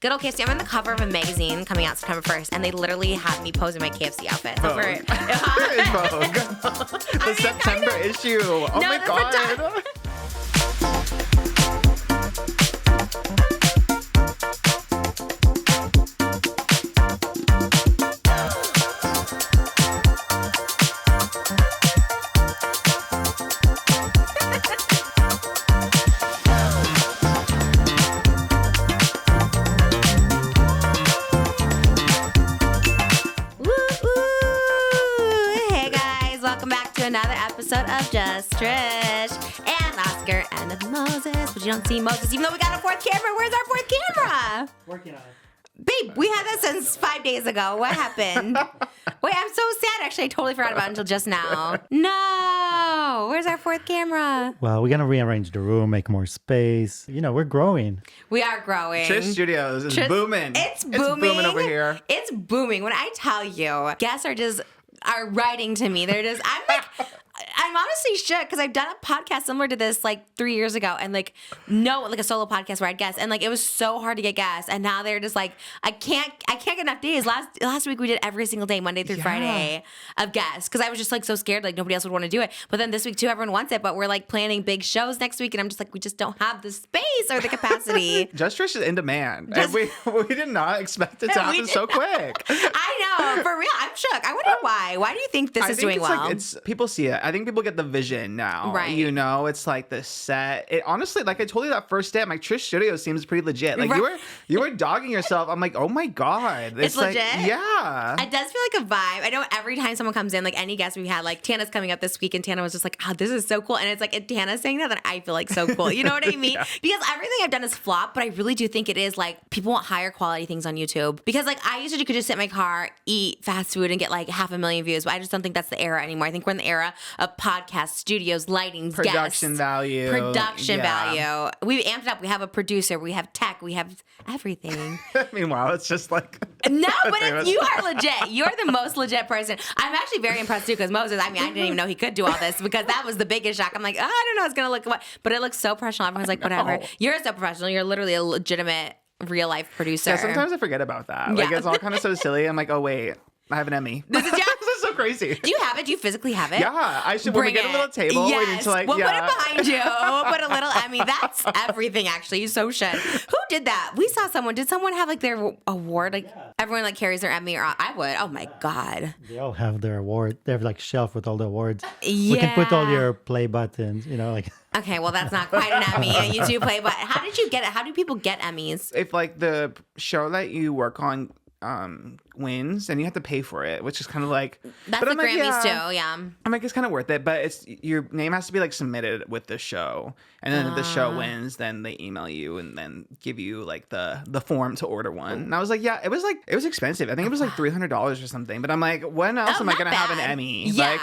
Good old KFC. I'm on the cover of a magazine coming out September 1st, and they literally had me pose in my KFC outfit. So Vogue. The September issue. Oh my God. Another episode of Just Trish and Oscar and Moses. But you don't see Moses, even though we got a fourth camera. Where's our fourth camera? Working on it. Babe, we had that since 5 days ago. What happened? Wait, I'm so sad. Actually, I totally forgot about it until just now. No. Where's our fourth camera? Well, we're going to rearrange the room, make more space. You know, we're growing. We are growing. Trish Studios is booming. It's booming. It's booming over here. It's booming. When I tell you, guests are writing to me. They're just, I'm honestly shook because I've done a podcast similar to this like 3 years ago and like a solo podcast where I had guests and like it was so hard to get guests and now they're just like I can't get enough days. Last week we did every single day, Monday through Friday of guests because I was just like so scared like nobody else would want to do it. But then this week too, everyone wants it, but we're like planning big shows next week and I'm just like we just don't have the space or the capacity. Just Trish is in demand. And we did not expect it to happen so quick. I know, for real. I'm shook. I wonder why. Why do you think this is doing well? Like people see it. I think people get the vision now. Right. You know, it's like the set. It honestly, like I told you that first day, I'm like, Trish Studios seems pretty legit. Like you were dogging yourself. I'm like, oh my God. It's legit? Like, yeah. It does feel like a vibe. I know every time someone comes in, like any guest we've had, like Tana's coming up this week and Tana was just like, oh, this is so cool. And it's like, if Tana's saying that, then I feel like so cool. You know what I mean? Yeah. Because everything I've done is flop, but I really do think it is like people want higher quality things on YouTube. Because like I used to could just sit in my car, eat fast food and get like 500,000 views, but I just don't think that's the era anymore. I think we're in the era of podcasts, studios, lighting, production guests, value. Value. We've amped it up. We have a producer. We have tech. We have everything. Meanwhile, it's just like no, but you are legit. You're the most legit person. I'm actually very impressed too because Moses. I mean, I didn't even know he could do all this because that was the biggest shock. I'm like, oh, I don't know. It's gonna look what, but it looks so professional. Everyone's like, whatever. You're so professional. You're literally a legitimate real life producer. Yeah, sometimes I forget about that. Like it's all kind of so silly. I'm like, oh wait, I have an Emmy. This is so crazy. Do you have it? Do you physically have it? Yeah, I should. When we get a little table, yes. we need to like. We'll put it behind you. We'll put a little Emmy. That's everything. Actually, you so should. Who did that? We saw someone. Did someone have like their award? Like everyone like carries their Emmy, or I would. Oh my God. They all have their award. They have like shelf with all the awards. Yeah. We can put all your play buttons. You know, like. Okay, well that's not quite an Emmy. You do play, but how did you get it? How do people get Emmys? If like the show that you work on wins, and you have to pay for it, which is kind of like that's the Grammys too. Yeah, I'm like it's kind of worth it, but it's your name has to be like submitted with the show, and then if the show wins, then they email you and then give you like the form to order one. And I was like, yeah, it was expensive. I think it was like $300 or something. But I'm like, when else am I gonna have an Emmy? Yeah,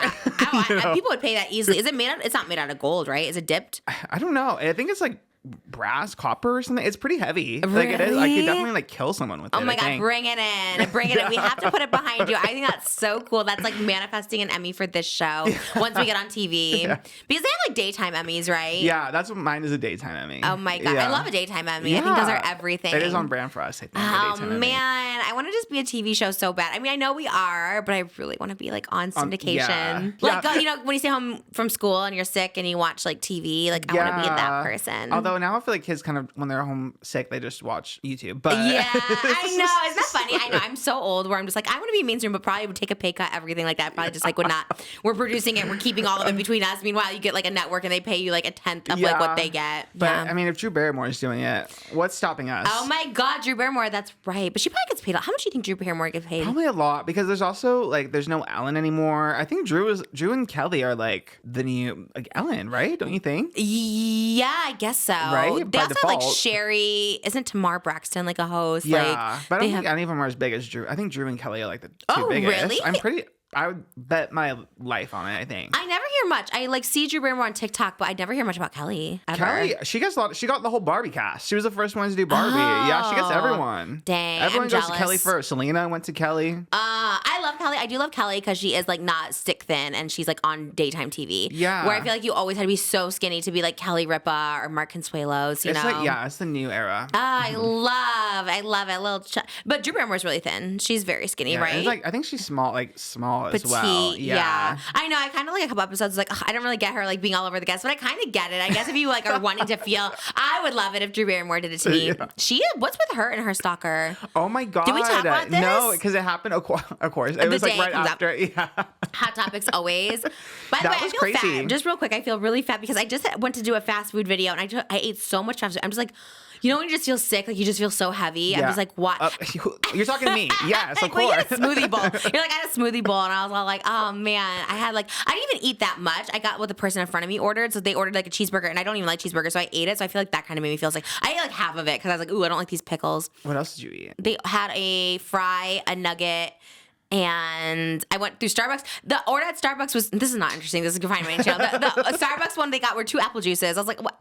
like, people would pay that easily. Is it made out? It's not made out of gold, right? Is it dipped? I don't know. I think it's like brass, copper or something. It's pretty heavy. Really? Like it is. I could definitely like kill someone with it. Oh my God, bring it in. Bring it in. We have to put it behind you. I think that's so cool. That's like manifesting an Emmy for this show once we get on TV. Yeah. Because they have like daytime Emmys, right? Yeah, that's what mine is, a daytime Emmy. Oh my God. Yeah. I love a daytime Emmy. Yeah. I think those are everything. It is on brand for us, I think. Oh man, I want to just be a TV show so bad. I mean, I know we are, but I really want to be like on syndication. Like, you know, when you stay home from school and you're sick and you watch like TV, like I want to be that person. Although now I feel like kids kind of, when they're home sick, they just watch YouTube. But yeah, I know. Isn't that funny? I know. I'm so old where I'm just like, I want to be mainstream, but probably would take a pay cut, everything like that. Probably just like would not. We're producing it. We're keeping all of it between us. Meanwhile, you get like a network and they pay you like a tenth of like what they get. But I mean, if Drew Barrymore is doing it, what's stopping us? Oh my God, Drew Barrymore. That's right. But she probably gets paid. How much do you think Drew Barrymore gets paid? Probably a lot, because there's also like, there's no Ellen anymore. I think Drew and Kelly are like the new like Ellen, right? Don't you think? Yeah, I guess so. Right? They By also default. have like Sherry. Isn't Tamar Braxton like a host? Yeah, like, but I don't think any of them are as big as Drew. I think Drew and Kelly are like the two biggest. Really? I would bet my life on it, I think. I never hear much. I like see Drew Barrymore on TikTok, but I never hear much about Kelly. Ever. Kelly, she got the whole Barbie cast. She was the first one to do Barbie. Yeah, she gets everyone. Dang, everyone I'm goes jealous. to Kelly first. Selena went to Kelly. I love Kelly. I do love Kelly because she is like not stick thin and she's like on daytime TV. Yeah. Where I feel like you always had to be so skinny to be like Kelly Ripa or Mark Consuelos, you It's know? like, yeah, it's the new era. I love it. But Drew Barrymore's really thin. She's very skinny, Yeah, right? it's like, I think she's small as well. Petite, yeah. I know. I kind of like a couple episodes. Like, ugh, I don't really get her like being all over the guests, but I kind of get it. I guess if you like are wanting to feel, I would love it if Drew Barrymore did it to me. Yeah. What's with her and her stalker? Oh my God. Did we talk about this? No, because it happened, of course. It was like right after. Yeah. Hot Topics always. By the way, I feel crazy. fat. Just real quick, I feel really fat because I just went to do a fast food video and I ate so much fast food. I'm just like, you know when you just feel sick, like you just feel so heavy? Yeah. I'm just like, what? You're talking to me. Yes, of Well, course. you had a smoothie bowl. You're like, I had a smoothie bowl, and I was all like, oh man, I didn't even eat that much. I got what the person in front of me ordered, so they ordered like a cheeseburger, and I don't even like cheeseburgers, so I ate it. So I feel like that kind of made me feel sick. I ate like half of it because I was like, ooh, I don't like these pickles. What else did you eat? They had a fry, a nugget. And I went through Starbucks. The order at Starbucks was, this is not interesting. This is Confine My channel. The Starbucks one they got were 2 apple juices. I was like, what?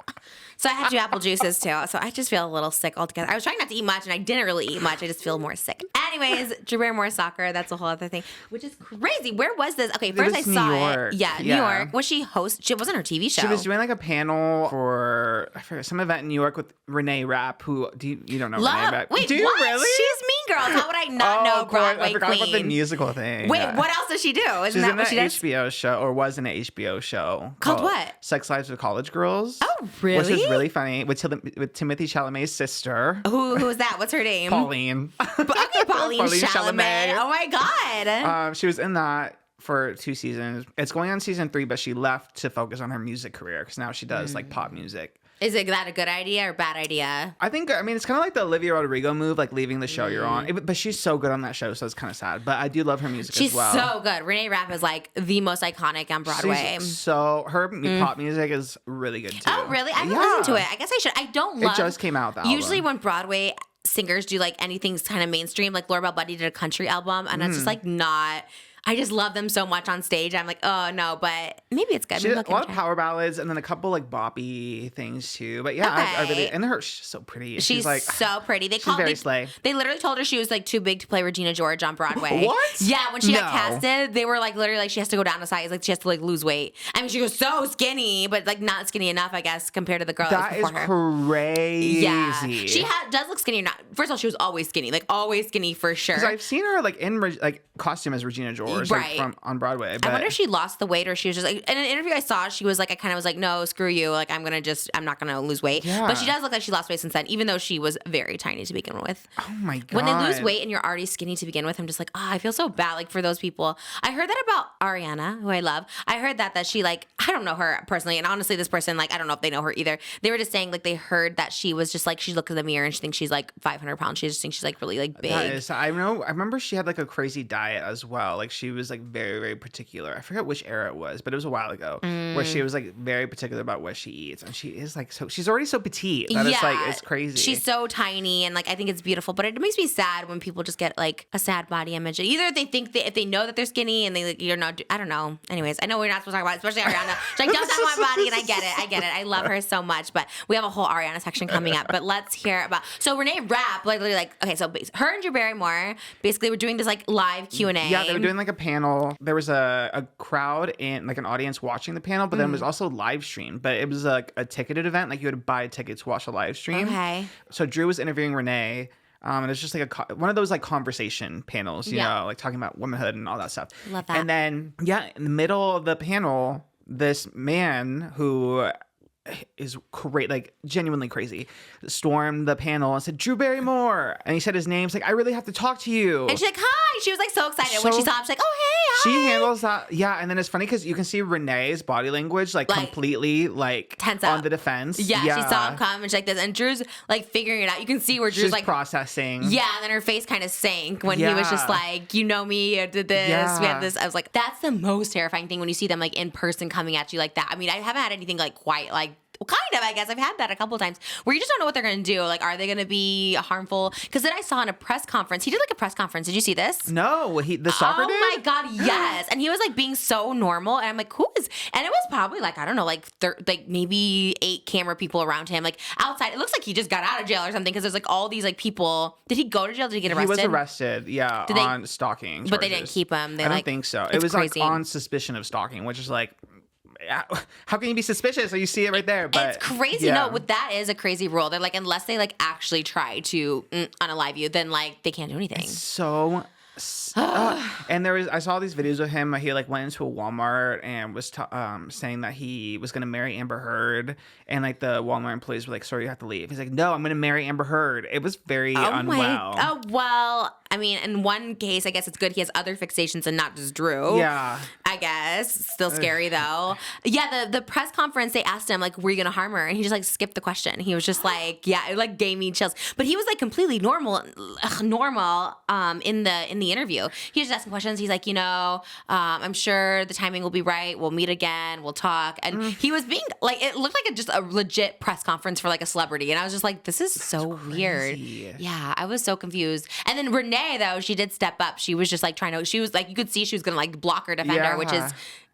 So I had 2 apple juices too. So I just feel a little sick altogether. I was trying not to eat much and I didn't really eat much. I just feel more sick. Anyways, Drew Barrymore soccer, that's a whole other thing, which is crazy. Where was this? Okay, first I saw New York. it. Yeah, New York. Was she host? She wasn't her TV show. She was doing like a panel for, I forget, some event in New York with Renee Rapp, who, you don't know Renee Rapp? Wait, do you what? really? She's Mean Girls. How would I not know of course. Broadway I forgot queen? about the musical thing. Wait, Yeah. what else does she do? Isn't She's that in what she an does? HBO show, or was in an HBO show Called what? Sex Lives with College Girls. Oh, really? Which is really funny with Timothée Chalamet's sister, Who is that? What's her name? Pauline. Okay, Pauline Chalamet. Oh my God. She was in that for 2 seasons. It's going on season 3, but she left to focus on her music career because now she does like pop music. Is that a good idea or bad idea? I think, it's kind of like the Olivia Rodrigo move, like leaving the show you're on. But she's so good on that show, so it's kind of sad. But I do love her music She's as well. so good. Renee Rapp is like the most iconic on Broadway. Her pop music is really good too. Oh, really? I haven't listened to it. I guess I should. I don't love. It just came out, the album. Usually when Broadway singers do like anything kind of mainstream, like Laura Bell Buddy did a country album, and it's just like not. I just love them so much on stage. I'm like, oh no, but maybe it's good. She did a lot of power ballads and then a couple like boppy things too. But yeah, I really, and she's so pretty. She's like so pretty. She's very slay. They literally told her she was like too big to play Regina George on Broadway. What? Yeah, when she got casted, they were like literally like she has to go down a size, like she has to like lose weight. I mean, she was so skinny, but like not skinny enough, I guess, compared to the girl that was before her. Crazy. Yeah, she does look skinny. First of all, she was always skinny, like always skinny for sure. Because I've seen her like in like costume as Regina George, right, like on Broadway. But I wonder if she lost the weight or she was just like, in an interview I saw, she was like, I kind of was like, no, screw you. Like, I'm not going to lose weight. Yeah. But she does look like she lost weight since then, even though she was very tiny to begin with. Oh my God. When they lose weight and you're already skinny to begin with, I'm just like, I feel so bad like for those people. I heard that about ARIANA, who I love. I heard that she like, I don't know her personally. And honestly, this person, like, I don't know if they know her either. They were just saying like they heard that she was just like, she looked in the mirror and she thinks she's like 500 pounds. She just thinks she's like really like big. I remember she had like a crazy diet as well. Like she was like very, very particular. I forget which era it was, but it was a while ago where she was like very particular about what she eats. And she is like, so she's already so petite that it's like, it's crazy. She's so tiny and like, I think it's beautiful, but it makes me sad when people just get like a sad body image. Either they think if they know that they're skinny and they like, you're not, I don't know. Anyways, I know we're not supposed to talk about it, especially Ariana. She's like, don't talk my body. And I get it. I love her so much, but we have a whole Ariana section coming up, but let's hear about, so Renee Rapp, literally like, okay, so her and Drew Barrymore basically were doing this like live Q&A. Yeah, they were doing like a panel. There was a crowd and like an audience watching the panel, but then it was also live streamed. But it was like a ticketed event. Like you had to buy a ticket to watch a live stream. Okay. So Drew was interviewing Renee. And it's just like one of those like conversation panels, you know, like talking about womanhood and all that stuff. Love that. And then, in the middle of the panel, this man who is like genuinely crazy, stormed the panel and said, Drew Barrymore. And he said his name. He's like, I really have to talk to you. And she's like, hi. She was like so excited when she saw him. She's like, oh, hey, hi. She handles that. Yeah. And then it's funny because you can see Renee's body language like completely like tense on up. the defense. Yeah, she saw him come and she's like this. And Drew's like figuring it out. You can see where Drew's She's like processing. Yeah, and then her face kind of sank when he was just like, you know me, I did this, we have this. I was like, that's the most terrifying thing when you see them like in person coming at you like that. I mean, I haven't had anything like quite like Kind of, I guess. I've had that a couple of times where you just don't know what they're going to do. Like, are they going to be harmful? Because then I saw in a press conference, he did like a press conference. Did you see this? No, the stalker did? Oh my God, yes. And he was like being so normal. And I'm like, who is? And it was probably like, I don't know, like maybe 8 camera people around him. Like outside, it looks like he just got out of jail or something because there's like all these like people. Did he go to jail? Did he get arrested? He was arrested, yeah, on stalking charges. But they didn't keep him. I don't think so. It was crazy. like on suspicion of stalking, which is like, how can you be suspicious? So you see it right there. But it's crazy. Yeah. No, that is a crazy rule. They're like, unless they like actually try to unalive you, then like they can't do anything. So and I saw these videos of him. He like went into a Walmart and was saying that he was gonna marry Amber Heard, and like the Walmart employees were like, "Sorry, you have to leave." He's like, "No, I'm gonna marry Amber Heard." It was very unwell. Oh well, I mean, in one case, I guess it's good he has other fixations and not just Drew. Yeah, I guess. Still scary though. Yeah, the press conference, they asked him like, "Were you gonna harm her?" And he just like skipped the question. He was just like, "Yeah," it like gave me chills. But he was like completely normal in the interview. He was just asking questions. He's like, I'm sure the timing will be right. We'll meet again. We'll talk. And he was being like, it looked like just a legit press conference for like a celebrity. And I was just like, this is so weird. Yeah, I was so confused. And then Renee though, she did step up. She was just like she was like, you could see she was gonna like block her defender, which is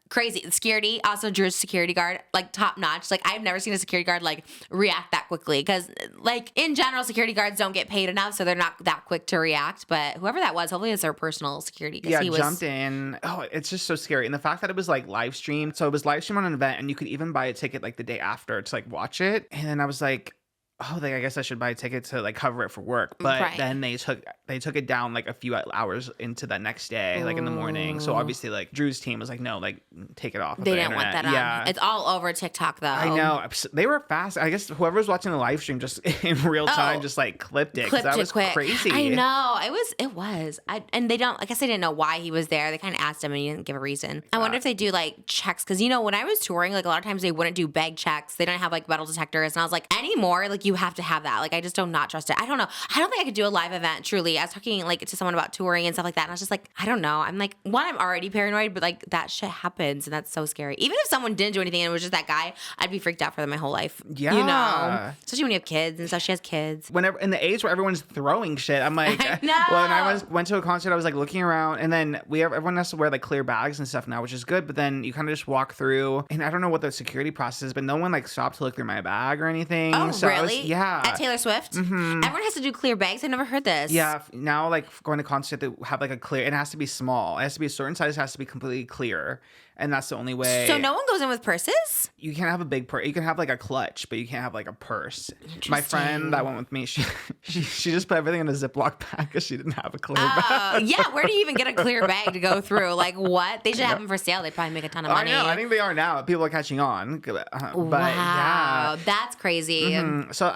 crazy. Security, also Drew's security guard, like top notch. Like I've never seen a security guard like react that quickly because like in general, security guards don't get paid enough, so they're not that quick to react. But whoever that was, hopefully it's their personal security. Yeah, he jumped in. Oh, it's just so scary. And the fact that it was like live streamed, so it was live streamed on an event, and you could even buy a ticket like the day after to like watch it. And then I was like, oh, I guess I should buy a ticket to like cover it for work. But then they took it down like a few hours into that next day, like in the morning. So obviously like Drew's team was like, no, like take it off. They didn't want that on. Yeah. It's all over TikTok though. I know. They were fast. I guess whoever was watching the live stream just in real time just like clipped it. That was quick. Crazy. I know. It was. And I guess they didn't know why he was there. They kind of asked him and he didn't give a reason. I wonder if they do like checks. Cause when I was touring, like a lot of times they wouldn't do bag checks. They didn't have like metal detectors. And I was like, anymore, like you have to have that. Like I just do not trust it. I don't know. I don't think I could do a live event. Truly, I was talking like to someone about touring and stuff like that, and I was just like, I don't know. I'm like, one, I'm already paranoid, but like that shit happens, and that's so scary. Even if someone didn't do anything and it was just that guy, I'd be freaked out for them my whole life. Yeah, especially when you have kids and stuff. She has kids. Whenever in the age where everyone's throwing shit, I'm like, I know. Well, when I went to a concert, I was like looking around, and then everyone has to wear like clear bags and stuff now, which is good. But then you kind of just walk through, and I don't know what the security process is, but no one like stopped to look through my bag or anything. Oh, so really? Yeah. At Taylor Swift. Mm-hmm. Everyone has to do clear bags. I've never heard this. Yeah, now like going to concert, they have like a clear. It has to be small. It has to be a certain size. It has to be completely clear, and that's the only way. So no one goes in with purses. You can't have a big purse. You can have like a clutch, but you can't have like a purse. My friend that went with me, she just put everything in a Ziploc bag because she didn't have a clear bag. Yeah, where do you even get a clear bag to go through? Like what? They should have them for sale. They'd probably make a ton of money. I know. I think they are now. People are catching on. But wow, yeah, that's crazy. Mm-hmm. So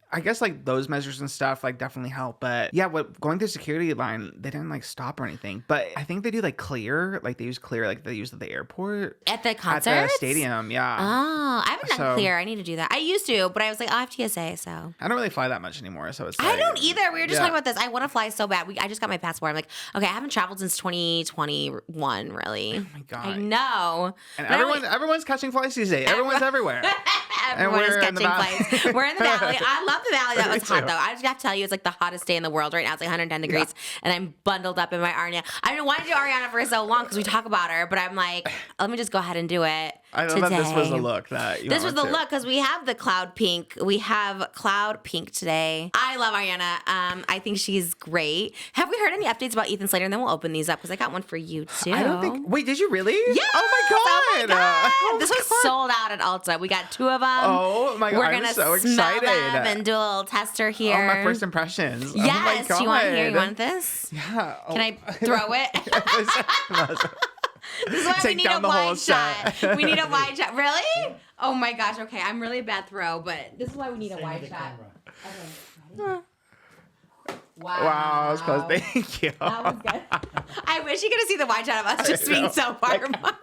I guess like those measures and stuff like definitely help, but yeah, going through security line, they didn't like stop or anything. But I think they do like clear, like they use clear, like they use at the airport, at the concert, at the stadium. Yeah. Oh, I haven't done clear. I need to do that. I used to, but I was like, I have TSA, so I don't really fly that much anymore. So it's. I don't either. We were just talking about this. I want to fly so bad. I just got my passport. I'm like, okay, I haven't traveled since 2021. Really. Oh my god. I know. And everyone's catching flights these days. Everyone's everywhere. Everyone is catching flights. We're in the valley. I love the valley. That was hot though. I just got to tell you, it's like the hottest day in the world right now. It's like 110 degrees, and I'm bundled up in my Ariana. I don't know why I do Ariana for so long because we talk about her, but I'm like, let me just go ahead and do it. I know that this was the look that you. This was the look because we have the cloud pink. We have cloud pink today. I love Ariana. I think she's great. Have we heard any updates about Ethan Slater? And then we'll open these up because I got one for you too. I don't think. Wait, did you really? Yeah. Oh my god. This was sold out at Ulta. We got 2 of them. Oh my god. We're gonna so smell excited. them and do a little tester here. Oh, my first impressions. Yes. Oh my god. Do you want to hear? You want this? Yeah. Can I throw it? This is why we need a wide shot. We need a wide shot. Really? Oh my gosh. Okay, I'm really a bad throw, but this is why we need a wide shot. Okay. Wow. Wow, that was close. Thank you. That was good. I wish you could have seen the wide shot of us just being so far apart.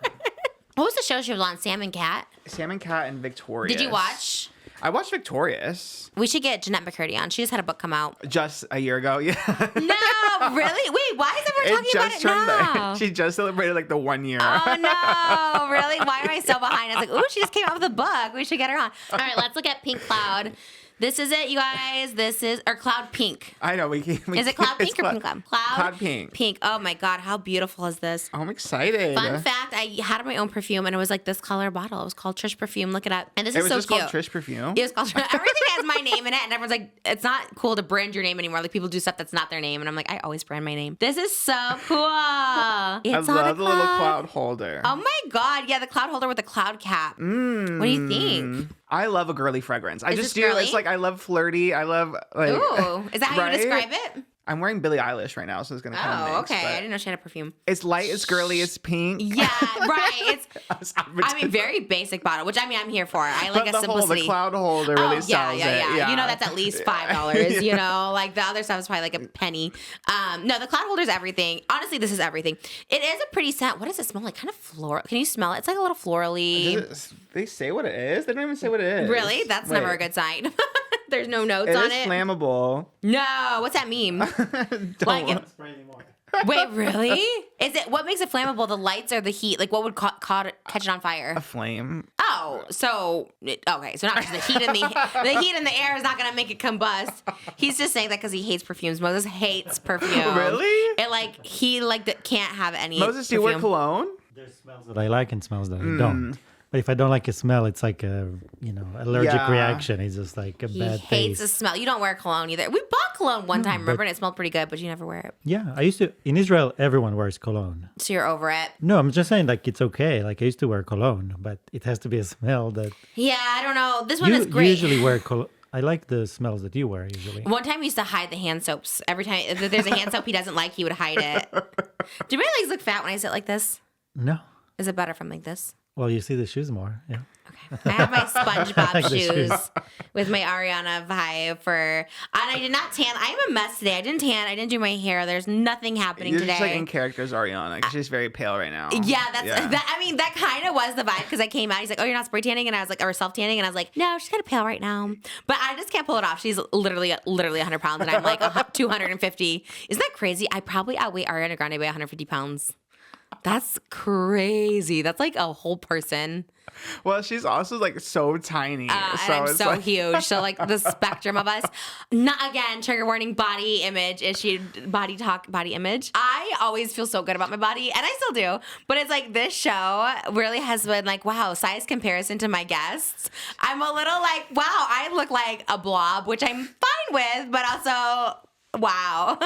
What was the show she was on? Sam and Cat? Sam and Cat and Victorious. Did you watch? I watched Victorious We should get Jeanette McCurdy on. She just had a book come out. just a year ago. Yeah. No, really? Wait, why is everyone talking about it now? She just celebrated like the 1 year. Oh no, really? Why am I so behind? I was like, ooh, she just came out with a book. We should get her on. All right, let's look at Pink Cloud. This is it, you guys. This is, or Cloud Pink. I know. Is it Cloud Pink or Pink Cloud? Cloud Pink. Pink. Oh my God, how beautiful is this? I'm excited. Fun fact, I had my own perfume and it was like this color bottle. It was called Trish Perfume. Look it up. And this is so cute. It was just called Trish Perfume? It was called Trish. Everything has my name in it and everyone's like, it's not cool to brand your name anymore. Like people do stuff that's not their name. And I'm like, I always brand my name. This is so cool. It's I love the little cloud holder. Oh my God. Yeah, the cloud holder with the cloud cap. What do you think? I love a girly fragrance. I just do. Girly? It's like I love flirty. I love like. Ooh, is that how right? you describe it? I'm wearing Billie Eilish right now, so it's gonna kind of mix. Okay. I didn't know she had a perfume. It's light. It's girly. It's pink. Yeah, right. It's very basic bottle, which I mean I'm here for. I like a simplicity. The cloud holder really sells it. Yeah. You know that's at least $5. You know, like the other stuff is probably like a penny. No, the cloud holder is everything. Honestly, this is everything. It is a pretty scent. What does it smell like? Kind of floral. Can you smell it? It's like a little florally. They say what it is. They don't even say what it is. Really? That's never a good sign. There's no notes on it. It is flammable. No, what's that mean? Don't spray anymore. Wait, really? Is it what makes it flammable? The lights or the heat? Like what would catch it on fire? A flame. Oh, so okay, so not just the heat in the heat in the air is not gonna make it combust. He's just saying that because he hates perfumes. Moses hates perfume. Really? It like he can't have any. Moses, do you wear cologne? There's smells that I like and smells that I don't. But if I don't like a smell, it's like a allergic reaction. It's just like a bad taste. He hates the smell. You don't wear cologne either. We bought cologne one time, remember, and it smelled pretty good, but you never wear it. Yeah, I used to. In Israel, everyone wears cologne. So you're over it. No, I'm just saying like it's okay. Like I used to wear cologne, but it has to be a smell that. Yeah, I don't know. This one is great. You usually wear cologne. I like the smells that you wear usually. One time he used to hide the hand soaps. Every time if there's a hand soap he doesn't like, he would hide it. Do my legs look fat when I sit like this? No. Is it better if I'm like this? Well, you see the shoes more. Yeah. Okay. I have my SpongeBob like shoes with my Ariana vibe and I did not tan. I am a mess today. I didn't tan. I didn't do my hair. There's nothing happening You're today. Just like in character as Ariana, because she's very pale right now. Yeah, that. I mean, that kind of was the vibe because I came out. He's like, "Oh, you're not spray tanning," and I was like, "Or self tanning," and I was like, "No, she's kind of pale right now." But I just can't pull it off. She's literally 100 pounds, and I'm like 250. Isn't that crazy? I probably outweigh Ariana Grande by 150 pounds. That's crazy. That's like a whole person. Well, she's also like so tiny. And I'm so huge. So like the spectrum of us. Not again, trigger warning, body image issue, body talk, body image. I always feel so good about my body, and I still do. But it's like this show really has been like, wow, size comparison to my guests. I'm a little like, wow, I look like a blob, which I'm fine with, but also wow.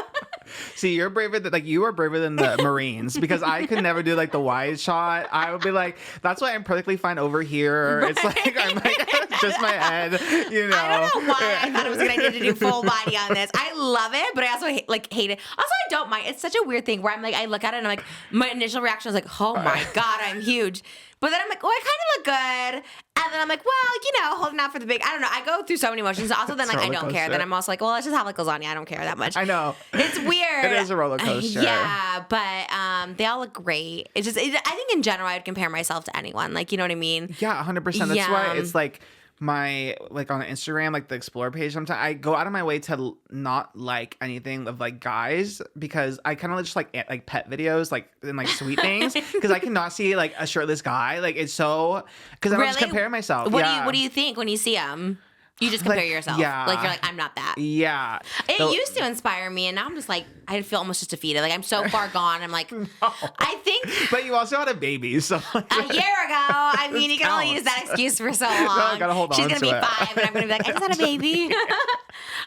See, you're braver than you are braver than the Marines, because I could never do like the wide shot. I would be like, that's why I'm perfectly fine over here. Right. It's like I'm like just my head, you know. I don't know why I thought it was a good idea to do full body on this. I love it, but I also hate it. Also, I don't mind. It's such a weird thing where I'm like, I look at it and I'm like, my initial reaction was like, oh my God, I'm huge. But then I'm like, oh, I kind of look good. And then I'm like, well, holding out for the big, I don't know. I go through so many emotions. Also, then like, I don't care. Then I'm also like, well, let's just have like lasagna. I don't care that much. I know. It's weird. It is a roller coaster. Yeah, but they all look great. It's just, I think in general, I would compare myself to anyone. Like, you know what I mean? Yeah, 100%. That's why it's like, my like on Instagram, like the explore page, sometimes I go out of my way to not like anything of like guys, because I kind of just like pet videos like and like sweet things, because I cannot see like a shirtless guy. Like it's so, because I don't just compare myself. What do you think when you see them? You just compare yourself. Yeah. Like you're like, I'm not that. Yeah. It used to inspire me, and now I'm just like, I feel almost just defeated. Like I'm so far gone. I'm like, I think. But you also had a baby, so. A year ago. I mean, you can only use that excuse for so long. No, I gotta hold on. She's gonna be it. 5, and I'm gonna be like, I just had a baby.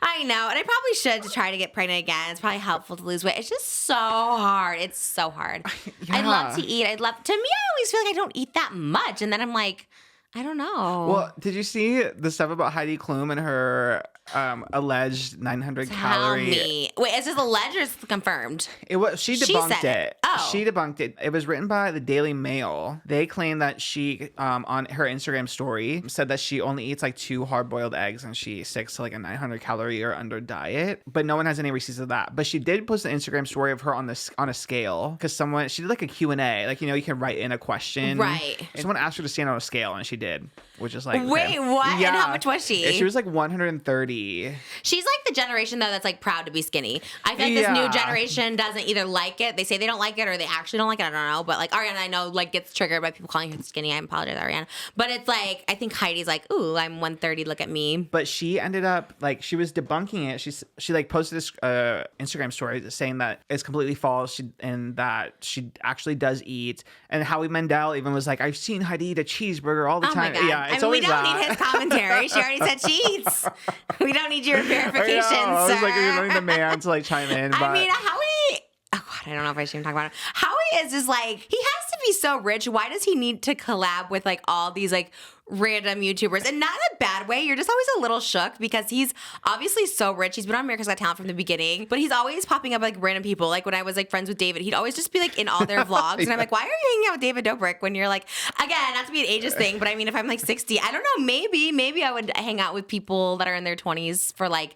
I know, and I probably should try to get pregnant again. It's probably helpful to lose weight. It's just so hard. It's so hard. Yeah. I love to eat. To me, I always feel like I don't eat that much, and then I'm like, I don't know. Well, did you see the stuff about Heidi Klum and her alleged 900 calorie? Tell me. Wait, is this alleged or is this confirmed? She debunked it. She debunked it. It was written by the Daily Mail. They claim that she, on her Instagram story, said that she only eats like 2 hard-boiled eggs and she sticks to like a 900 calorie or under diet. But no one has any receipts of that. But she did post an Instagram story of her on a scale because she did like a Q&A. Like, you can write in a question. Right. Someone asked her to stand on a scale and she did, which is like, wait, what? Yeah. And how much was she? She was like 130. She's like the generation though that's like proud to be skinny. I feel like this new generation doesn't either like it. They say they don't like it or they actually don't like it. I don't know. But like Ariana, I know like gets triggered by people calling her skinny. I apologize, Ariana. But it's like, I think Heidi's like, ooh, I'm 130. Look at me. But she ended up like, she was debunking it. She like posted this Instagram story saying that it's completely false and that she actually does eat. And Howie Mandel even was like, I've seen Heidi eat a cheeseburger all the time. My God. Yeah, it's we always don't need his commentary. She already said she eats. We don't need your verification, sir. I was like, you're letting the man to like chime in. But... I mean, Howie. Oh God, I don't know if I should even talk about him. Howie is just like, he has to be so rich. Why does he need to collab with like all these like random YouTubers? And not in a bad way. You're just always a little shook because he's obviously so rich. He's been on America's Got Talent from the beginning, but he's always popping up like random people. Like when I was like friends with David, he'd always just be like in all their vlogs. And I'm like, why are you hanging out with David Dobrik when you're like, again, not to be an ageist thing, but I mean, if I'm like 60, I don't know, maybe I would hang out with people that are in their 20s for like,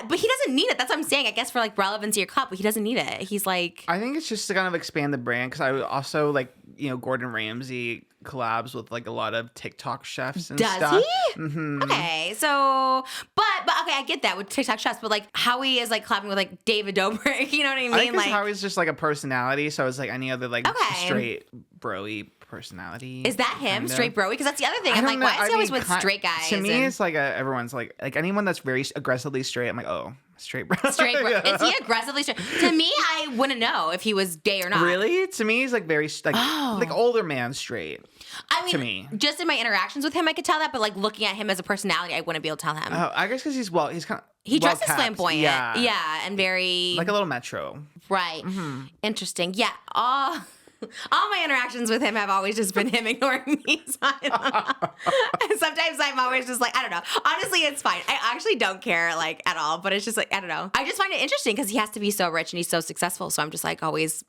but he doesn't need it. That's what I'm saying. I guess for like relevancy or clout, but he doesn't need it. He's like, I think it's just to kind of expand the brand because I would also like, Gordon Ramsay collabs with like a lot of TikTok chefs and stuff. Does he? Mm-hmm. Okay, so but okay, I get that with TikTok chefs, but like Howie is like collabing with like David Dobrik. You know what I mean? I think like Howie's just like a personality, so it's like any other like straight bro-y personality. Is that him, kinda. Straight bro-y? Because that's the other thing. I'm like, why is he always with straight guys? To me, it's like everyone's like anyone that's very aggressively straight. I'm like, oh, straight bro. Straight bro. Yeah. Is he aggressively straight? To me, I wouldn't know if he was gay or not. Really? To me, he's like very like older man straight. I mean, to me, just in my interactions with him, I could tell that. But like looking at him as a personality, I wouldn't be able to tell him. Oh, I guess because he's kind of. He dresses flamboyant. Yeah, and very like a little metro. Right. Mm-hmm. Interesting. Yeah. All my interactions with him have always just been him ignoring me. So sometimes I'm always just like, I don't know. Honestly, it's fine. I actually don't care like at all, but it's just like, I don't know. I just find it interesting because he has to be so rich and he's so successful. So I'm just like always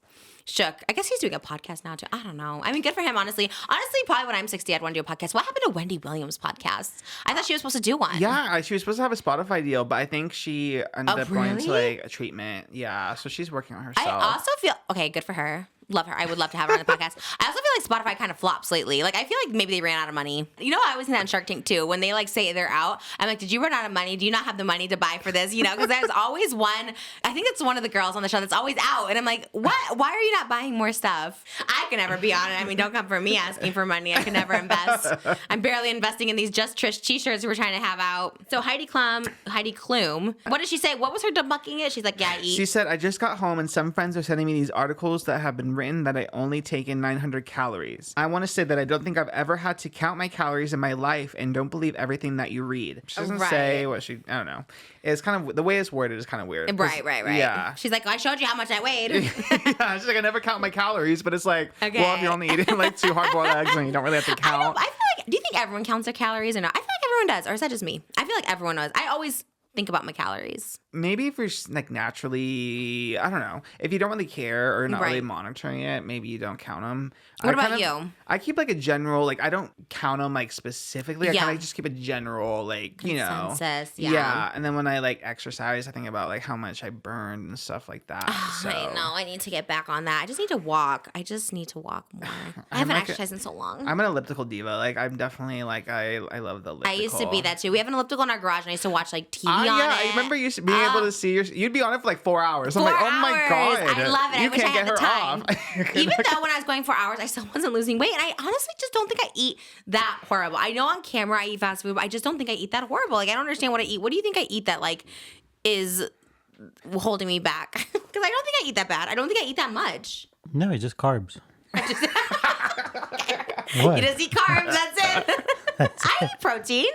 shook. I guess he's doing a podcast now too. I don't know. I mean, good for him, honestly. Honestly, probably when I'm 60, I'd want to do a podcast. What happened to Wendy Williams' podcast? I thought she was supposed to do one. Yeah, she was supposed to have a Spotify deal, but I think she ended up going to like a treatment. Yeah, so she's working on herself. I also feel, okay, good for her. Love her. I would love to have her on the podcast. I also feel like Spotify kind of flops lately. Like, I feel like maybe they ran out of money. You know, I was in that on Shark Tank too. When they like say they're out, I'm like, did you run out of money? Do you not have the money to buy for this? You know, because there's always one, I think it's one of the girls on the show that's always out. And I'm like, what? Why are you not buying more stuff? I can never be on it. I mean, don't come for me asking for money. I can never invest. I'm barely investing in these Just Trish t-shirts we're trying to have out. So Heidi Klum, what did she say? What was her debunking it? She's like, yeah, I eat. She said, I just got home and some friends are sending me these articles that have been written that I only take in 900 calories. I want to say that I don't think I've ever had to count my calories in my life and don't believe everything that you read. She doesn't say what I don't know. It's kind of, the way it's worded is kind of weird. Right. Yeah. She's like, I showed you how much I weighed. Yeah, she's like, I never count my calories, but it's like, well, if you're only eating like 2 hard-boiled eggs and you don't really have to count. I feel like, do you think everyone counts their calories or not? I feel like everyone does, or is that just me? I feel like everyone does. I always think about my calories. Maybe if you're like naturally, I don't know, if you don't really care or not really monitoring it, maybe you don't count them. What about you? I keep like a general, like I don't count them like specifically. I kind of just keep a general like, consensus, Yeah. And then when I like exercise, I think about like how much I burned and stuff like that. So. I know. I need to get back on that. I just need to walk. I just need to walk more. I haven't exercised in so long. I'm an elliptical diva. Like I'm definitely like, I love the elliptical. I used to be that too. We have an elliptical in our garage and I used to watch like TV on it. I remember you being able to see you'd be on it for like 4 hours. I'm like, oh my God. I love it. You I wish can't I had get the her time. off. Even though when I was going 4 hours, I still wasn't losing weight. And I honestly just don't think I eat that horrible. I know on camera I eat fast food, but I just don't think I eat that horrible. Like I don't understand what I eat. What do you think I eat that like is holding me back? Because I don't think I eat that bad. I don't think I eat that much. No, it's just carbs. What? You just eat carbs. That's it. I eat protein.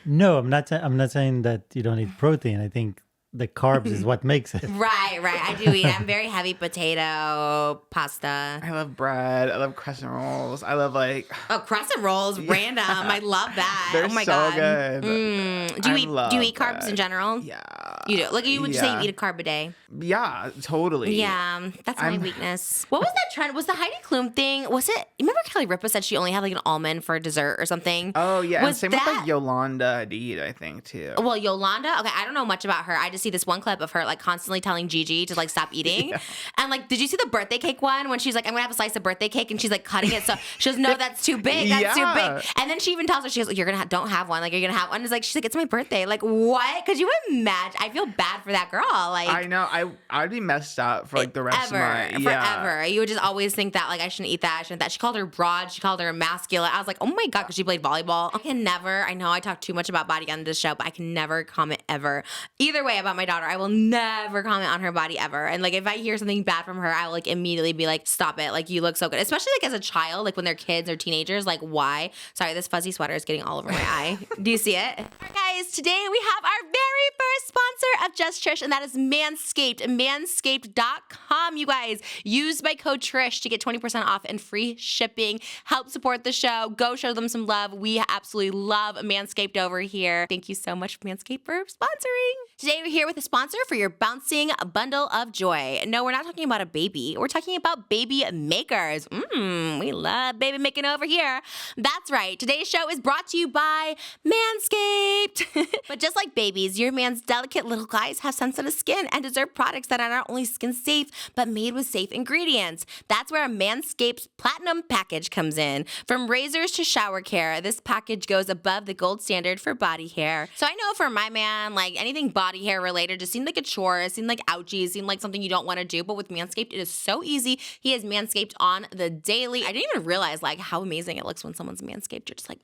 No, I'm not saying that you don't eat protein. I think the carbs is what makes it. Right. I do eat. I'm very heavy potato, pasta. I love bread. I love crescent rolls. I love like... Oh, crescent rolls, random. I love that. They're oh my so God. good. Do you eat carbs in general? Yeah. You do. Like you would say you eat a carb a day. Yeah, totally. Yeah, that's my weakness. What was that trend? Was the Heidi Klum thing? Was it? Remember Kelly Ripa said she only had like an almond for dessert or something? Oh yeah, was and same with like Yolanda Hadid, I think too. Well, Yolanda. Okay, I don't know much about her. I just see this one clip of her like constantly telling Gigi to like stop eating. And like, did you see the birthday cake one when she's like, I'm gonna have a slice of birthday cake, and she's like cutting it so she goes, no, that's too big. That's too big. And then she even tells her, she goes, you're gonna don't have one. Like you're gonna have one. It's like she's like, it's my birthday. Like what? Could you imagine? I feel bad for that girl. Like I know. I'd be messed up for like the rest of my forever. You would just always think that like I shouldn't eat that. I shouldn't that. She called her broad. She called her masculine. I was like, oh my God, because she played volleyball. I can never. I know I talk too much about body on this show, but I can never comment ever. Either way about my daughter, I will never comment on her body ever. And like if I hear something bad from her, I will like immediately be like, stop it. Like you look so good. Especially like as a child, like when they're kids or teenagers. Like why? Sorry, this fuzzy sweater is getting all over my eye. Do you see it? All right, guys. Today we have our very first sponsor of Just Trish, and that is Manscaped. Manscaped.com, you guys. Use my code TRISH to get 20% off and free shipping. Help support the show. Go show them some love. We absolutely love Manscaped over here. Thank you so much, Manscaped, for sponsoring. Today we're here with a sponsor for your bouncing bundle of joy. No, we're not talking about a baby. We're talking about baby makers. We love baby making over here. That's right. Today's show is brought to you by Manscaped. But just like babies, your man's delicate little guys have sensitive skin and deserve products that are not only skin safe, but made with safe ingredients. That's where Manscaped's Platinum package comes in. From razors to shower care, this package goes above the gold standard for body hair. So I know for my man, like anything body hair related just seemed like a chore. It seemed like ouchie. It seemed like something you don't want to do. But with Manscaped, it is so easy. He has Manscaped on the daily. I didn't even realize like how amazing it looks when someone's Manscaped. You're just like,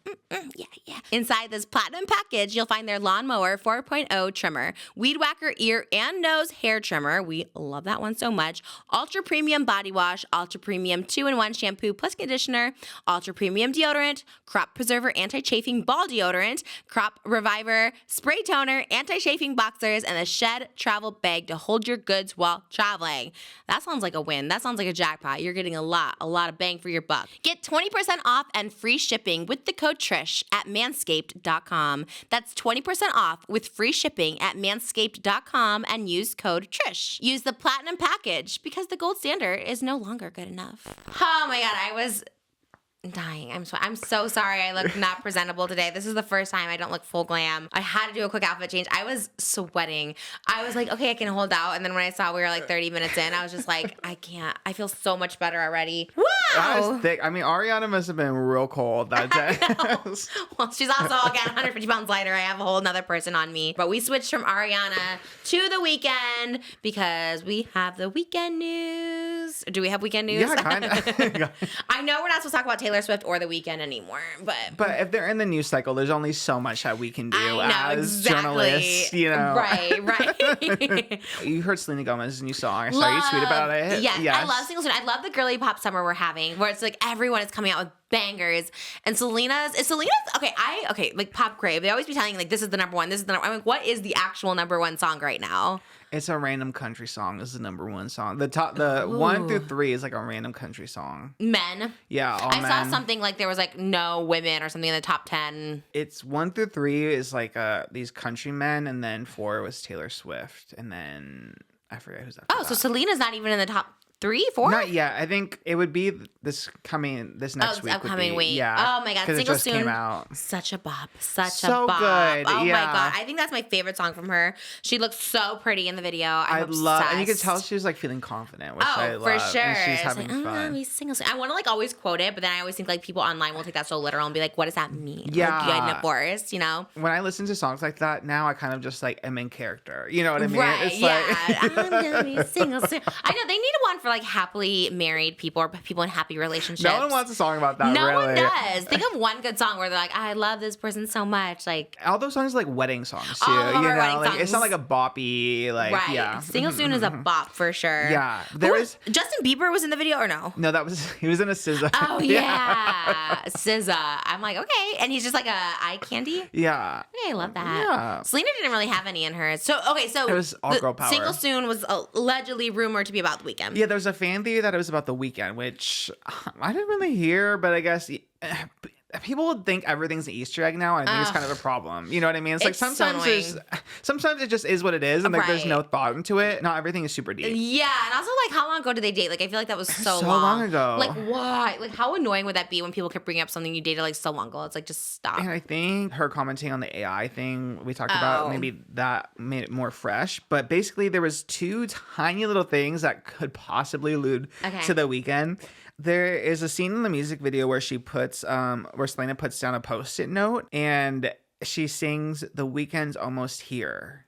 yeah. Inside this Platinum package, you'll find their Lawnmower 4.0 trimmer, Weed Whacker ear and nose hair trimmer. We love that one so much. Ultra premium body wash, ultra premium 2-in-1 shampoo plus conditioner, ultra premium deodorant, crop preserver anti-chafing ball deodorant, crop reviver spray toner, anti-chafing boxers, and a shed travel bag to hold your goods while traveling. That sounds like a win. That sounds like a jackpot. You're getting a lot of bang for your buck. Get 20% off and free shipping with the code TRISH at manscaped.com. That's 20% off with free shipping at manscaped.com and use code TRISH. Use the Platinum package because the gold standard is no longer good enough. Oh my God, I was dying. I'm so sorry I look not presentable today. This is the first time I don't look full glam. I had to do a quick outfit change. I was sweating. I was like, okay, I can hold out. And then when I saw we were like 30 minutes in, I was just like, I can't. I feel so much better already. Wow. That was thick. I mean, Ariana must have been real cold that day. Well, she's also, again, 150 pounds lighter. I have a whole nother person on me. But we switched from Ariana to the weekend because we have the weekend news. Do we have weekend news? Yeah, kind of. I know we're not supposed to talk about Taylor Swift or the weekend anymore, but if they're in the news cycle, there's only so much that we can do as exactly. journalists, you know. Right. You heard Selena Gomez's new song. I saw you tweet about it. Yes. I love single tune. I love the girly pop summer we're having, where it's like everyone is coming out with bangers. And Selena's like Pop Crave. They always be telling you like this is the number one. This is the number. I'm like, what is the actual number one song right now? It's a random country song. Is the number one song. The 1 through 3 is like a random country song. Men. Yeah, all I men. saw something like there was like no women or something in the top 10. It's 1 through 3 is like these country men, and then 4 was Taylor Swift, and then I forget who's after that. So Selena's not even in the top 3, 4? Not yet. I think it would be this next week. Upcoming week. Yeah. Oh my God. Because it Single just Soon. came out. Such a bop. Such so a bop. Good. Oh yeah. my God. I think that's my favorite song from her. She looks so pretty in the video. I'm obsessed. And you can tell she was like feeling confident, which I love. For sure. And she's having like, fun. We single soon. I want to like always quote it, but then I always think like people online will take that so literal and be like, what does that mean? Yeah. Like, you divorced, you know? When I listen to songs like that, now I kind of just like am in character. You know what I mean? Right. It's yeah. like I'm gonna be single soon. I know they need one for like happily married people or people in happy relationships. No one wants a song about that, No really. one does. Think of one good song where they're like, I love this person so much. Like all those songs are like wedding songs too. All of them You are know, wedding like songs. it's not like a boppy, like right. yeah. Single Soon is a bop for sure. Yeah. There is Justin Bieber was in the video or no? no, he was in a SZA. Oh yeah. SZA. I'm like, okay. And he's just like a eye candy. Yeah. Okay, I love that. Yeah. Selena didn't really have any in hers. So okay, so It was all the girl power. Single Soon was allegedly rumored to be about The Weeknd. Yeah, there was a fan theory that it was about The Weeknd, which I didn't really hear, but I guess people would think everything's an Easter egg now. And I think it's kind of a problem. You know what I mean? It's like It's so sometimes it just is what it is, and like there's Right. no thought into it. Not everything is super deep. Yeah, and also like how long ago did they date? Like I feel like that was so long ago. Like why? Like how annoying would that be when people kept bringing up something you dated like so long ago? It's like just stop. And I think her commenting on the AI thing we talked about, maybe that made it more fresh. But basically, there was two tiny little things that could possibly allude to The Weeknd. There is a scene in the music video where she puts, where Selena puts down a Post-it note and she sings "The Weeknd's almost here."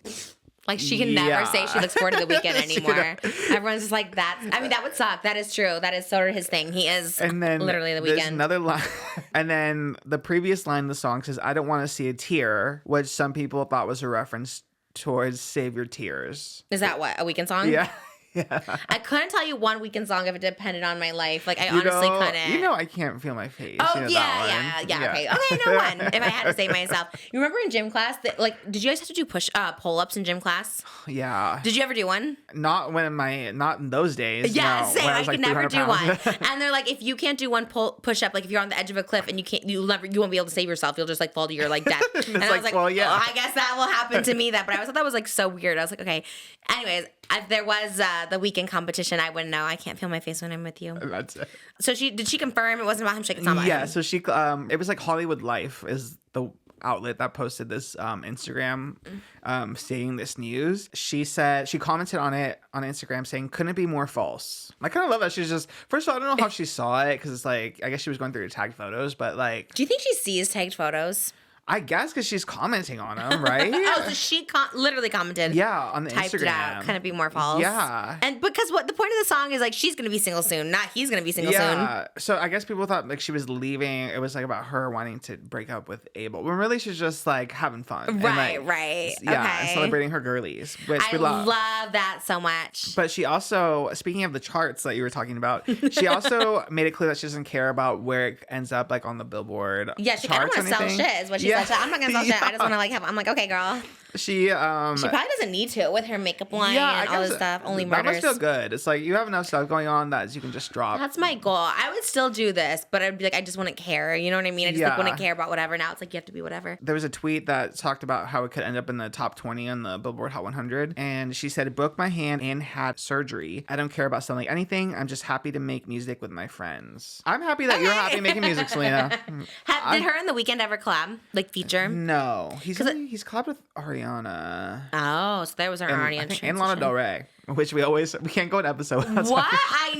Like she can never say she looks forward to The Weeknd She anymore. Everyone's just like that. I mean, that would suck. That is true. That is sort of his thing. He is And then literally The there's Weeknd. another line, and then the previous line of the song says, "I don't want to see a tear," which some people thought was a reference towards "Save Your Tears." Is that what, a Weeknd song? Yeah. I couldn't tell you one Weeknd song if it depended on my life. Like I honestly couldn't. You know, I can't feel my face. Oh You know yeah. Okay, no one. If I had to say myself, you remember in gym class that like, did you guys have to do pull ups in gym class? Yeah. Did you ever do one? Not in those days. Yeah, no, same. when I was, like, could never 300 do pounds. one. And they're like, if you can't do one push up, like if you're on the edge of a cliff and you won't be able to save yourself. You'll just like fall to your like death. And I was like, well, yeah. I guess that will happen to me. But I always thought that was like so weird. I was like, okay. Anyways, if there was the Weeknd competition, I wouldn't know. I can't feel my face when I'm with you. That's it. So did she confirm it wasn't about him? She's like, it's not about Yeah, him. so she it was like Hollywood Life is the outlet that posted this Instagram stating this news. She said she commented on it on Instagram saying, "Couldn't it be more false?" I kind of love that she's just, first of all, I don't know how she saw it because it's like, I guess she was going through her tagged photos, but like, Do you think she sees tagged photos? I guess because she's commenting on them, right? Oh, so she literally commented. Yeah, on the Typed Instagram. it out. Couldn't be more false. Yeah. And because what the point of the song is like, she's gonna be single soon, not he's gonna be single soon. Yeah. So I guess people thought like she was leaving. It was like about her wanting to break up with Abel. When really she's just like having fun. And, Right, like, right. Yeah, Okay. and celebrating her girlies, which I we love. love that so much. But she also, speaking of the charts that you were talking about, she also made it clear that she doesn't care about where it ends up, like on the Billboard Yeah, she kind of charts want or to sell anything. shit is what she said. I'm not gonna sell shit. I just want to like have. I'm like, okay, girl. She She probably doesn't need to with her makeup line and all this stuff. Only that murders. must feel good. It's like you have enough stuff going on that you can just drop. That's my goal. I would still do this, but I'd be like, I just wouldn't care. You know what I mean? I just like Yeah. wouldn't care about whatever. Now it's like you have to be whatever. There was a tweet that talked about how it could end up in the top 20 on the Billboard Hot 100. And she said, "Broke my hand and had surgery. I don't care about selling anything. I'm just happy to make music with my friends." I'm happy that you're happy making music, Selena. Did her and The Weeknd ever collab? Like feature? No. He's collabed with Ariana. Oh, so there was our And, Ariana I think, and Lana Del Rey, which we can't go an episode without What? talking. I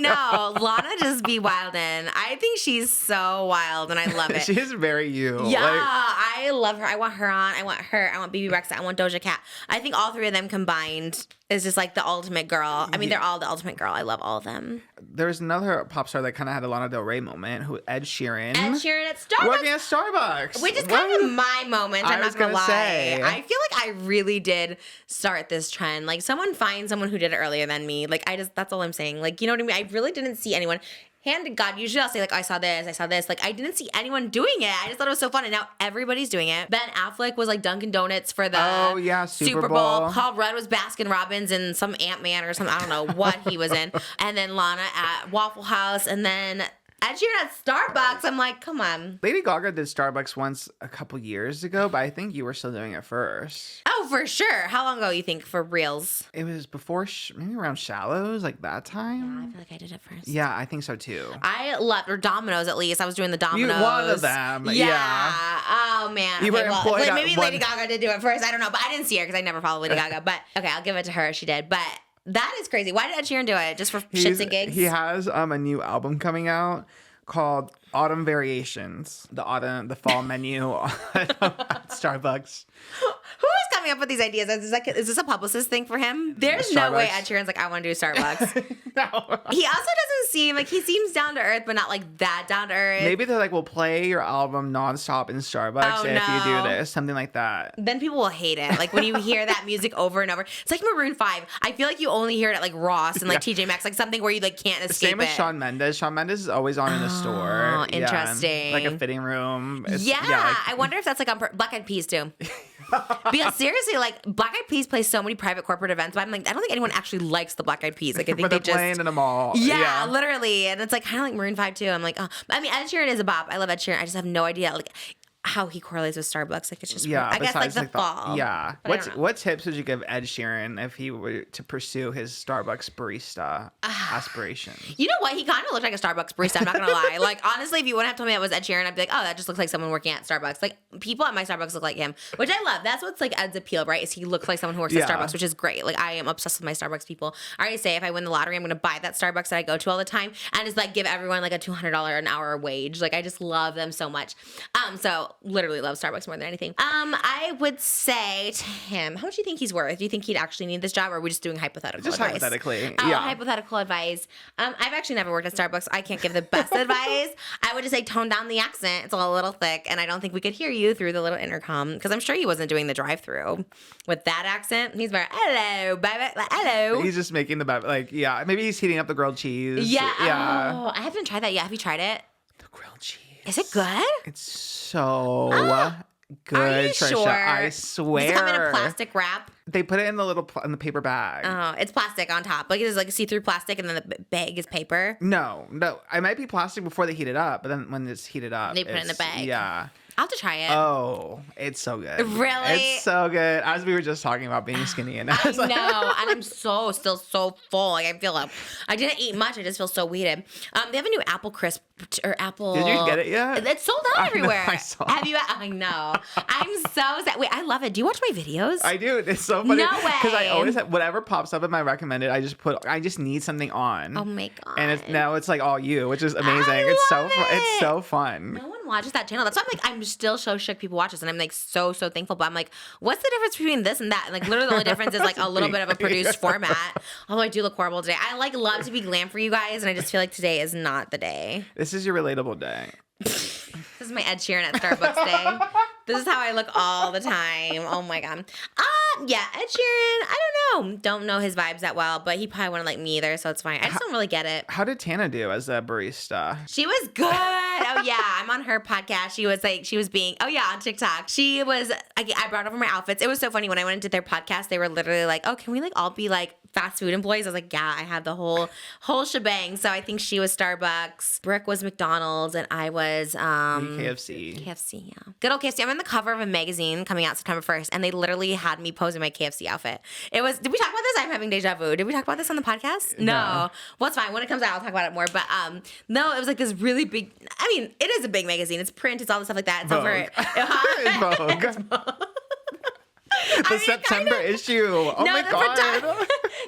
know. Lana just be wildin'. I think she's so wild and I love it. She is very you. Yeah, Like, I love her. I want her on. I want her. I want BB Rexa. I want Doja Cat. I think all three of them combined is just like the ultimate girl. I mean, they're all the ultimate girl. I love all of them. there was another pop star that kind of had a Lana Del Rey moment, Ed Sheeran. Ed Sheeran at Starbucks. Working at Starbucks. Which is kind of my moment. I'm I not was gonna gonna lie. say. I feel like I really did start this trend. Like someone find someone who did it earlier than me. Like that's all I'm saying. Like, you know what I mean? I really didn't see anyone. Hand to God, usually I'll say like, I saw this. Like I didn't see anyone doing it. I just thought it was so fun. And now everybody's doing it. Ben Affleck was like Dunkin' Donuts for the Super Bowl. Paul Rudd was Baskin Robbins and some Ant-Man or something. I don't know what he was in. And then Lana at Waffle House. And then Ed Sheeran at Starbucks. I'm like, come on. Lady Gaga did Starbucks once a couple years ago, but I think you were still doing it first. Oh, for sure. How long ago you think for reals? It was before, maybe around Shallows, like that I time. feel like I did it first. Yeah, I think so too. I loved, or Domino's at least. I was doing the Domino's. One of them. Yeah. Oh, man. You were employed at maybe one- Lady Gaga did do it first. I don't know. But I didn't see her because I never followed Lady Gaga. But okay, I'll give it to her. She did. But that is crazy. Why did Ed Sheeran do it? Just for shits and gigs? He has a new album coming out called Autumn Variations. The fall menu at Starbucks. Who has coming up with these ideas? Is this a publicist thing for him? There's no way Ed Sheeran's like, I want to do Starbucks. No. He also doesn't seem like he seems down to earth, but not like that down to earth. Maybe they're like, we'll play your album nonstop in Starbucks if you do this, something like that. Then people will hate it. Like when you hear that music over and over, it's like Maroon 5. I feel like you only hear it at like Ross and like TJ Maxx, like something where you like can't escape Same as Shawn Mendes. Shawn Mendes is always on in the store. Oh, interesting. Like a fitting room. I wonder if that's like on Black Eyed Peas too. Because seriously, like Black Eyed Peas play so many private corporate events, but I'm like, I don't think anyone actually likes the Black Eyed Peas. Like I think they're playing in a mall. Yeah, literally, and it's like kind of like Maroon 5 too. I'm like, oh, I mean, Ed Sheeran is a bop. I love Ed Sheeran. I just have no idea like how he correlates with Starbucks. Like it's just I guess like the fall. Yeah. What tips would you give Ed Sheeran if he were to pursue his Starbucks barista aspirations? You know what? He kind of looked like a Starbucks barista. I'm not gonna lie. Like honestly, if you wouldn't have told me that was Ed Sheeran, I'd be like, oh, that just looks like someone working at Starbucks. Like people at my Starbucks look like him, which I love. That's what's like Ed's appeal, right? Is he looks like someone who works at Starbucks, which is great. Like I am obsessed with my Starbucks people. I already say if I win the lottery, I'm gonna buy that Starbucks that I go to all the time and just like give everyone like a $200 an hour wage. Like I just love them so much. So literally love Starbucks more than anything. I would say to him, how much do you think he's worth? Do you think he'd actually need this job, or are we just doing hypothetical advice? Just hypothetically, hypothetical advice. I've actually never worked at Starbucks. I can't give the best advice. I would just say tone down the accent. It's a little thick, and I don't think we could hear you through the little intercom, because I'm sure he wasn't doing the drive-through with that accent. He's very, hello, baby, like, hello. He's just making the, maybe he's heating up the grilled cheese. Yeah. Oh, I haven't tried that yet. Have you tried it? The grilled cheese. Is it good? It's so good, Are you Trisha. sure? I swear. Does it come in a plastic wrap? They put it in the paper bag. Oh, it's plastic on top. Like it is like a see-through plastic, and then the bag is paper. No. It might be plastic before they heat it up, but then when it's heated up, they put it in the bag. Yeah. I'll have to try it. Oh, it's so good. Really? It's so good. As we were just talking about being skinny, and I know, and I'm still so full. Like I feel like I didn't eat much. I just feel so weighted. They have a new apple crisp or apple. Did you get it yet? It's sold out everywhere. I saw. Have you? I know. I'm so sad. Wait, I love it. Do you watch my videos? I do. It's so funny. No way. Because I always have, whatever pops up in my recommended, I just need something on. Oh my god. And now it's like all you, which is amazing. It's so fun. No one watches that channel. That's why I'm still so shook people watch this, and I'm like so thankful. But I'm like, what's the difference between this and that? And like literally the only difference is like a little bit of a produced format. Although I do look horrible today. I like love to be glam for you guys, and I just feel like today is not the day. This is your relatable day. This is my Ed Sheeran at Starbucks day. This is how I look all the time. Oh my god. Yeah, Ed Sheeran, I don't know. Don't know his vibes that well, but he probably wouldn't like me either, so it's fine. I just don't really get it. How did Tana do as a barista? She was good. Oh yeah, I'm on her podcast. She was being, on TikTok. She was, I brought over my outfits. It was so funny when I went into their podcast, they were literally like, oh, can we like all be like fast food employees? I was like, yeah, I had the whole shebang. So I think she was Starbucks, Brooke was McDonald's, and I was KFC. KFC, yeah. Good old KFC. I'm on the cover of a magazine coming out September 1st, and they literally had me pose in my KFC outfit. Did we talk about this? I'm having deja vu. Did we talk about this on the podcast? No. Well, it's fine. When it comes out, I'll talk about it more. But no, it was like this really big, I mean, it is a big magazine. It's print. It's all the stuff like that. It's over. Vogue. September issue. Oh my god.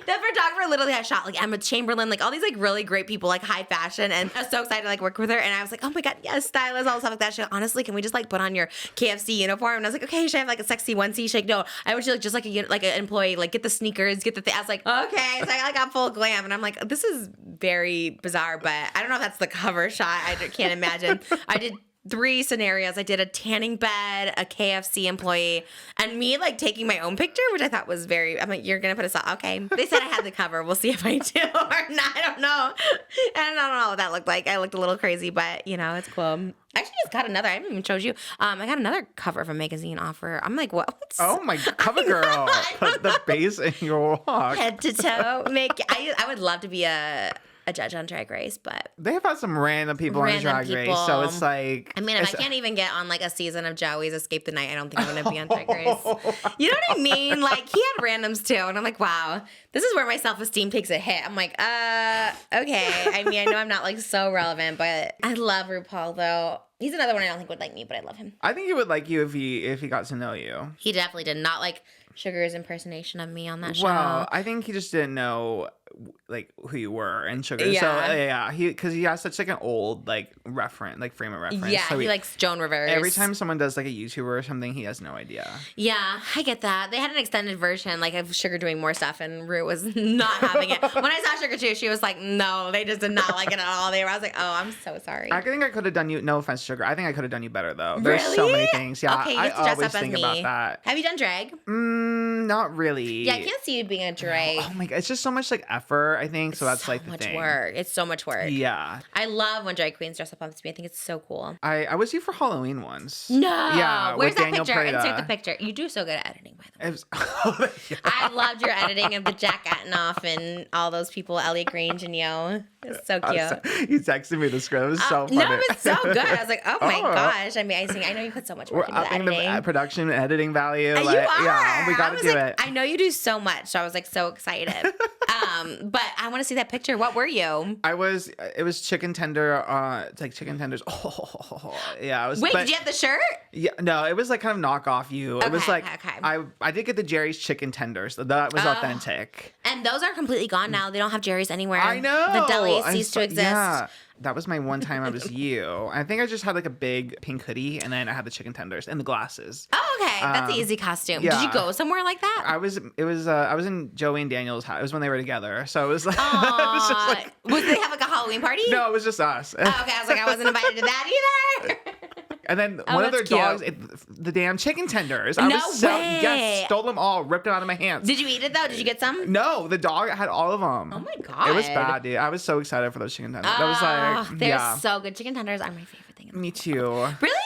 The photographer literally had shot like Emma Chamberlain, like all these like really great people, like high fashion, and I was so excited to like work with her. And I was like, oh my god, yes, stylist, all stuff like that. She like, honestly, can we just like put on your KFC uniform? And I was like, okay, should I have like a sexy onesie? She's like, no, I want you like just like an employee, like get the sneakers, get the thing. I was like, okay, so I got full glam, and I'm like, this is very bizarre, but I don't know if that's the cover shot. I can't imagine. I did 3 scenarios. I did a tanning bed, a KFC employee, and me like taking my own picture, which I thought was very, I'm like, you're going to put us all, okay. They said I had the cover. We'll see if I do or not. I don't know. I don't know what that looked like. I looked a little crazy, but you know, it's cool. I actually just got another, I haven't even showed you. I got another cover of a magazine offer. I'm like, what? Oh my, cover girl. Put the bass in your walk. Head to toe. I would love to be a judge on Drag Race, but they have had some random people on Drag Race, so it's like, I mean, if I can't even get on like a season of Joey's Escape the Night, I don't think I'm gonna be on Drag Race. You know what I mean? Like he had randoms too, and I'm like, wow, this is where my self-esteem takes a hit. I'm like, okay. I mean, I know I'm not like so relevant, but I love RuPaul though. He's another one I don't think would like me, but I love him. I think he would like you if he got to know you. He definitely did not like Sugar's impersonation of me on that show. Well, I think he just didn't know like who you were and Sugar. Yeah. So yeah, because he has such like an old like reference, like frame of reference. Yeah, so he likes Joan Rivers. Every time someone does like a YouTuber or something, he has no idea. Yeah, I get that. They had an extended version, like of Sugar doing more stuff, and Rue was not having it. When I saw Sugar too, she was like, no, they just did not like it at all. I was like, oh, I'm so sorry. I think I could have done you. No offense, Sugar. I think I could have done you better though. There's so Really? many things. Yeah, Okay, you I have to dress always up as think me. about that. Have you done drag? Not really. Yeah, I can't see you being a drag. Oh my god, it's just so much like effort. I think so. That's so like the much thing. work. It's so much work. Yeah. I love when drag queens dress up as me. I think it's so cool. I was you for Halloween once. No. Yeah. Where's with that Daniel picture? Prada. Insert the picture. You do so good at editing, by the way. It was, I loved your editing of the Jack Atinoff and all those people, Elliot Grange and Yo. It's so cute. You texted me the script. It was so funny. No, it was so good. I was like, oh my Oh. gosh. Amazing. I know you put so much We're work into the upping the editing. production and editing value. You Like, are. Yeah, we got I to was do like, it. I know you do so much. So I was like so excited. But I want to see that picture. What were you? It was chicken tender, it's like chicken tenders. Oh, yeah. It was, Wait, but, did you have the shirt? Yeah, no, it was like kind of knockoff you. It was Okay, like, okay. I did get the Jerry's chicken tenders. That was authentic. And those are completely gone now. They don't have Jerry's anywhere. I know. The deli I'm ceased to so- exist. Yeah. That was my one time I was you. I think I just had like a big pink hoodie and then I had the chicken tenders and the glasses. Oh, okay. That's an easy costume. Did yeah. you go somewhere like that? I was in Joey and Daniel's house. It was when they were together. So it was like, it was Aw. just like, Did they have like a Halloween party? no, it was just us. Oh, okay. I was like, I wasn't invited to that either. And then Oh, one of their that's cute. dogs, the damn chicken tenders. No Yes, way. stole them all, ripped them out of my hands. Did you eat it though? Did you get some? No, the dog had all of them. Oh my god. It was bad, dude. I was so excited for those chicken tenders. That was Oh, like, they're yeah. so good. Chicken tenders are my favorite thing. Me too. Really?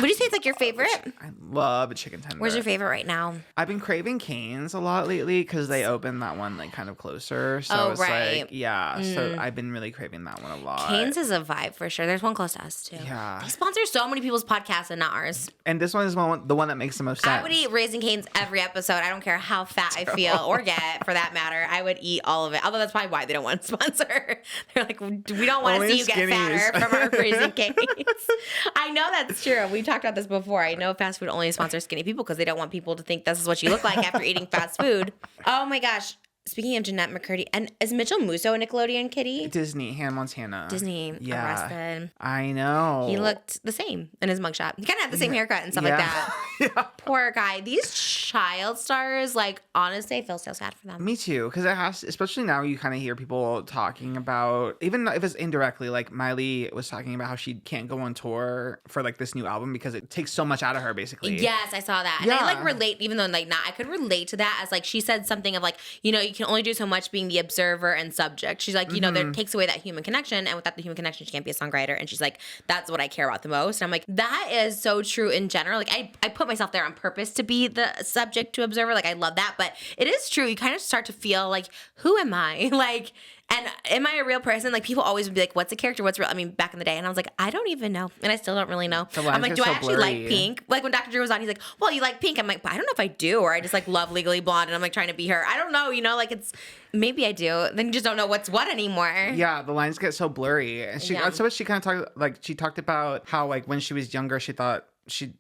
Would you say it's like your favorite? I love a chicken tender. Where's your favorite right now? I've been craving Cane's a lot lately because they opened that one like kind of closer. So Oh, it's right. like, yeah. So I've been really craving that one a lot. Cane's is a vibe for sure. There's one close to us too. Yeah. They sponsor so many people's podcasts and not ours. And this one is the one that makes the most sense. I would eat Raising Cane's every episode. I don't care how fat I feel or get, for that matter. I would eat all of it. Although that's probably why they don't want to sponsor. They're like, we don't want to Only see you get skinnies. fatter from our Raising Cane's. I know that's true. We've talked about this before. I know fast food only sponsors skinny people because they don't want people to think this is what you look like after eating fast food. Oh my gosh. Speaking of Jeanette McCurdy, and is Mitchell Musso a Nickelodeon kitty? Disney, Hannah Montana. Disney Yeah. arrested. I know. He looked the same in his mugshot. He kind of had the same haircut and stuff like that. yeah. Poor guy. These child stars, like, honestly, I feel so sad for them. Me too, because it has, especially now you kind of hear people talking about, even if it's indirectly, like Miley was talking about how she can't go on tour for like this new album because it takes so much out of her, basically. Yes, I saw that. And I Yeah. like relate, even though like not, I could relate to that as like she said something of like, you know, you can only do so much being the observer and subject. She's like, you know, that takes away that human connection. And without the human connection, she can't be a songwriter. And she's like, that's what I care about the most. And I'm like, that is so true in general. Like I put myself there on purpose to be the subject to observer. Like I love that. But it is true. You kind of start to feel like, who am I? Like, and am I a real person? Like people always would be like, what's a character? What's real? I mean, back in the day. And I was like, I don't even know. And I still don't really know. The I'm lines like, are do I so actually blurry. like pink? Like when Dr. Drew was on, he's like, well, you like pink. I'm like, but I don't know if I do, or I just like love Legally Blonde and I'm like trying to be her. I don't know, you know, like it's, maybe I do. Then you just don't know what's what anymore. Yeah, the lines get so blurry. And she, Yeah. that's what she kind of talked, like she talked about how like when she was younger, she thought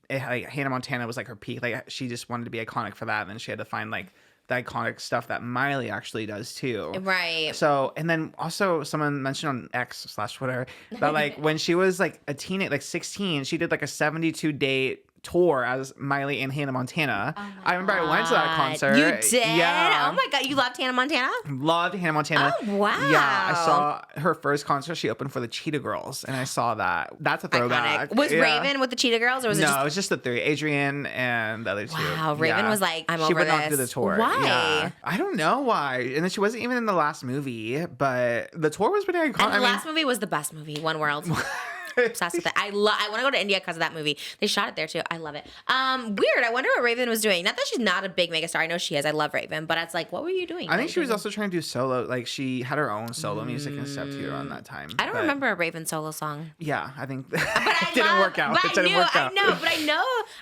like Hannah Montana was like her peak. Like she just wanted to be iconic for that. And then she had to find like the iconic stuff that Miley actually does too. Right. So, and then also someone mentioned on X/Twitter that like when she was like a teenage, like 16, she did like a 72-day tour as Miley and Hannah Montana. I remember I went to that concert. You did? Yeah. Oh my God. You loved Tana Montana? Loved Hannah Montana. Oh, wow. Yeah, I saw her first concert. She opened for the Cheetah Girls, and I saw that. That's a throwback. Iconic. Was Yeah. Raven with the Cheetah Girls, or was it No, just... it was just the three, Adrian and the other two. Wow, Raven Yeah. was like, I'm she over would not this. do the tour. Why? Yeah. I don't know why. And then she wasn't even in the last movie, but the tour was pretty iconic. And the last movie was the best movie, One World. Obsessed with it. I want to go to India because of that movie. They shot it there too. I love it. Weird. I wonder what Raven was doing. Not that she's not a big megastar. I know she is. I love Raven, but it's like, what were you doing? I think she was also trying to do solo. Like she had her own solo music and stuff too around that time. I don't But, remember a Raven solo song. Yeah, I think But I it didn't work out. But It didn't work out.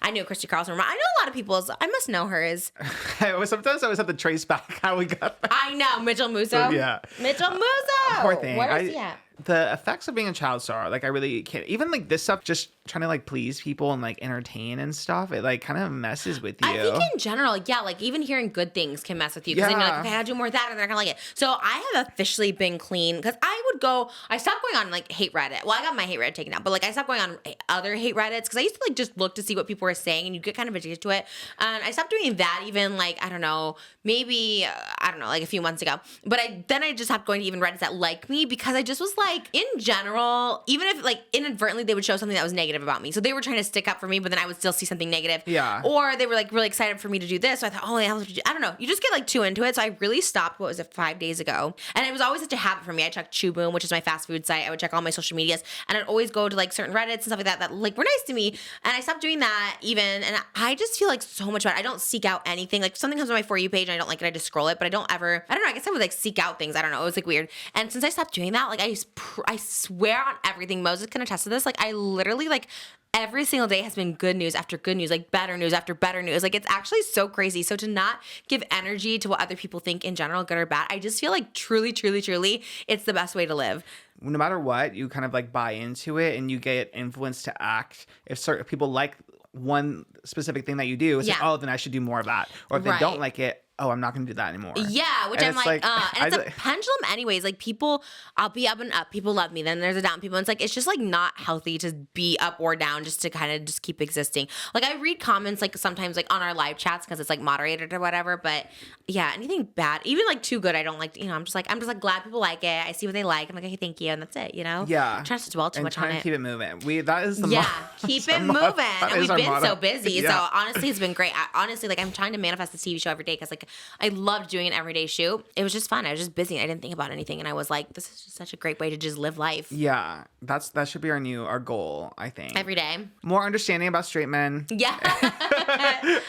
I knew Christy Carlson. I know a lot of people's. I must know hers. Sometimes I always have to trace back how we got that. I know Mitchell Musso. Yeah. Mitchell Musso. Poor thing. Where is he at? the effects of being a child star, like I really can't, even like this stuff, just trying to like please people and like entertain and stuff, it like kind of messes with you. I think in general, yeah, like even hearing good things can mess with you because then you're like, okay, I gotta do more of that and they're not gonna like it. So I have officially been clean because I stopped going on like hate Reddit. Well, I got my hate Reddit taken out, but like I stopped going on other hate Reddits because I used to like just look to see what people were saying and you get kind of addicted to it. And I stopped doing that even like, I don't know, maybe, I don't know, like a few months ago. But then I just stopped going to even Reddits that like me because I just was like, in general, even if like inadvertently they would show something that was negative about me. So they were trying to stick up for me, but then I would still see something negative. Yeah. Or they were like really excited for me to do this. So I thought, oh, I don't know. You just get like too into it. So I really stopped, 5 days ago? And it was always such a habit for me. I checked Chuboom, which is my fast food site. I would check all my social medias and I'd always go to like certain Reddits and stuff like that like were nice to me. And I stopped doing that even. And I just feel like so much better. I don't seek out anything. Like something comes on my For You page and I don't like it, I just scroll it. But I don't know. I guess I would like seek out things. I don't know. It was like weird. And since I stopped doing that, like I swear on everything, Moses can attest to this. Like I literally like every single day has been good news after good news, like better news after better news. Like it's actually so crazy. So to not give energy to what other people think in general, good or bad, I just feel like truly, truly, truly, it's the best way to live. No matter what, you kind of like buy into it and you get influenced to act. If certain people like one specific thing that you do, it's like, oh, then I should do more of that. Or if they don't like it, oh, I'm not going to do that anymore. Yeah, which and I'm like and it's a pendulum anyways. Like people, I'll be up and up. People love me. Then there's a down people. And it's like, it's just like not healthy to be up or down just to kind of just keep existing. Like I read comments like sometimes like on our live chats because it's like moderated or whatever. But yeah, anything bad, even like too good, I don't like, I'm just like glad people like it. I see what they like. I'm like, okay, thank you. And that's it, Yeah. I'm trying to dwell too much on it. And keep it moving. That is the keep it moving. And we've been so busy. Yeah. So honestly, it's been great. Honestly, like I'm trying to manifest the TV show every day because like I loved doing an everyday shoot. It was just fun. I was just busy. I didn't think about anything. And I was like, this is just such a great way to just live life. Yeah. That should be our goal, I think. Every day. More understanding about straight men. Yeah.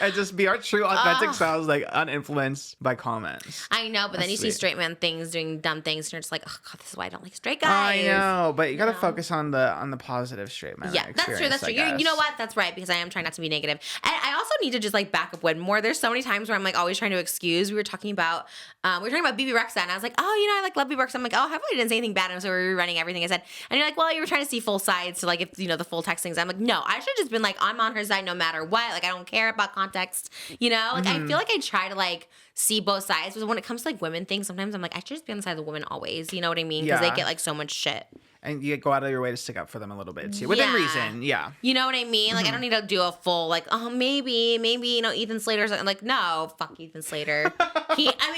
And just be our true, authentic selves, like uninfluenced by comments. I know, but then you see straight men things doing dumb things and you're just like, oh God, this is why I don't like straight guys. I know, but you got to focus on the positive straight men. Yeah, that's true. That's true. You know what? That's right, because I am trying not to be negative. And I also need to just like back up one more. There's so many times where I'm like always trying to excuse. We were talking about BB Rexa, and I was like, oh, I like love BB Rexa. I'm like, oh, I really didn't say anything bad, and so we were rerunning everything I said. And you're like, well, you were trying to see full sides, so like if the full text things. I'm like, no, I should have just been like, I'm on her side no matter what. Like I don't care about context, Like I feel like I try to like see both sides, but when it comes to like women things, sometimes I'm like, I should just be on the side of the women always. You know what I mean? Because they get like so much shit. And you go out of your way to stick up for them a little bit too, within reason. Yeah. You know what I mean? Like I don't need to do a full like, oh maybe Ethan Slater's like, no, fuck Ethan Slater.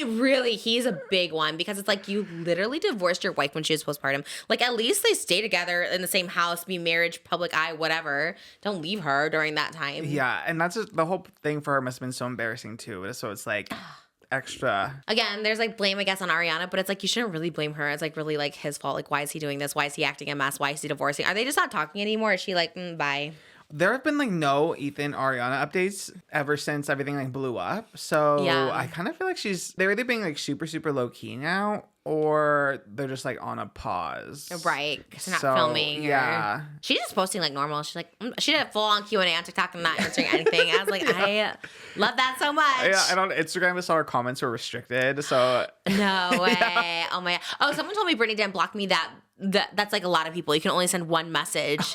Really, he's a big one because it's like you literally divorced your wife when she was postpartum. Like at least they stay together in the same house, be married, public eye, whatever. Don't leave her during that time. Yeah, and that's just, the whole thing for her must have been so embarrassing too. So it's like extra. Again, there's like blame, I guess, on Ariana, but it's like you shouldn't really blame her. It's like really like his fault. Like why is he doing this? Why is he acting a mess? Why is he divorcing? Are they just not talking anymore? Is she like, bye? There have been like no Ethan Ariana updates ever since everything like blew up. So I kind of feel like they're either being like super, super low key now, or they're just like on a pause. Right. Because they're not filming. Yeah. She's just posting like normal. She's like, she did a full on Q&A on TikTok and not answering anything. I was like, I love that so much. Yeah. And on Instagram, I saw her comments were restricted. So. No way. Yeah. Oh my. Oh, someone told me Brittany didn't block me that's like a lot of people. You can only send one message.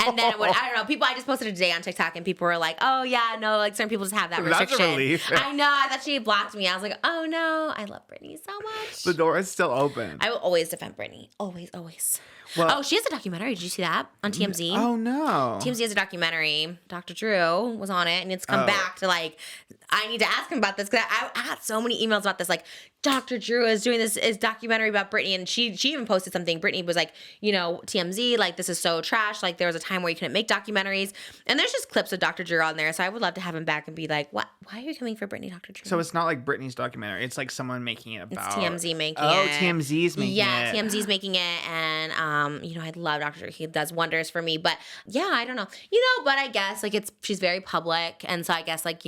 And then I don't know, people, I just posted it today on TikTok and people were like, oh yeah, no, like certain people just have that restriction. That's a relief. I know, I thought she blocked me. I was like, oh no, I love Brittany so much. The door is still open. I will always defend Brittany. Always, always. Well, she has a documentary. Did you see that on TMZ? Oh no. TMZ has a documentary. Dr. Drew was on it and it's come back to like, I need to ask him about this because I got so many emails about this. Like, Dr. Drew is doing this documentary about Britney, and she even posted something. Britney was like, TMZ, like, this is so trash. Like, there was a time where you couldn't make documentaries. And there's just clips of Dr. Drew on there. So I would love to have him back and be like, what? Why are you coming for Britney, Dr. Drew? So it's not like Britney's documentary. It's like someone making it about. It's TMZ making it. Oh, TMZ's making it. Yeah, TMZ's making it. And, I love Dr. Drew. He does wonders for me. But yeah, I don't know. But I guess like she's very public. And so I guess like,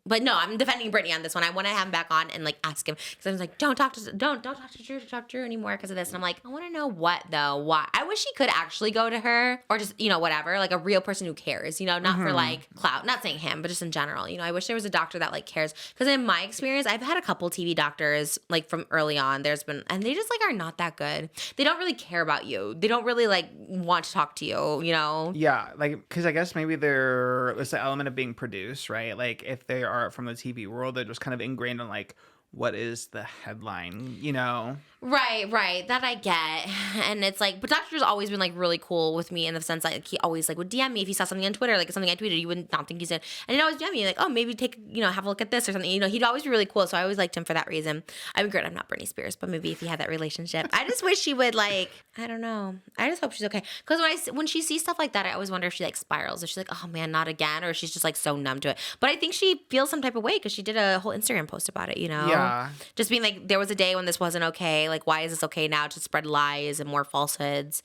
but no, I'm defending Britney on this one. I want to have him back on and like ask him. Because I was like, don't talk to Drew anymore because of this. And I'm like, I want to know what though. Why? I wish he could actually go to her or just, you know, whatever, like a real person who cares, you know, not for like clout, not saying him, but just in general. You know, I wish there was a doctor that like cares. Because in my experience, I've had a couple TV doctors like from early on. There's been, and they just like are not that good. They don't really care about you. They don't really like want to talk to you, you know? Yeah, like, because I guess maybe there's the element of being produced, right? Like, if they are from the TV world, they're just kind of ingrained on, like, what is the headline, you know? Right. That I get. And it's like, but Dr. Drew's always been like really cool with me in the sense like he always like would DM me if he saw something on Twitter, like something I tweeted, you would not think he said. And he'd always DM me like, oh, maybe take, you know, have a look at this or something. You know, he'd always be really cool. So I always liked him for that reason. I mean, great, I'm not Britney Spears, but maybe if he had that relationship. I just wish she would like, I don't know. I just hope she's okay. Because when she sees stuff like that, I always wonder if she like spirals. If she's like, oh man, not again. Or she's just like so numb to it. But I think she feels some type of way because she did a whole Instagram post about it, you know? Yeah. Just being like, there was a day when this wasn't okay. Like, why is this okay now to spread lies and more falsehoods?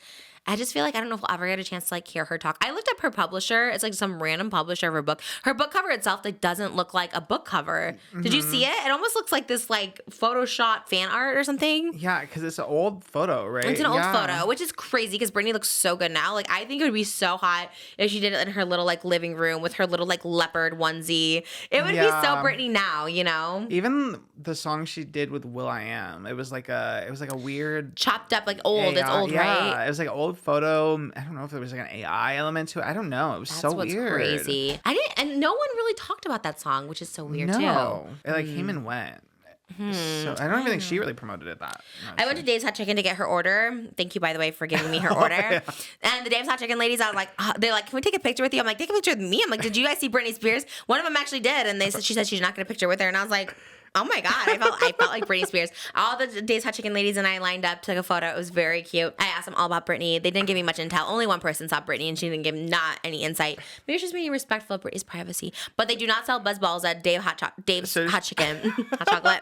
I just feel like I don't know if we'll ever get a chance to like hear her talk. I looked up her publisher. It's like some random publisher of her book. Her book cover itself like doesn't look like a book cover. Did you see it? It almost looks like this like Photoshop fan art or something. Yeah, because it's an old photo, right? It's an old photo, which is crazy because Britney looks so good now. Like I think it would be so hot if she did it in her little like living room with her little like leopard onesie. It would be so Britney now, you know. Even the song she did with will.i.am, it was like a weird chopped up like old. AI, It's old, right? It was like an old photo. I don't know if there was like an AI element to it. I don't know. It was so weird. That's what's crazy. And no one really talked about that song, which is so weird too. It like came and went. So I don't even think she really promoted it that much. I went to Dave's Hot Chicken to get her order. Thank you, by the way, for giving me her order. And the Dave's Hot Chicken ladies, I was like, they're like, can we take a picture with you? I'm like, take a picture with me. I'm like, did you guys see Britney Spears? One of them actually did, and she said she's not going to picture with her, and I was like, oh my God, I felt like Britney Spears. All the Dave's Hot Chicken ladies and I lined up, took a photo. It was very cute. I asked them all about Britney. They didn't give me much intel. Only one person saw Britney and she didn't give not any insight. Maybe she's being respectful of Britney's privacy. But they do not sell buzz balls at Dave's Hot Chicken. Hot chocolate.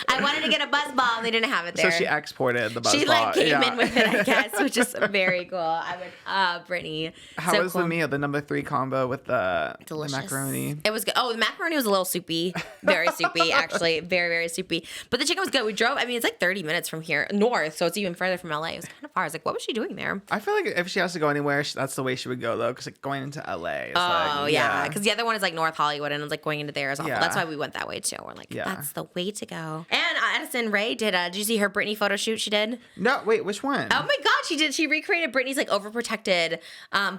I wanted to get a buzz ball and they didn't have it there. So she exported the buzz ball. She like came in with it, I guess, which is very cool. I would, Britney. How was the meal? The number 3 combo with the macaroni? It was good. Oh, the macaroni was a little soupy. Very soupy, actually. Very, very soupy. But the chicken was good. We drove, I mean, it's like 30 minutes from here north, so it's even further from LA. It was kind of far. I was like, what was she doing there? I feel like if she has to go anywhere, that's the way she would go, though, because like going into LA. Yeah. Because the other one is like North Hollywood, and it's like going into there is awful. Yeah. That's why we went that way, too. We're like, that's the way to go. And Addison Rae did you see her Britney photo shoot she did? No, wait, which one? Oh my God, she did. She recreated Britney's like overprotected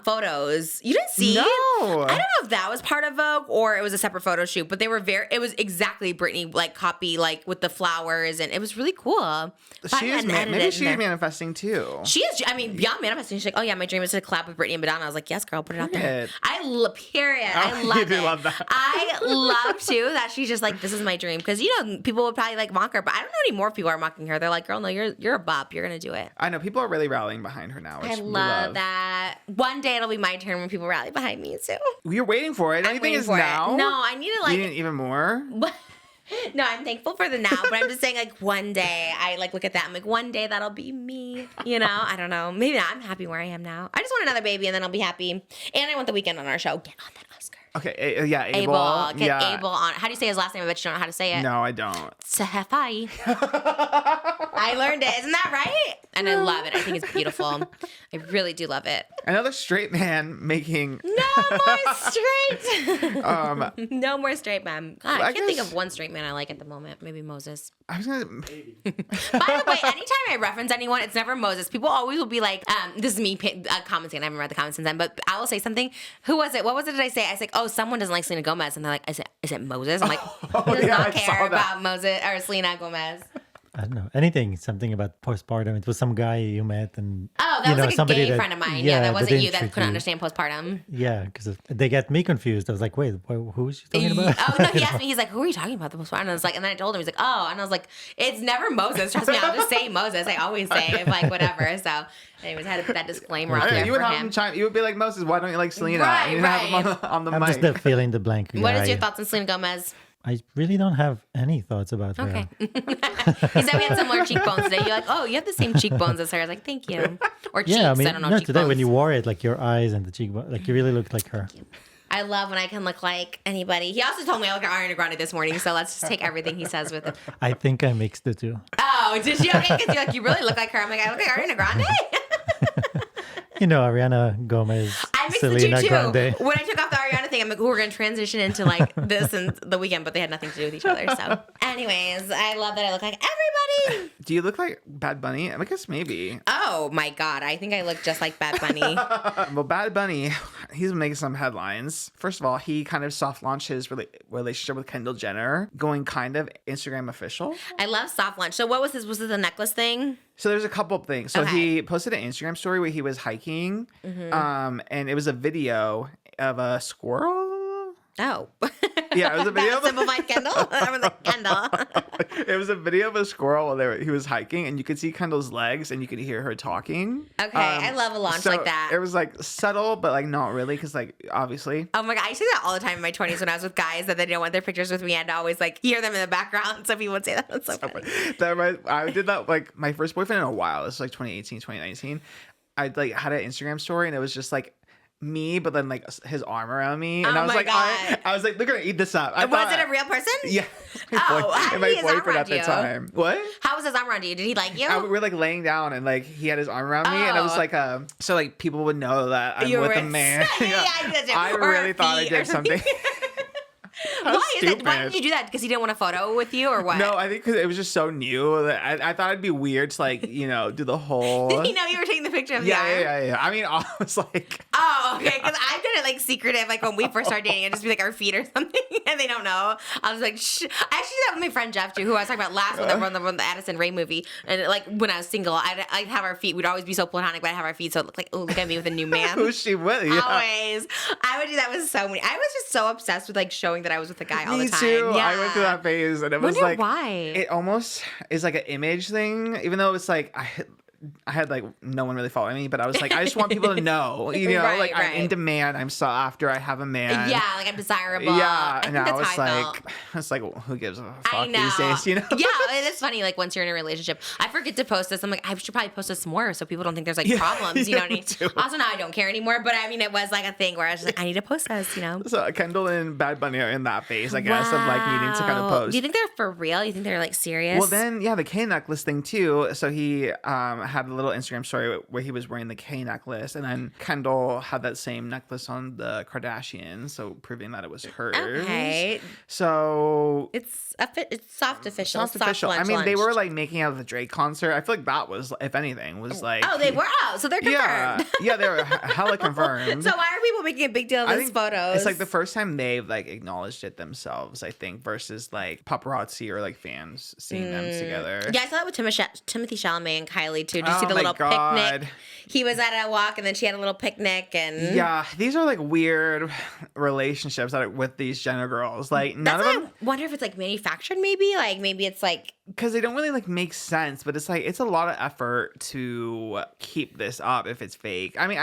photos. You didn't see? No. I don't know if that was part of Vogue or it was a separate photo shoot, but it was exactly Britney like copy, like with the flowers, and it was really cool. Maybe she's manifesting too. She is. I mean, beyond manifesting, she's like, oh yeah, my dream is to collab with Britney and Madonna. I was like, yes, girl, put it out there. I love that. I love too that she's just like, this is my dream, because you know people would probably like mock her, but I don't know any more people are mocking her. They're like, girl, no, you're a bop. You're gonna do it. I know people are really rallying behind her now. Which I love that. One day it'll be my turn when people rally behind me too. You're waiting for it. Anything is now. No, I need to like. You need even more. No, I'm thankful for the now, but I'm just saying, like, one day I like look at that. I'm like, one day that'll be me. You know, I don't know. Maybe not. I'm happy where I am now. I just want another baby, and then I'll be happy. And I want the weekend on our show. Get on that Oscar. Okay, yeah, Abel. Get Abel on. How do you say his last name? I bet you don't know how to say it. No, I don't. Sahefai. I learned it. Isn't that right? And I love it. I think it's beautiful. I really do love it. Another straight man making... No more straight! No more straight man. God, I can't think of one straight man I like at the moment. Maybe Moses. I was gonna... By the way, anytime I reference anyone, it's never Moses. People always will be like, this is me commenting. I haven't read the comments since then, but I will say something. Who was it? What was it did I say? I was like, oh, someone doesn't like Selena Gomez. And they're like, is it Moses? I'm like, who does not care about Moses or Selena Gomez? I don't know. Something about postpartum. It was some guy you met and... Oh, that was like a gay friend of mine. Yeah, that wasn't you that couldn't understand postpartum. Yeah, because they get me confused. I was like, wait, who is she talking about? Oh, no, he asked me, he's like, who are you talking about, the postpartum? And I was like, and then I told him, he's like, oh. And I was like, it's never Moses. Trust me, I'll just say Moses. I always say, like, whatever. So, anyways, I had to put that disclaimer out there you would for have him. him chime. You would be like, Moses, why don't you like Selena? Right, and you'd have him on the I'm mic. just filling the blank. What is your thoughts on Selena Gomez? I really don't have any thoughts about her. Okay. He said we had similar cheekbones today. You're like, oh, you have the same cheekbones as her. I was like, thank you. Or cheeks. Yeah, I mean, I don't know. no, cheekbones. today when you wore it, like your eyes and the cheekbone, like you really looked like her. I love when I can look like anybody. He also told me I look like Ariana Grande this morning, so let's just take everything he says with it. I think I mixed the two. Oh, did you? Okay, because you're like, you really look like her. I'm like, I look like Ariana Grande. You know, Ariana Gomez, I mixed Selena the two, too. Grande. When I took off the Ariana thing, I'm like, we're going to transition into like this and the weekend, but they had nothing to do with each other. So, anyways, I love that I look like everybody. Do you look like Bad Bunny? I guess maybe. Oh my God. I think I look just like Bad Bunny. Well, Bad Bunny, he's making some headlines. First of all, he kind of soft launched his relationship with Kendall Jenner, going kind of Instagram official. I love soft lunch. So what was this? Was this a necklace thing? So there's a couple of things. So Okay. he posted an Instagram story where he was hiking, and it was a video of a squirrel. Oh. Yeah, it was a video of Simplified Kendall? I was like, Kendall. It was a video of a squirrel while he was hiking, and you could see Kendall's legs, and you could hear her talking. Okay, I love a launch so like that. It was like subtle, but like not really, because like obviously. Oh my God, I used to do that all the time in my 20s when I was with guys that they didn't want their pictures with me. I'd always like hear them in the background. So people would say that. That's so funny. I did that like my first boyfriend in a while. This was like 2018, 2019. I like had an Instagram story, and it was just like me, but then like his arm around me, and Oh I was my like, God. I was like, they're gonna eat this up. Was it a real person? Yeah. Oh, how did my he his arm boyfriend at around the you? time. What? How was his arm around you? Did he like you? We were like laying down, and like he had his arm around me, and I was Oh. like, so like people would know that I'm You with were- a man. Yeah, I did too. I Or really thought I feet or did something. How Why is it? Why stupid. did you do that? Because he didn't want a photo with you, or what? No, I think because it was just so new that I thought it'd be weird to like, do the whole. Did he know you were taking the picture of the arm? Yeah. I mean, I was like. Oh, okay. Because I've done it like secretive, like when we first started dating, and just be like our feet or something, and they don't know. I was like, shh. I actually did that with my friend Jeff too, who I was talking about last one that won the Addison Rae movie. And like when I was single, I'd have our feet. We'd always be so platonic, but I'd have our feet so it looked like, oh, look at me with a new man. Who's she with? Yeah. Always. I would do that with so many. I was just so obsessed with like showing that I was with a guy all Me the time. too. Yeah. I went through that phase, and it was Wonder like why. it almost is like an image thing, even though it's like I had like no one really following me, but I was like, I just want people to know, Right, like I'm right. in demand. I'm sought after. I have a man. Yeah, like I'm desirable. Yeah, I and think I that's was how I like, felt. it's like, well, who gives a I fuck know. these days, Yeah, it is funny. Like once you're in a relationship, I forget to post this. I'm like, I should probably post this more so people don't think there's like problems. You know what I me mean? too. Also, now I don't care anymore. But I mean, it was like a thing where I was just like, I need to post this. So Kendall and Bad Bunny are in that phase, I guess, of like needing to kind of Wow. post. Do you think they're for real? You think they're like serious? Well, then, yeah, the K necklace thing too. So he had a little Instagram story where he was wearing the K necklace, and then Kendall had that same necklace on the Kardashians, so proving that it was hers. Okay. So It's soft official. soft official. I lunch mean, they lunch. were like making out at the Drake concert. I feel like that was, if anything, was like. Oh, they were out, so they're confirmed. Yeah, they were hella confirmed. So why are people making a big deal of I these think photos? it's like the first time they've like acknowledged it themselves, I think, versus like paparazzi or like fans seeing them together. Yeah, I saw that with Timothy Chalamet and Kylie too. Did you Oh see the my little God. picnic? He was at a walk and then she had a little picnic and Yeah, these are like weird relationships that are with these Jenner girls. Like none that's of why them, I wonder if it's like manufactured maybe? Like maybe it's like because they don't really like make sense. But it's like it's a lot of effort to keep this up if it's fake. I mean,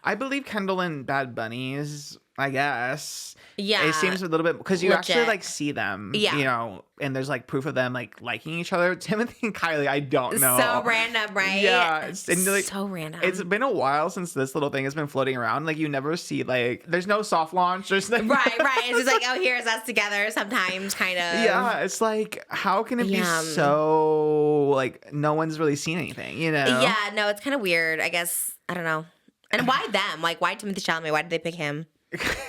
I believe Kendall and Bad Bunny's. I guess. Yeah. It seems a little bit because you actually Legit. like see them. Yeah. And there's like proof of them like liking each other. Timothy and Kylie, I don't know. so random, right? Yeah, and, like, so random. It's been a while since this little thing has been floating around. Like you never see like there's no soft launch. There's like, right. It's just like, oh, here's us together sometimes, kind of. Yeah, it's like how can it be Yeah. so like no one's really seen anything, Yeah, no, it's kind of weird. I guess I don't know. And why them? Like, why Timothy Chalamet? Why did they pick him?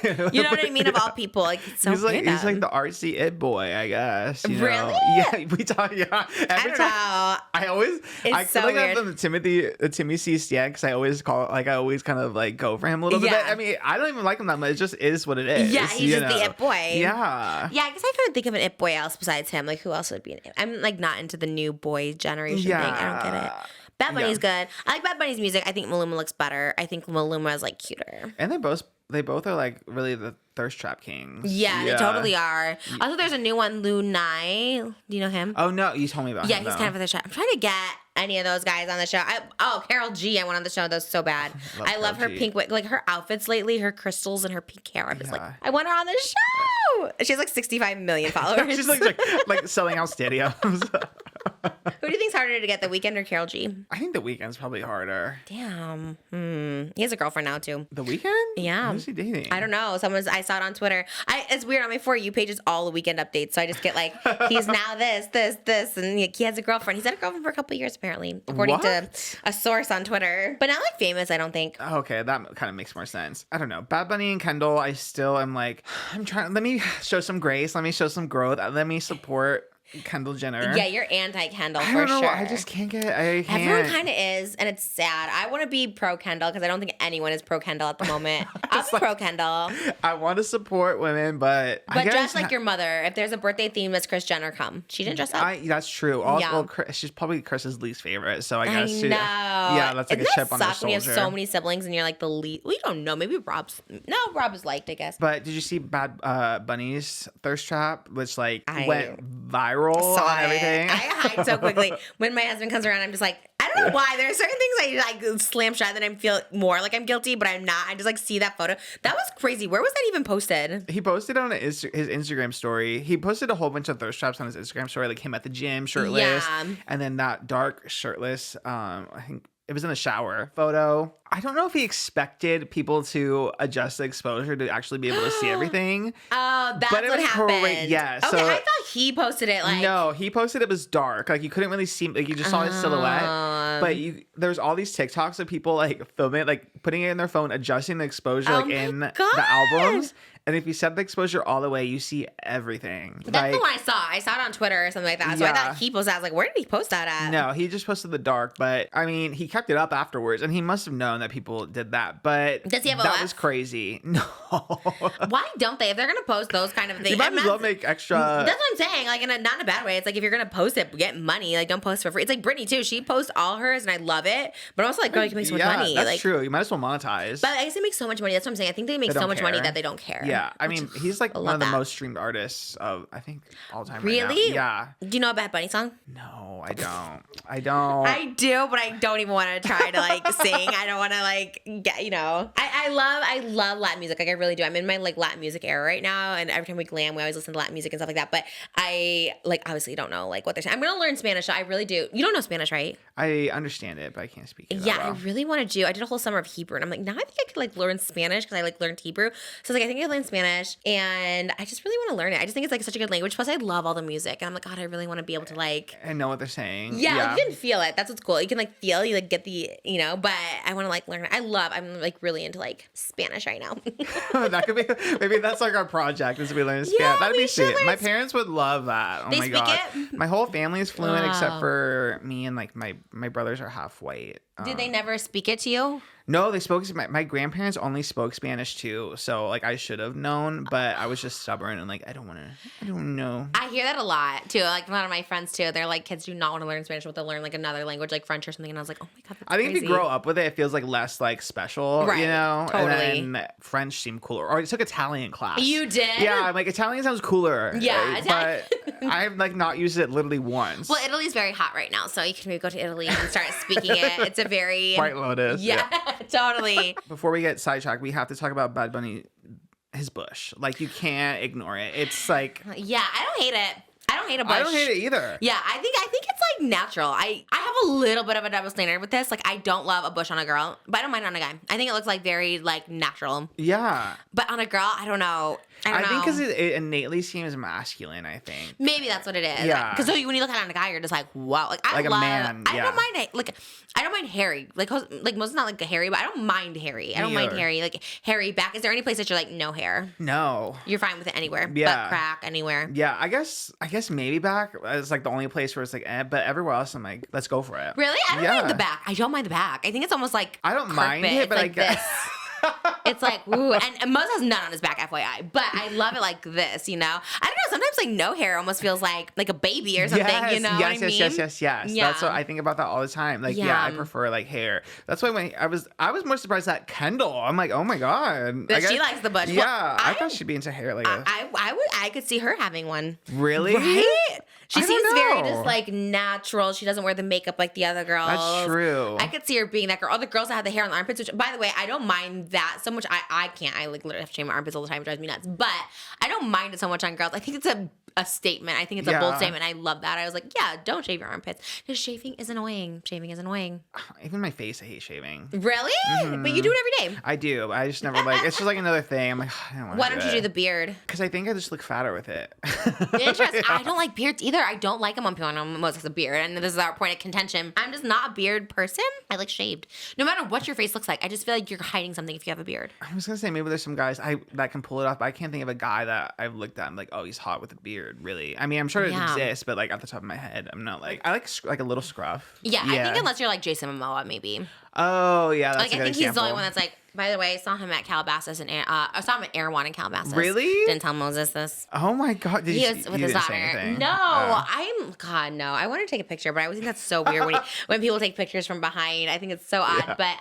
You know what I mean? Of all people, like it's so he's like random. the artsy it boy, I guess. You know? Really? Yeah, we talk. Yeah, I don't know. I always, It's I feel so like weird. I'm the Timmy C stan because I always I always kind of like go for him a little bit. Yeah. I mean, I don't even like him that much. It just is what it is. Yeah, he's you just the know? it boy. Yeah. Yeah, I guess I couldn't think of an it boy else besides him. Like, who else would be an it? I'm like not into the new boy generation thing. I don't get it. Bad Bunny's good. I like Bad Bunny's music. I think Maluma looks better. I think Maluma is like cuter. And they both are like really the thirst trap kings. Yeah, they totally are. Also, there's a new one, Lunai. Do you know him? Oh no, you told me about Yeah, him. he's though. kind of a thirst trap. I'm trying to get any of those guys on the show. Carol G. I went on the show. That was so bad. I love her Karol G. pink wig, like her outfits lately, her crystals and her pink hair. I'm just like, Yeah. I want her on the show. She has like 65 million followers. She's like selling out stadiums. Who do you think's harder to get, The Weeknd or Karol G? I think The Weeknd's probably harder. Damn. He has a girlfriend now too. The Weeknd? Yeah. Who's he dating? I don't know. I saw it on Twitter. It's weird on my For You page is all The Weeknd updates. So I just get like, he's now this, and he has a girlfriend. He's had a girlfriend for a couple of years apparently, according to a source on Twitter. But not like famous, I don't think. Okay, that kind of makes more sense. I don't know. Bad Bunny and Kendall, I still am like, let me show some grace. Let me show some growth. Let me support Kendall Jenner. Yeah, you're anti-Kendall I for don't know. sure. I just can't get it. Everyone kind of is, and it's sad. I want to be pro-Kendall because I don't think anyone is pro-Kendall at the moment. I'll be pro-Kendall. I want to support women, but I guess dress like your mother. If there's a birthday theme, it's Kris Jenner come. She didn't dress up. That's true. Well, she's probably Chris's least favorite, so I guess. I know. Yeah, that's like Isn't a chip on her suck when you have shoulder. so many siblings and you're like the lead? We don't know. Maybe Rob is liked, I guess. But did you see Bad Bunny's thirst trap, which went viral Saw on everything? I hide so quickly. When my husband comes around, I'm just like, I don't know why. There are certain things I like slam shut that I feel more like I'm guilty, but I'm not. I just like see that photo. That was crazy. Where was that even posted? He posted on his Instagram story. He posted a whole bunch of thirst traps on his Instagram story, like him at the gym, shirtless, and then that dark shirtless. I think it was in the shower photo. I don't know if he expected people to adjust the exposure to actually be able to see everything. Oh, that's what happened. Yeah. Okay, So, I thought he posted it like. no, he posted it was dark. Like you couldn't really see, like you just saw his silhouette. But there's all these TikToks of people like filming it, like putting it in their phone, adjusting the exposure like in the albums. And if you set the exposure all the way, you see everything. That's the one I saw. I saw it on Twitter or something like that. So I thought he posted. I was like, where did he post that at? No, he just posted the dark. But I mean, he kept it up afterwards, and he must have known that people did that. But does he have a that laugh? was crazy. No. Why don't they? If they're gonna post those kind of things, You might as well make extra. That's what I'm saying. Like, not in a bad way. It's like if you're gonna post it, get money. Like, don't post for free. It's like Britney too. She posts all hers, and I love it. But I'm also like, girl, you can make so much money. That's like, true. You might as well monetize. But I guess they make so much money. That's what I'm saying. I think they make so much money that they don't care. Yeah, I mean, he's like one of the most streamed artists of I think all time. Really? Right now. Yeah. Do you know a Bad Bunny song? No, I don't. I don't. I do, but I don't even want to try to like sing. I don't want to like get, you know. I love Latin music. Like I really do. I'm in my like Latin music era right now, and every time we glam, we always listen to Latin music and stuff like that. But I like obviously don't know like what they're saying. I'm gonna learn Spanish. I really do. You don't know Spanish, right? I understand it, but I can't speak it. Yeah, that well. I really want to do. I did a whole summer of Hebrew, and I'm like, now I think I could like learn Spanish because I like learned Hebrew. So I was like, I think I learned Spanish, and I just really want to learn it. I just think it's like such a good language. Plus, I love all the music, and I'm like, God, I really want to be able to like. I know what they're saying. Yeah, you can feel it. That's what's cool. You can like feel, you like get the, you know. But I want to like learn. I'm like really into like Spanish right now. That could be maybe that's like our project is we learn Spanish. Yeah, That'd we be should sweet. learn My parents would love that. Oh They my speak god, it? my whole family is fluent except Wow. for me and like my brothers are half white. Did they never speak it to you? No, they spoke. My grandparents only spoke Spanish too, so like I should have known, but I was just stubborn and like I don't know. I hear that a lot too. Like a lot of my friends too. They're like, kids do not want to learn Spanish, but they'll learn like another language, like French or something. And I was like, oh my god, that's I think crazy. if you grow up with it, it feels like less like special, Right, you know. totally. And then French seemed cooler. Or I took Italian class. You did? Yeah, I'm like Italian sounds cooler. Yeah, but I've like not used it literally once. Well, Italy's very hot right now, so you can maybe go to Italy and start speaking it. It's a very White Lotus. Yeah, totally. Before we get sidetracked, we have to talk about Bad Bunny, his bush. Like you can't ignore it. It's like Yeah, I don't hate it. I don't hate a bush. I don't hate it either. Yeah, I think it's like natural. I have a little bit of a double standard with this. Like I don't love a bush on a girl, but I don't mind it on a guy. I think it looks like very like natural. Yeah. But on a girl, I don't know. I think because it innately seems masculine. I think. Maybe that's what it is. Yeah. Because when you look at it on a guy, you're just like, wow. Like I Like a love. man, I yeah. don't mind it. Like I don't mind hairy. Like most not like a hairy, but I don't mind hairy. I don't mind either. hairy. Like hairy back. Is there any place that you're like no hair? No. You're fine with it anywhere. Yeah. Butt crack anywhere. Yeah, I guess maybe back is like the only place where it's like, but everywhere else I'm like, let's go for it. Really? I don't Yeah. mind the back. I don't mind the back. I think it's almost like I don't mind carpet. it, but It's I like guess. this. It's like, ooh, and Mose has none on his back, FYI. But I love it like this, you know? I don't know, sometimes like no hair almost feels like a baby or something, you know what I mean? Yes. Yeah. That's what I think about that all the time. Like, yeah, I prefer like hair. That's why when I was more surprised at Kendall. I'm like, oh my god, That she likes the bush. Yeah, Well, I thought she'd be into hair like this. I could see her having one. Really? Right? She I don't seems very know. just like natural. She doesn't wear the makeup like the other girls. That's true. I could see her being that girl. All the girls that have the hair on the armpits, which by the way, I don't mind that so much. I can't. I like literally have to shave my armpits all the time. It drives me nuts. But I don't mind it so much on girls. I think a statement. I think it's a bold statement. I love that. I was like, yeah, don't shave your armpits because shaving is annoying. Shaving is annoying. Even my face, I hate shaving. Really? But you do it every day. I do. I just never it's just like another thing. I'm like, I don't want to. Why don't you do the beard? Because I think I just look fatter with it. Interesting. I don't like beards either. I don't like them on people. I'm most as a beard, and this is our point of contention. I'm just not a beard person. I like shaved. No matter what your face looks like, I just feel like you're hiding something if you have a beard. I was gonna say maybe there's some guys that can pull it off, but I can't think of a guy that I've looked at. I'm like, oh, he's hot with a beard. Really, I mean, I'm sure it exists, but like at the top of my head, I'm not like I like a little scruff. Yeah, I think unless you're like Jason Momoa, maybe. Oh yeah, that's like a good I think he's the example. only one that's like. By the way, I saw him at Calabasas and I saw him at Erewhon in Calabasas. Really? Didn't tell Moses this. Oh my God! Did He you? was with You his didn't say daughter. anything. No, no. I wanted to take a picture, but I think that's so weird when people take pictures from behind. I think it's so odd. But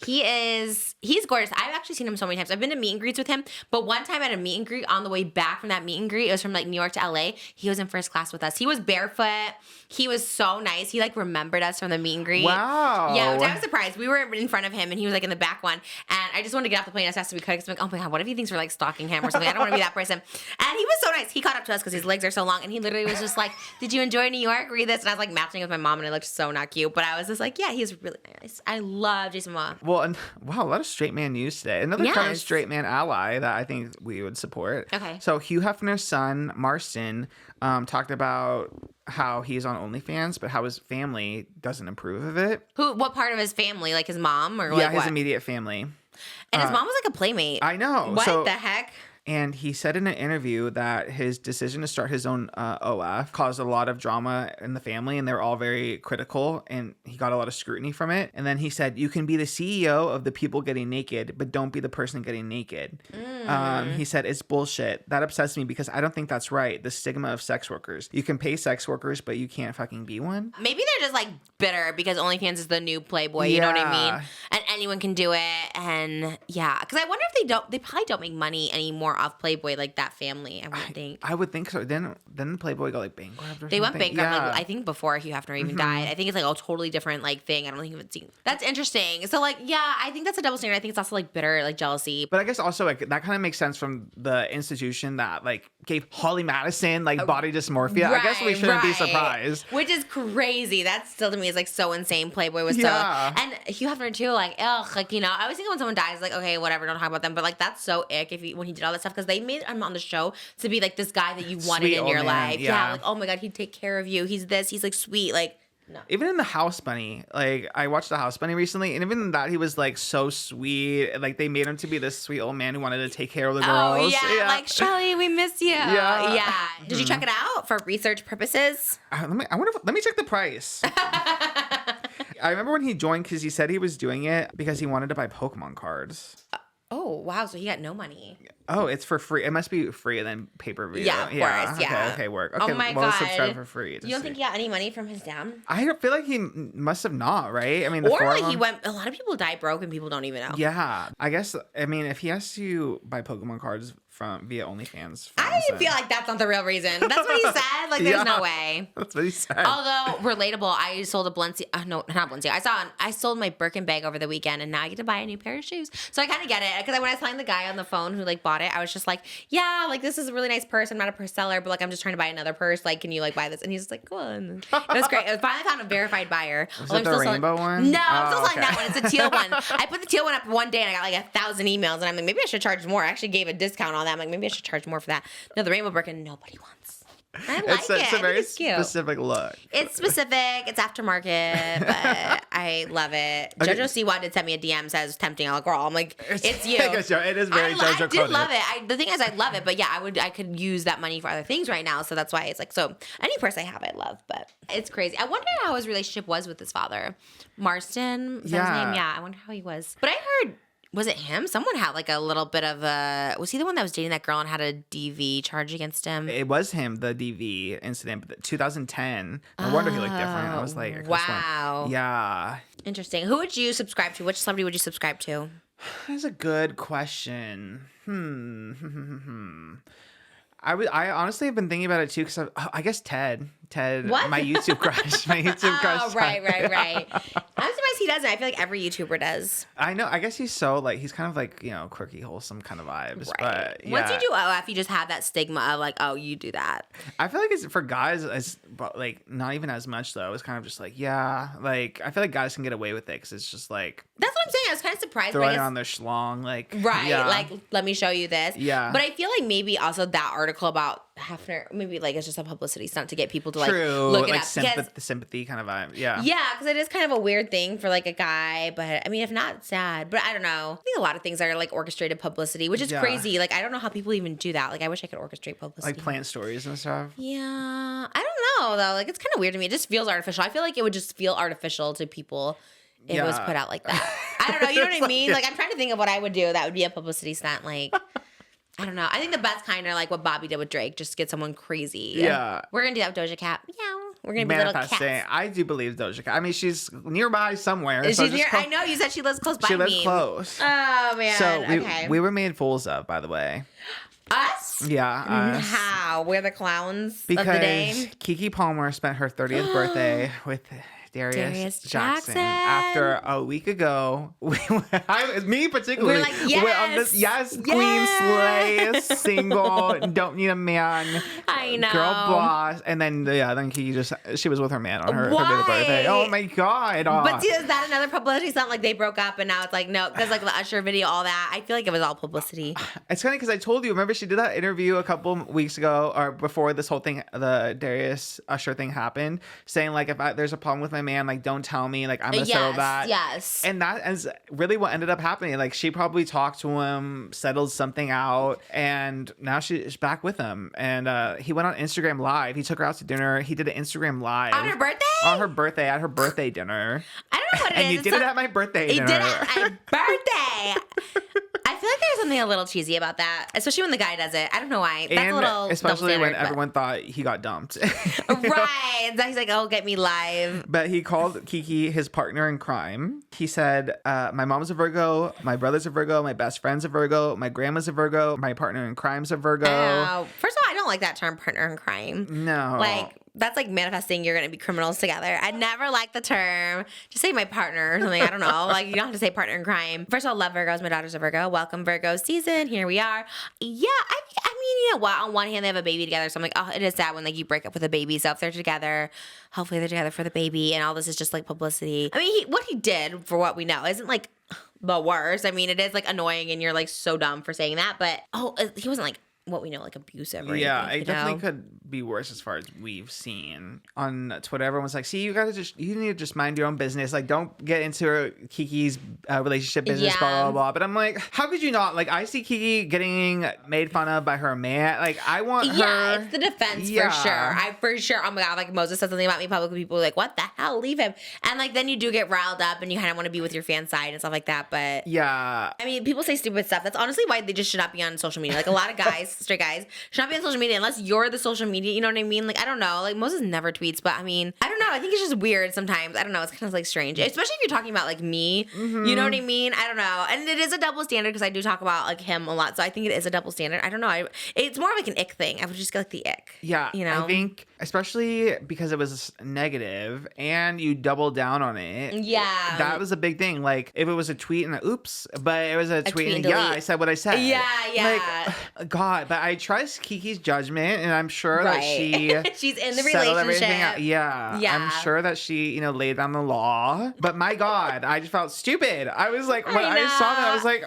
he's gorgeous. I've actually seen him so many times. I've been to meet and greets with him, but one time at a meet and greet on the way back from that meet and greet, it was from like New York to LA. He was in first class with us. He was barefoot. He was so nice. He like remembered us from the meet and greet. Wow. Yeah, which I was surprised. We were in front of him and he was like in the back one, and I just wanted to get off the plane as fast as we could because I'm like, oh my God, what if he thinks we're like stalking him or something? I don't want to be that person. And he was so nice. He caught up to us because his legs are so long, and he literally was just like, did you enjoy New York? Read this. And I was like matching with my mom, and it looked so not cute. But I was just like, yeah, he's really nice. I love Jason Momoa. Well, and wow, a lot of straight man news today. Another current straight man ally that I think we would support. Okay. So Hugh Hefner's son, Marston, talked about how he's on OnlyFans, but how his family doesn't approve of it. What part of his family? Like his mom or Yeah, like his what? immediate family. And his mom was like a playmate. I know. What the heck? And he said in an interview that his decision to start his own OF caused a lot of drama in the family, and they were all very critical, and he got a lot of scrutiny from it. And then he said, you can be the CEO of the people getting naked, but don't be the person getting naked. He said, it's bullshit. That upsets me because I don't think that's right. The stigma of sex workers. You can pay sex workers, but you can't fucking be one. Maybe they're just like bitter because OnlyFans is the new Playboy, you know what I mean? And anyone can do it. And yeah, because I wonder if they probably don't make money anymore off Playboy, like that family. I would think so. Then Playboy got like bankrupt or something. They went bankrupt, like, I think before Hugh Hefner even died. I think it's like a totally different like thing. I don't think it's that's interesting. So like, yeah, I think that's a double standard. I think it's also like bitter, like jealousy. But I guess also like that kind of makes sense from the institution that like gave Holly Madison like body dysmorphia. I guess we shouldn't be surprised. Which is crazy. That still to me is like so insane. Playboy was so, and Hugh Hefner too. Like, ugh, like, you know, I always think when someone dies, like, okay, whatever, don't talk about them. But like, that's so ick when he did all that stuff, because they made him on the show to be like this guy that you wanted Sweet in your man, life. Yeah, like, oh my God, he'd take care of you. He's this. He's like sweet. Like. No. Even in the House Bunny, like I watched the House Bunny recently, and even in that he was like so sweet. Like they made him to be this sweet old man who wanted to take care of the girls. Oh yeah, like Shelly, we miss you. Yeah. Did you check it out for research purposes? Let me check the price. I remember when he joined because he said he was doing it because he wanted to buy Pokemon cards. Oh wow, so he got no money. Oh, it's for free. It must be free and then pay-per-view. Yeah, of course. Yeah. Okay, work. Oh Okay, my well, God. subscribe for free. You don't think he got any money from his dad? I don't feel like he must have not, right? I mean, or like he went. A lot of people die broke and people don't even know. Yeah, I guess. I mean, if he has to buy Pokemon cards via OnlyFans, I feel like that's not the real reason. That's what he said. Like, there's no way. That's what he said. Although relatable, I sold a Balenciaga. No, not Balenciaga. I sold my Birkin bag over the weekend, and now I get to buy a new pair of shoes. So I kind of get it, because when I was telling the guy on the phone who like bought it, I was just like, yeah, like this is a really nice purse. I'm not a purse seller, but like I'm just trying to buy another purse. Like, can you like buy this? And he's just like, go on. It was great. I finally found a verified buyer. Was it the rainbow one? No, I'm still selling that one. It's a teal one. I put the teal one up one day, and I got like 1,000 emails, and I'm like, maybe I should charge more. I actually gave a discount on that. I'm like, maybe I should charge more for that. No, the rainbow Birkin, nobody wants. I like it. It's a very cute. specific look. It's specific. It's aftermarket, but I love it. Okay. JoJo Siwa did send me a DM, says tempting all girl. I'm like, it's you. It is very JoJo. I did love it. The thing is, I love it, but yeah, I could use that money for other things right now. So that's why it's like, so any purse I have, I love, but it's crazy. I wonder how his relationship was with his father, Marston. Is that his name? Yeah, I wonder how he was. But I heard. Was it him? Someone had like a little bit of a... Was he the one that was dating that girl and had a DV charge against him? It was him, the DV incident, but 2010. No wonder he looked different. I was like... Wow. Yeah. Interesting. Who would you subscribe to? Which celebrity would you subscribe to? That's a good question. I honestly have been thinking about it too, because I guess Ted, what? my YouTube crush, Oh, right. I'm surprised he doesn't. I feel like every YouTuber does. I know. I guess he's so like he's kind of like, you know, quirky, wholesome kind of vibes. Right. But yeah. Once you do OF, you just have that stigma of like, oh, you do that. I feel like it's for guys, it's like not even as much though. It's kind of just like, yeah, like I feel like guys can get away with it because it's just like that's what I'm saying. I was kind of surprised. Throwing it on their schlong, like right, yeah. like let me show you this. Yeah. But I feel like maybe also that article about Hefner, maybe like it's just a publicity stunt to get people to like True. look it like up. the sympathy kind of vibe. Yeah. Yeah, because it is kind of a weird thing for like a guy, but I mean, if not, it's sad. But I don't know. I think a lot of things are like orchestrated publicity, which is crazy. Like I don't know how people even do that. Like I wish I could orchestrate publicity. Like plant stories and stuff. Yeah, I don't know though. Like it's kind of weird to me. It just feels artificial. I feel like it would just feel artificial to people if it was put out like that. I don't know. You know what I mean? Like I'm trying to think of what I would do that would be a publicity stunt. Like I don't know. I think the best kind are like what Bobby did with Drake. Just get someone crazy. Yeah. We're gonna do that with Doja Cat. Yeah. We're gonna be little cats. I do believe Doja Cat. I mean, she's nearby somewhere. She's near. I know you said she lives close by. She lives close. Oh man. So we were made fools of, by the way. Us? Yeah. Us. How? We're the clowns because of the day. Keke Palmer spent her 30th birthday with Darius Jackson. After a week ago, me particularly, we're like, yes, we're on this, queen slay, single, don't need a man. I know, girl boss, and then then Keke she was with her man on her 30th birthday. Oh my god! But see, is that another publicity stunt? Like they broke up, and now it's like no, because like the Usher video, all that. I feel like it was all publicity. It's funny because I told you. Remember, she did that interview a couple weeks ago, or before this whole thing, the Darius Usher thing happened, saying like if there's a problem with my man, like don't tell me, like I'm gonna settle that. Yes. And that is really what ended up happening. Like she probably talked to him, settled something out, and now she's back with him. And he went on Instagram Live. He took her out to dinner. He did an Instagram Live on her birthday. On her birthday, at her birthday dinner. I don't know what it and is. you did it at my birthday dinner. He did it at my birthday. I feel like there's something a little cheesy about that, especially when the guy does it. I don't know why. That's and a little especially when everyone thought he got dumped. Right. He's like, oh, get me live. But he called Keke his partner in crime. He said, my mom's a Virgo, my brother's a Virgo, my best friend's a Virgo, my grandma's a Virgo, my partner in crime's a Virgo. First of all, I don't like that term, partner in crime. No. Like, that's like manifesting you're going to be criminals together. I never liked the term. Just say my partner or something. I don't know. Like, you don't have to say partner in crime. First of all, love Virgos. My daughter's a Virgo. Welcome Virgo season. Here we are. Yeah, I mean, you know what? On one hand, they have a baby together. So I'm like, oh, it is sad when like you break up with a baby. So if they're together, hopefully they're together for the baby. And all this is just like publicity. I mean, what he did, for what we know, isn't like the worst. I mean, it is like annoying and you're like so dumb for saying that. But, he wasn't like, what we know, like abusive or anything, it definitely could be worse as far as we've seen on Twitter. Everyone's like, see, you need to just mind your own business. Like, don't get into Keke's relationship business, blah, blah, blah. But I'm like, how could you not? Like, I see Keke getting made fun of by her man. Like, I want her. Yeah, it's the defense for sure. Oh my God, like Moses said something about me publicly. People are like, what the hell? Leave him. And like, then you do get riled up and you kind of want to be with your fan side and stuff like that. But yeah. I mean, people say stupid stuff. That's honestly why they just should not be on social media. Like, a lot of guys, straight guys, should not be on social media unless you're the social media. You know what I mean? Like, I don't know. Like, Moses never tweets, but I mean, I don't know. I think it's just weird sometimes. I don't know. It's kind of like strange, especially if you're talking about like me. Mm-hmm. You know what I mean? I don't know. And it is a double standard because I do talk about like him a lot. So I think it is a double standard. I don't know. It's more of like an ick thing. I would just get like the ick. Yeah. You know? I think especially because it was negative and you doubled down on it. Yeah. That was a big thing. Like if it was a tweet and oops, but it was a tweet and I said what I said. Yeah. Like, God, but I trust Keke's judgment and I'm sure that she's in the relationship. Yeah. I'm sure that she, laid down the law. But my God, I just felt stupid. I was like, when I saw that, I was like,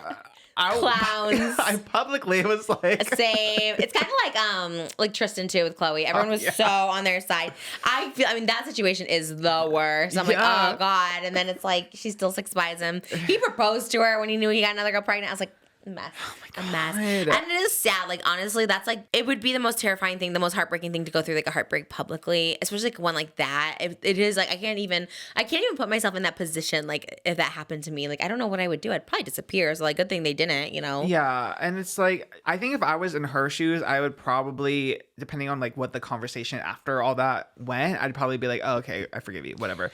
clowns. I publicly was like same. It's kind of like Tristan too with Chloe. Everyone was so on their side. I mean that situation is the worst. I'm like, oh God. And then it's like she still sticks by him. He proposed to her when he knew he got another girl pregnant. I was like, mess. Oh my God. A mess. And it is sad. Like, honestly, that's like, it would be the most terrifying thing, the most heartbreaking thing to go through, like a heartbreak publicly, especially like one like that. It is like, I can't even put myself in that position. Like, if that happened to me, like, I don't know what I would do. I'd probably disappear. So like, good thing they didn't, Yeah. And it's like, I think if I was in her shoes, I would probably, depending on like what the conversation after all that went, I'd probably be like, oh, okay, I forgive you, whatever.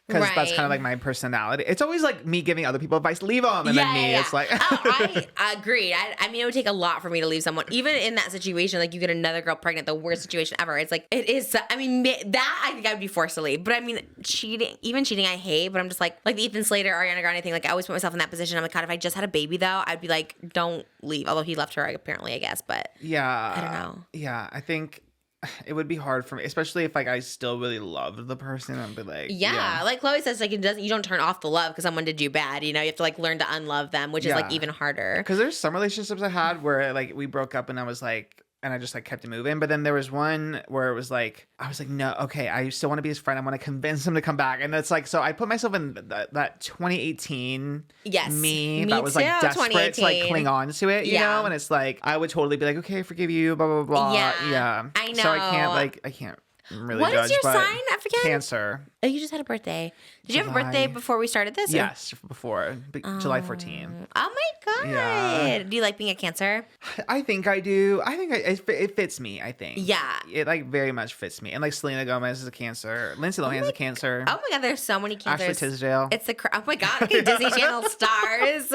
because that's Right. kind of like my personality. It's always like me giving other people advice, leave them, and then me, it's like. I agreed. I mean, it would take a lot for me to leave someone, even in that situation. Like, you get another girl pregnant, the worst situation ever. It's like, it is. I mean, that I think I would be forced to leave. But I mean, cheating, I hate. But I'm just like the Ethan Slater, Ariana Grande thing. Like, I always put myself in that position. I'm like, God, if I just had a baby though, I'd be like, don't leave. Although he left her, apparently, I guess. But Yeah. I don't know. Yeah, I think it would be hard for me, especially if like I still really love the person. I'd be like, Yeah, like Chloe says, like you don't turn off the love because someone did you bad. You know, you have to like learn to unlove them, which is like even harder. Because there's some relationships I had where like we broke up and I was like, and I just like kept it moving. But then there was one where it was like, I was like, no, okay, I still want to be his friend. I want to convince him to come back. And it's like, so I put myself in that 2018 me that was like too, desperate to like cling on to it, you know? And it's like, I would totally be like, okay, I forgive you, blah, blah, blah. Yeah, I know. So I can't really What judge. is your but sign? I forget. Cancer. Oh, you just had a birthday. Did you have a birthday before we started this? Or? Yes, before July 14. Oh my God. Yeah. Do you like being a Cancer? I think I do. I think it fits me, I think. Yeah. It like very much fits me. And like Selena Gomez is a Cancer. Lindsay Lohan's a Cancer. Oh my God, there's so many Cancers. Ashley Tisdale. It's oh my God, okay, Disney Channel stars.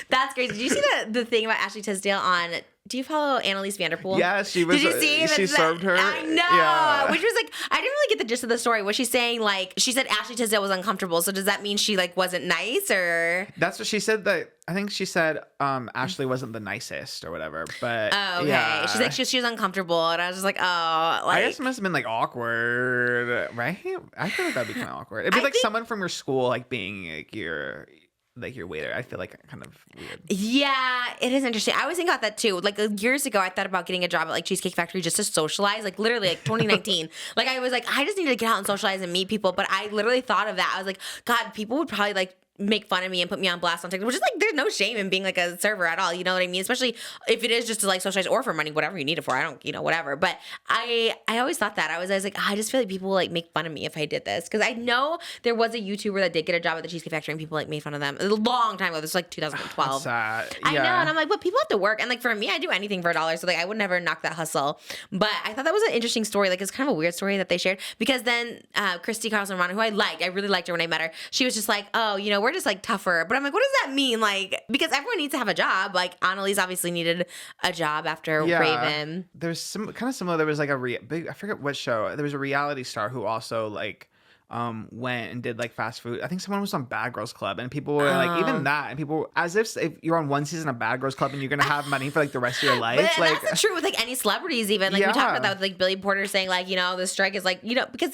That's crazy. Did you see the thing about Ashley Tisdale on? Do you follow Annalise Vanderpool? Yeah, she was. Did you see? She served her. I know. Yeah. Which was like, I didn't really get the gist of the story. Was she saying like, she said Ashley Tisdale was uncomfortable. So does that mean she like wasn't nice or? That's what she said. That I think she said Ashley wasn't the nicest or whatever. But Oh, okay. yeah. She's like, she was uncomfortable. And I was just like, oh, like. I guess it must have been like awkward, right? I feel like that'd be kind of awkward. It'd be like someone from your school like being like your waiter. I feel like kind of weird. Yeah, it is interesting. I always think about that too. Like years ago, I thought about getting a job at like Cheesecake Factory just to socialize. Like literally, like 2019. Like I was like, I just need to get out and socialize and meet people. But I literally thought of that. I was like, God, people would probably like make fun of me and put me on blast on TikTok, which is like, there's no shame in being like a server at all. You know what I mean? Especially if it is just to like socialize or for money, whatever you need it for. I don't, whatever. But I always thought that. I was like, I just feel like people will like make fun of me if I did this. Cause I know there was a YouTuber that did get a job at the Cheesecake Factory and people like made fun of them a long time ago. This was like 2012. Sad. I know. And I'm like, but people have to work. And like for me, I do anything for $1. So like I would never knock that hustle. But I thought that was an interesting story. Like it's kind of a weird story that they shared because then Christy Carlson Romano, who I really liked her when I met her. She was just like, oh, we're just like tougher. But I'm like, what does that mean? Like, because everyone needs to have a job. Like, Annalise obviously needed a job after Raven. There's some kind of similar. There was like I forget what show. There was a reality star who also like went and did like fast food. I think someone was on Bad Girls Club, and people were like, even that, and people as if you're on one season of Bad Girls Club and you're gonna have money for like the rest of your life. But like that's true with like any celebrities, even like we talked about that with like Billy Porter saying like the strike is like because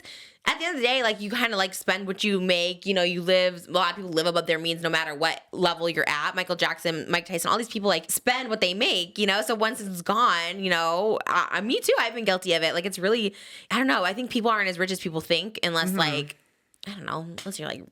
at the end of the day, like you kind of like spend what you make. You live. A lot of people live above their means, no matter what level you're at. Michael Jackson, Mike Tyson, all these people like spend what they make. So once it's gone, me too. I've been guilty of it. Like it's really, I don't know. I think people aren't as rich as people think, unless like. I don't know, unless you're like,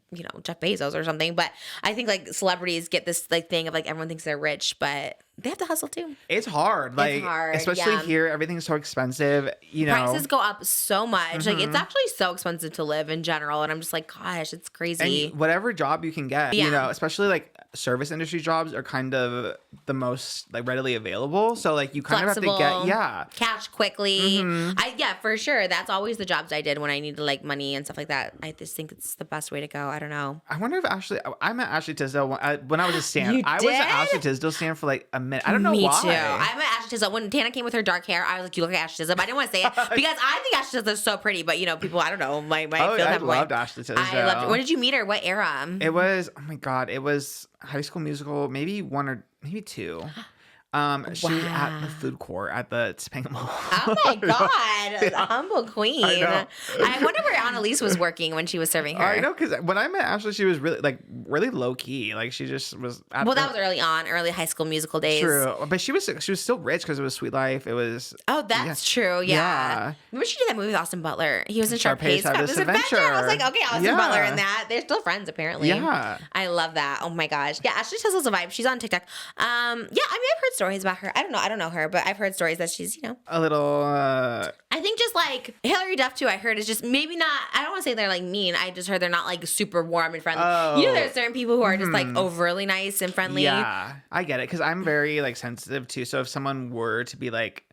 Jeff Bezos or something. But I think like celebrities get this like thing of like everyone thinks they're rich, but they have to hustle too. It's hard. Like, especially here, everything's so expensive. Prices go up so much. Like it's actually so expensive to live in general. And I'm just like, gosh, it's crazy. And whatever job you can get, especially like service industry jobs are kind of the most like readily available. So like you kind Flexible, of have to get cash quickly. For sure. That's always the jobs I did when I needed like money and stuff like that. I just think it's the best way to go. I don't know. I wonder if I met Ashley Tisdale when I was a stan. I was an Ashley Tisdale stan for like a minute. I don't know why. Me too. I met Ashley Tisdale when Tana came with her dark hair. I was like, you look like Ashley Tisdale. But I didn't want to say it because I think Ashley Tisdale is so pretty. But people, I don't know, might feel that way. I loved Ashley Tisdale. I loved her. When did you meet her? What era? It was, oh my God, it was High School Musical, maybe one or maybe two. She was at the food court at the Topanga Mall. Oh my God, the humble queen. I wonder where Annalise was working when she was serving her. I know, because when I met Ashley, she was really low key. Like she just was. That was early High School Musical days. True, but she was still rich because it was Sweet Life. It was. Oh, that's true. Yeah. Remember she did that movie with Austin Butler? He was in Sharpay's Fabulous Adventure. I was like, okay, Austin Butler in that. They're still friends apparently. Yeah. I love that. Oh my gosh. Yeah, Ashley Tisdale's a vibe. She's on TikTok. I've heard stories about her. I don't know her, but I've heard stories that she's, a little. I think just like Hilary Duff too. I heard is just maybe not. I don't want to say they're like mean. I just heard they're not like super warm and friendly. Oh. There's certain people who are just like overly nice and friendly. Yeah, I get it because I'm very like sensitive too. So if someone were to be like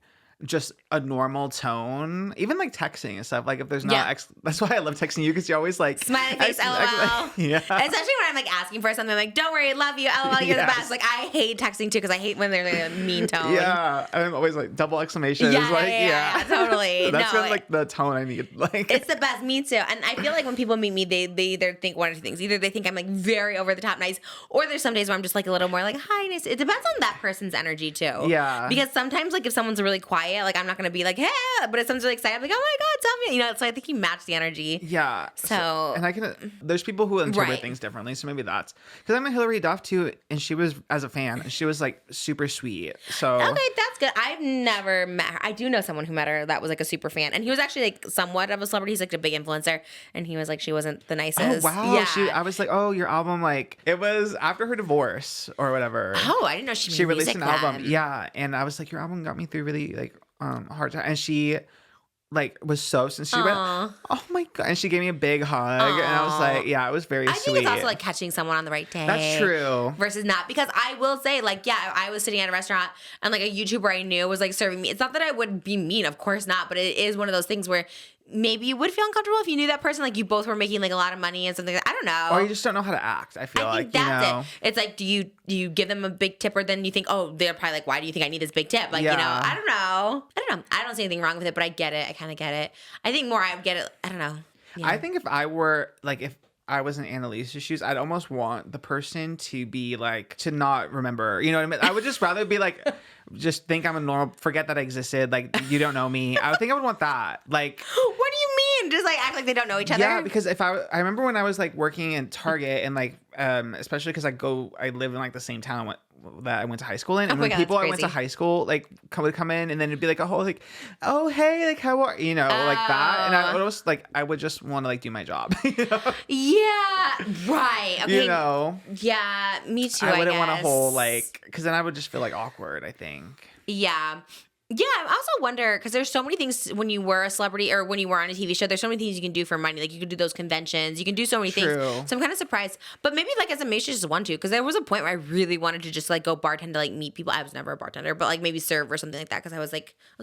just a normal tone, even like texting and stuff. Like if there's not, that's why I love texting you because you're always like smiley face, LOL. Yeah. Especially when I'm like asking for something, I'm like, don't worry, love you, LOL, you're the best. Like I hate texting too because I hate when they're like a mean tone. Yeah, I'm always like double exclamation. Yeah, totally. That's kind of like the tone I need. Like it's the best. Me too. And I feel like when people meet me, they either think one or two things. Either they think I'm like very over the top nice, or there's some days where I'm just like a little more like hi nice. It depends on that person's energy too. Yeah. Because sometimes like if someone's really quiet, like I'm not gonna be like hey, but if someone's really excited, I'm like oh my god, tell me. You know, so I think you match the energy. Yeah. So and I can. There's people who interpret things differently, so maybe that's because I'm a Hillary Duff too, and she was as a fan, she was like super sweet. So okay, that's good. I've never met her. I do know someone who met her that was like a super fan, and he was actually like somewhat of a celebrity. He's like a big influencer, and he was like she wasn't the nicest. Oh wow. Yeah. I was like, oh, your album, like it was after her divorce or whatever. Oh, I didn't know she released an album. Then. Yeah, and I was like, your album got me through really like hard time, and she like was so since she went, oh my god, and she gave me a big hug, and I was like, yeah, it was very sweet. I think it's also like catching someone on the right day. That's true. Versus not, because I will say like I was sitting at a restaurant and like a YouTuber I knew was like serving me. It's not that I would be mean, of course not, but it is one of those things where maybe you would feel uncomfortable if you knew that person, like you both were making like a lot of money and something. I don't know. Or you just don't know how to act. I feel like that's it. It's like, do you give them a big tip, or then you think, oh, they're probably like, why do you think I need this big tip? Like, you know, I don't know. I don't see anything wrong with it, but I get it. I kind of get it. I think more I would get it. I don't know. Yeah. I think if I were like, if I was in Annalise's shoes, I'd almost want the person to be like, to not remember, you know what I mean? I would just rather be like, just think I'm a normal, forget that I existed. Like, you don't know me. I think I would want that. Like, what do you mean? Just like act like they don't know each other? Yeah, because if I remember when I was like working in Target and like, especially because I live in like the same town that I went to high school in, and when people I went to hime school like would come in, and then it'd be like a whole like, oh hey, like how are you know, like that, and I would always like I would just want to like do my job. You know? Yeah, right. Okay. You know. Yeah, me too. I wouldn't want a whole like, because then I would just feel like awkward, I think. Yeah. Yeah, I also wonder, because there's so many things when you were a celebrity or when you were on a TV show, there's so many things you can do for money. Like you can do those conventions, you can do so many things. So I'm kind of surprised. But maybe like as a maid, just want to, because there was a point where I really wanted to just like go bartend to like meet people. I was never a bartender, but like maybe serve or something like that, because I was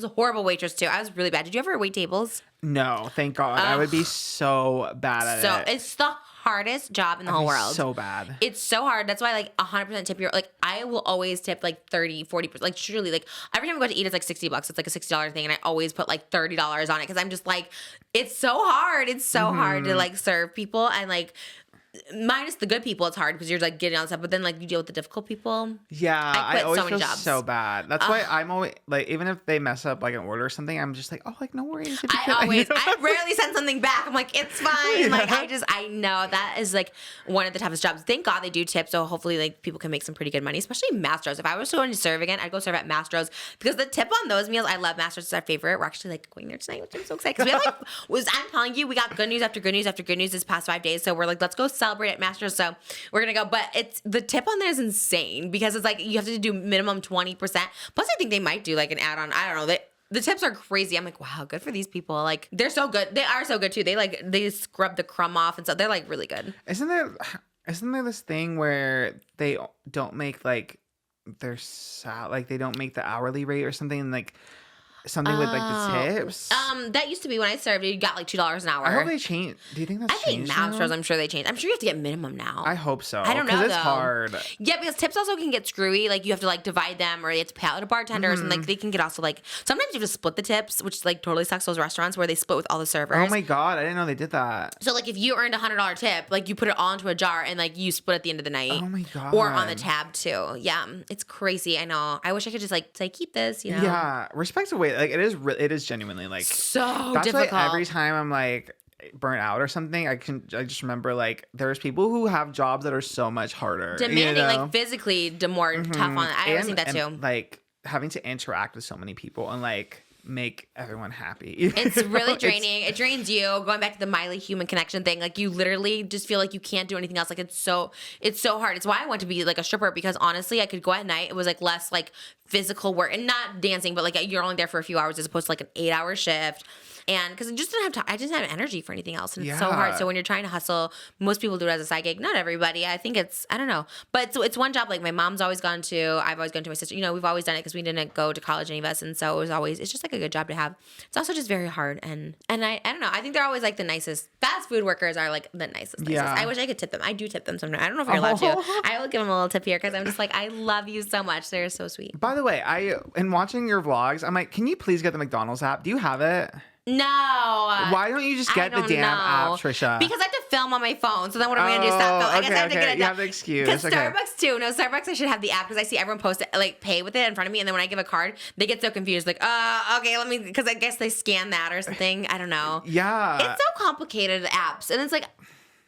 a horrible waitress too. I was really bad. Did you ever wait tables? No, thank God. I would be so bad at it. So it's the hardest job in the whole world. So bad. It's so hard. That's why like 100% tip your, like I will always tip like 30, 40%. Like truly, like every time I go to eat, it's like $60. It's like a $60 thing. And I always put like $30 on it, because I'm just like, it's so hard. It's so hard to like serve people, and like minus the good people, it's hard because you're like getting on stuff, but then like you deal with the difficult people. Yeah, I always feel jobs. so bad. That's why I'm always like, even if they mess up like an order or something, I'm just like, oh, like no worries. I rarely send something back. I'm like, it's fine. Yeah. Like I know that is like one of the toughest jobs. Thank God they do tip, so hopefully like people can make some pretty good money, especially Mastro's. If I was going to serve again, I'd go serve at Mastro's, because the tip on those meals, I love Mastro's. It's our favorite. We're actually like going there tonight, which I'm so excited, because we have like I'm telling you, we got good news after good news after good news this past 5 days. So we're like, let's go celebrate at Mastro's. So we're gonna go, but it's the tip on there is insane, because it's like you have to do minimum 20%. Plus, I think they might do like an add-on. I don't know. The tips are crazy. I'm like, wow, good for these people. Like they're so good. They are so good too. They scrub the crumb off and stuff. They're like really good. Isn't there this thing where they don't make like their like they don't make the hourly rate or something, and like something with like the tips? That used to be when I served, you got like $2 an hour. I hope they changed. Do you think that's changed? I think Mastro's, I'm sure they changed. I'm sure you have to get minimum now. I hope so. I don't know, because it's hard. Yeah, because tips also can get screwy. Like you have to like divide them, or you have to pay out a bartender, and like they can get also like sometimes you have to split the tips, which like totally sucks those restaurants where they split with all the servers. Oh my God, I didn't know they did that. So like if you earned $100 tip, like you put it all into a jar and like you split at the end of the night. Oh my God. Or on the tab too. Yeah, it's crazy. I know. I wish I could just like say keep this. You know. Yeah, respect the way. Like it is genuinely like so that's difficult. Why every time I'm like burnt out or something, I just remember like there's people who have jobs that are so much harder, demanding, you know? Like physically more tough on it. I always think that too. Like having to interact with so many people and like make everyone happy. It's really draining. It drains you. Going back to the Miley human connection thing, like you literally just feel like you can't do anything else. Like it's so hard. It's why I want to be like a stripper, because honestly I could go at night. It was like less like physical work and not dancing, but like you're only there for a few hours as opposed to like an 8-hour shift. And because I just didn't have time, I just didn't have energy for anything else. And it's so hard. So when you're trying to hustle, most people do it as a side gig. Not everybody. I think I don't know. But it's one job. Like my mom's always gone to, I've always gone to, my sister. You know, we've always done it because we didn't go to college, any of us. And so it's just like a good job to have. It's also just very hard. And I don't know. I think they're always like the nicest. Fast food workers are like the nicest. Yeah. I wish I could tip them. I do tip them sometimes. I don't know if you're allowed to. I will give them a little tip here because I'm just like, I love you so much. They're so sweet. By the way, in watching your vlogs, I'm like, can you please get the McDonald's app? Do you have it? No. Why don't you just get the damn app, Trisha? Because I have to film on my phone. So then what am I going to do? Stop film? I guess I have to get it. You have the excuse. Because Starbucks too. No, Starbucks I should have the app because I see everyone post it, like pay with it in front of me. And then when I give a card, they get so confused. Like, okay, let me, because I guess they scan that or something. I don't know. Yeah. It's so complicated, apps. And it's like,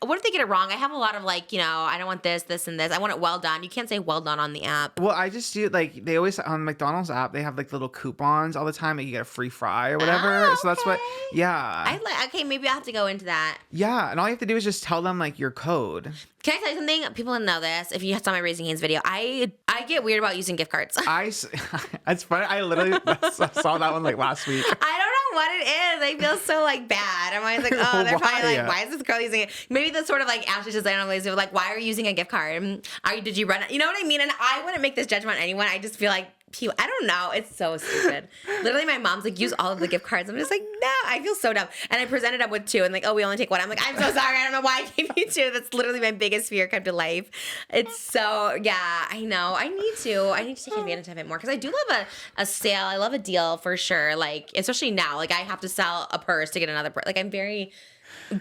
what if they get it wrong? I have a lot of like, I don't want this, this, and this. I want it well done. You can't say well done on the app. Well, I just do like they always on McDonald's app. They have like little coupons all the time. Like you get a free fry or whatever. Oh, so that's what. okay. Yeah. Okay, maybe I have to go into that. Yeah, and all you have to do is just tell them like your code. Can I tell you something? People don't know this. If you saw my Raising Hands video, I get weird about using gift cards. It's funny. I literally saw that one like last week. I don't know what it is. I feel so like bad. I'm always like, oh, they're probably like, why is this girl using it? Maybe the sort of like Ashley design on lazy, like, why are you using a gift card? Did you run it? You know what I mean? And I wouldn't make this judgment on anyone. I just feel like I don't know. It's so stupid. Literally, my mom's like, use all of the gift cards. I'm just like, no. I feel so dumb. And I presented them with 2 and like, oh, we only take 1. I'm like, I'm so sorry. I don't know why I gave you 2. That's literally my biggest fear come to life. It's so, yeah, I know. I need to take advantage of it more because I do love a sale. I love a deal for sure. Like, especially now, like I have to sell a purse to get another purse. Like I'm very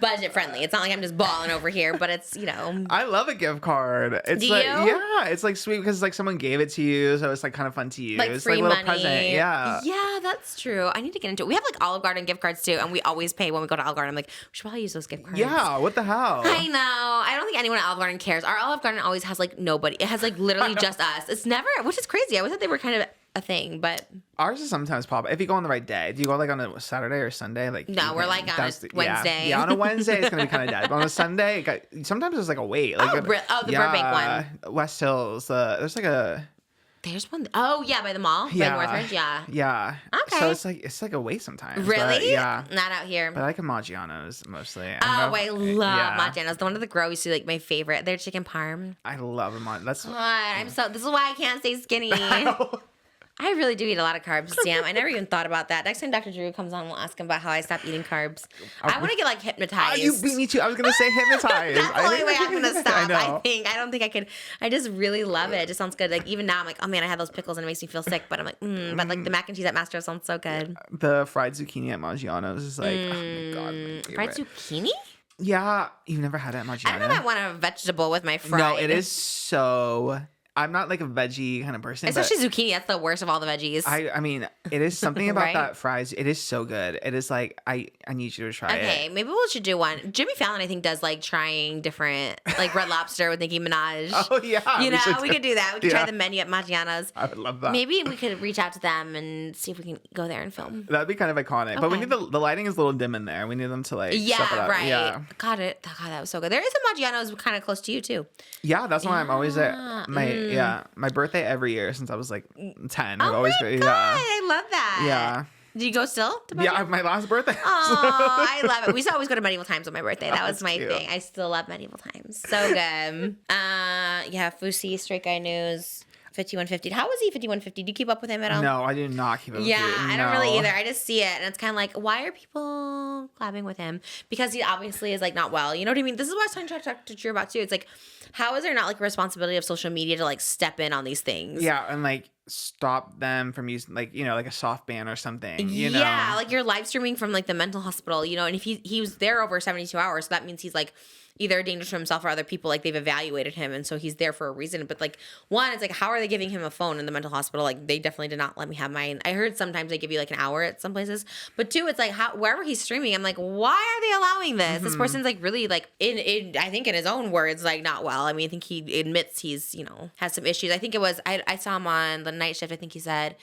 budget friendly. It's not like I'm just balling over here, but it's, I love a gift card. It's Do like, you? yeah, it's like sweet because like someone gave it to you, so it's like kind of fun to use. like It's free like a money. little present. Yeah. Yeah, that's true. I need to get into it. We have like Olive Garden gift cards too, and we always pay when we go to Olive Garden. I'm like, we should probably use those gift cards. Yeah, what the hell? I know. I don't think anyone at Olive Garden cares. Our Olive Garden always has like nobody. It has like literally just us. It's never, which is crazy. I always thought they were kind of a thing, but ours is sometimes pop if you go on the right day. Do you go like on a Saturday or Sunday? Like no, we're like on a Wednesday. Yeah, on a Wednesday it's gonna be kind of dead. But on a Sunday, sometimes there's like a wait. Like the Burbank one, West Hills. There's like a. There's one. Oh yeah, by the mall. Yeah, by Northridge. Yeah. Yeah. Okay. So it's like a wait sometimes. Really? But, yeah. Not out here. But I like a Maggiano's mostly. I love Maggiano's. The one at the Grove used to be like my favorite. Their chicken parm. I love a Maggiano's. That's. God, this is why I can't stay skinny. I really do eat a lot of carbs, Sam. I never even thought about that. Next time Dr. Drew comes on, we'll ask him about how I stopped eating carbs. I want to get like hypnotized. You beat me too. I was gonna say hypnotized. That's the only way I'm gonna stop. I don't think I could. I just really love it. It just sounds good. Like even now, I'm like, oh man, I had those pickles and it makes me feel sick. But I'm like, but like the mac and cheese at Mastro sounds so good. The fried zucchini at Maggiano's is like, oh my god, my favorite. Fried zucchini? Yeah, you've never had it at Maggiano's. I don't know if I want a vegetable with my fried. No, it is so. I'm not like a veggie kind of person. Especially zucchini. That's the worst of all the veggies. I mean, it is something about Right? that fries. It is so good. It is like, I need you to try it. Okay, maybe we should do one. Jimmy Fallon, I think, does like trying different, like Red Lobster with Nicki Minaj. Oh, yeah. We could do that. We could try the menu at Maggiano's. I would love that. Maybe we could reach out to them and see if we can go there and film. That'd be kind of iconic. But we Okay. need the lighting is a little dim in there. We need them to like step it Yeah, up. right. Yeah. God, that was so good. There is a Maggiano's kind of close to you too. Yeah, that's why I'm always at Yeah. my birthday every year since I was like 10. I've Oh always my God, I love that. Yeah. Did you go still? To Yeah, my last birthday. Oh, I love it. We used to always go to Medieval Times on my birthday. That was That's my cute. thing. I still love Medieval Times. So good. Yeah, FOUSEY, Straight Guy News, 5150. How was he 5150? Do you keep up with him at all? No, I do not keep up with Yeah, you. I don't really No. either. I just see it, and it's kind of like, why are people collabing with him? Because he obviously is like not well. You know what I mean? This is what I was trying to talk to Drew about too. It's like, how is there not like a responsibility of social media to like step in on these things? Yeah, and like stop them from using like like a soft ban or something. You know? Yeah, like you're live streaming from like the mental hospital, and if he was there over 72 hours, so that means he's like either a danger to himself or other people. Like they've evaluated him, and so he's there for a reason. But like one, it's like, how are they giving him a phone in the mental hospital? Like they definitely did not let me have mine. I heard sometimes they give you like an hour at some places. But two, it's like wherever he's streaming, I'm like, why are they allowing this? Mm-hmm. This person's like really like in I think in his own words like not well. I mean, I think he admits he's has some issues. I think it was I saw him on the night shift. I think he said.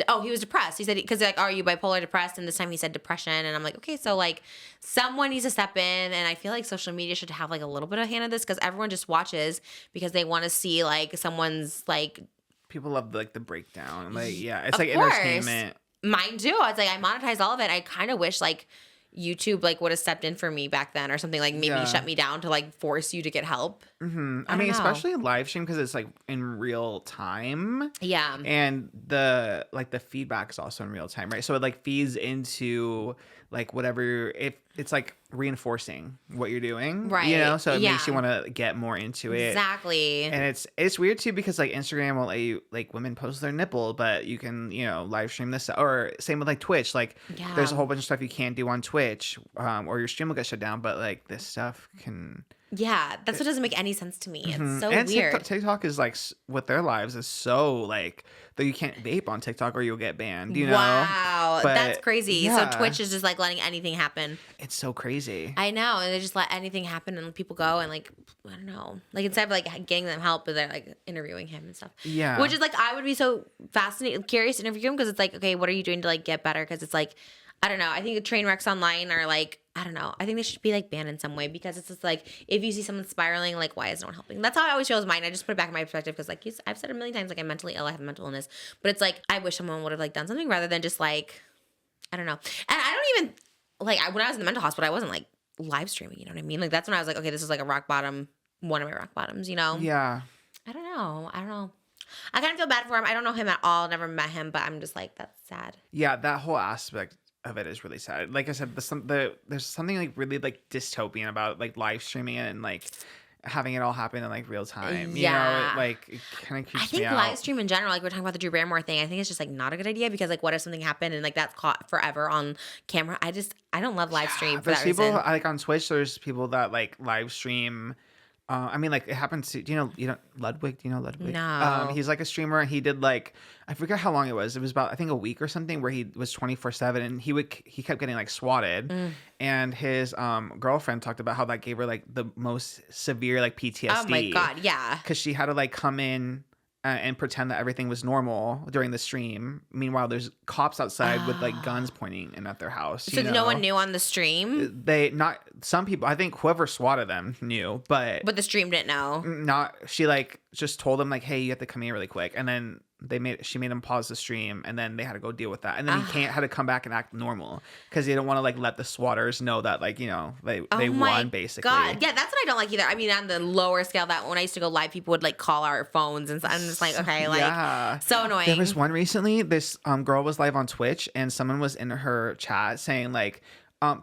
Oh, he was depressed. He said, because like, are you bipolar depressed? And this time he said depression. And I'm like, okay, so like someone needs to step in. And I feel like social media should have like a little bit of hand in this because everyone just watches because they want to see like someone's like. People love like the breakdown. Like, yeah, it's Of like course. entertainment. Mine too. I was like, I monetized all of it. I kind of wish like YouTube like would have stepped in for me back then or something, like maybe shut me down to like force you to get help. Mm-hmm. I mean, especially live stream because it's like in real time. Yeah. And the feedback is also in real time, right? So it like feeds into like whatever it's like reinforcing what you're doing, right? You know, so it makes you want to get more into it. Exactly. And it's weird too because like Instagram will let you like women post their nipple, but you can live stream this, or same with like Twitch. Like there's a whole bunch of stuff you can't do on Twitch, or your stream will get shut down. But like this stuff can. Yeah, that's what doesn't make any sense to me. It's so and weird. TikTok is like with their lives is so like that you can't vape on TikTok or you'll get banned. You know? Wow, But, that's crazy. yeah. So Twitch is just like letting anything happen. It's so crazy. I know, and they just let anything happen, and people go and like I don't know, like instead of like getting them help, they're like interviewing him and stuff. Yeah, which is like I would be so fascinated, curious to interview him because it's like okay, what are you doing to like get better? Because it's like I don't know. I think the train wrecks online are like, I don't know. I think they should be like banned in some way because it's just like, if you see someone spiraling, like, why is no one helping? That's how I always feel is mine. I just put it back in my perspective because like I've said a million times, like I'm mentally ill, I have a mental illness. But it's like, I wish someone would have like done something rather than just like, I don't know. And I don't even, like when I was in the mental hospital, I wasn't like live streaming, you know what I mean? Like that's when I was like, okay, this is like a rock bottom, one of my rock bottoms, you know? Yeah. I don't know. I kind of feel bad for him. I don't know him at all. Never met him, but I'm just like, that's sad. Yeah, that whole aspect of it is really sad. Like I said, there's something like really like dystopian about like live streaming and like having it all happen in like real time. You know, it kind of creeps me out. I think live stream in general, like we're talking about the Drew Barrymore thing, I think it's just like not a good idea because like what if something happened and like that's caught forever on camera? I don't love live stream for that reason. Like on Twitch, there's people that like live stream. I mean, like it happens to, you know Ludwig? Do you know Ludwig? No. He's like a streamer and he did like, I forget how long it was. It was about, I think a week or something where he was 24/7 and he kept getting like swatted. And his girlfriend talked about how that gave her like the most severe like PTSD. Oh my God. Yeah. Cause she had to like come in and pretend that everything was normal during the stream. Meanwhile, there's cops outside with like guns pointing in at their house. So no one knew on the stream? Some people, I think whoever swatted them knew, but the stream didn't know. She like just told them like, hey, you have to come here really quick. And then she made him pause the stream and then they had to go deal with that. And then he had to come back and act normal because they don't want to like let the swatters know that like, they won basically. God. Yeah, that's what I don't like either. I mean, on the lower scale, that when I used to go live, people would like call our phones and I'm just like, okay, like so annoying. There was one recently, this girl was live on Twitch and someone was in her chat saying like,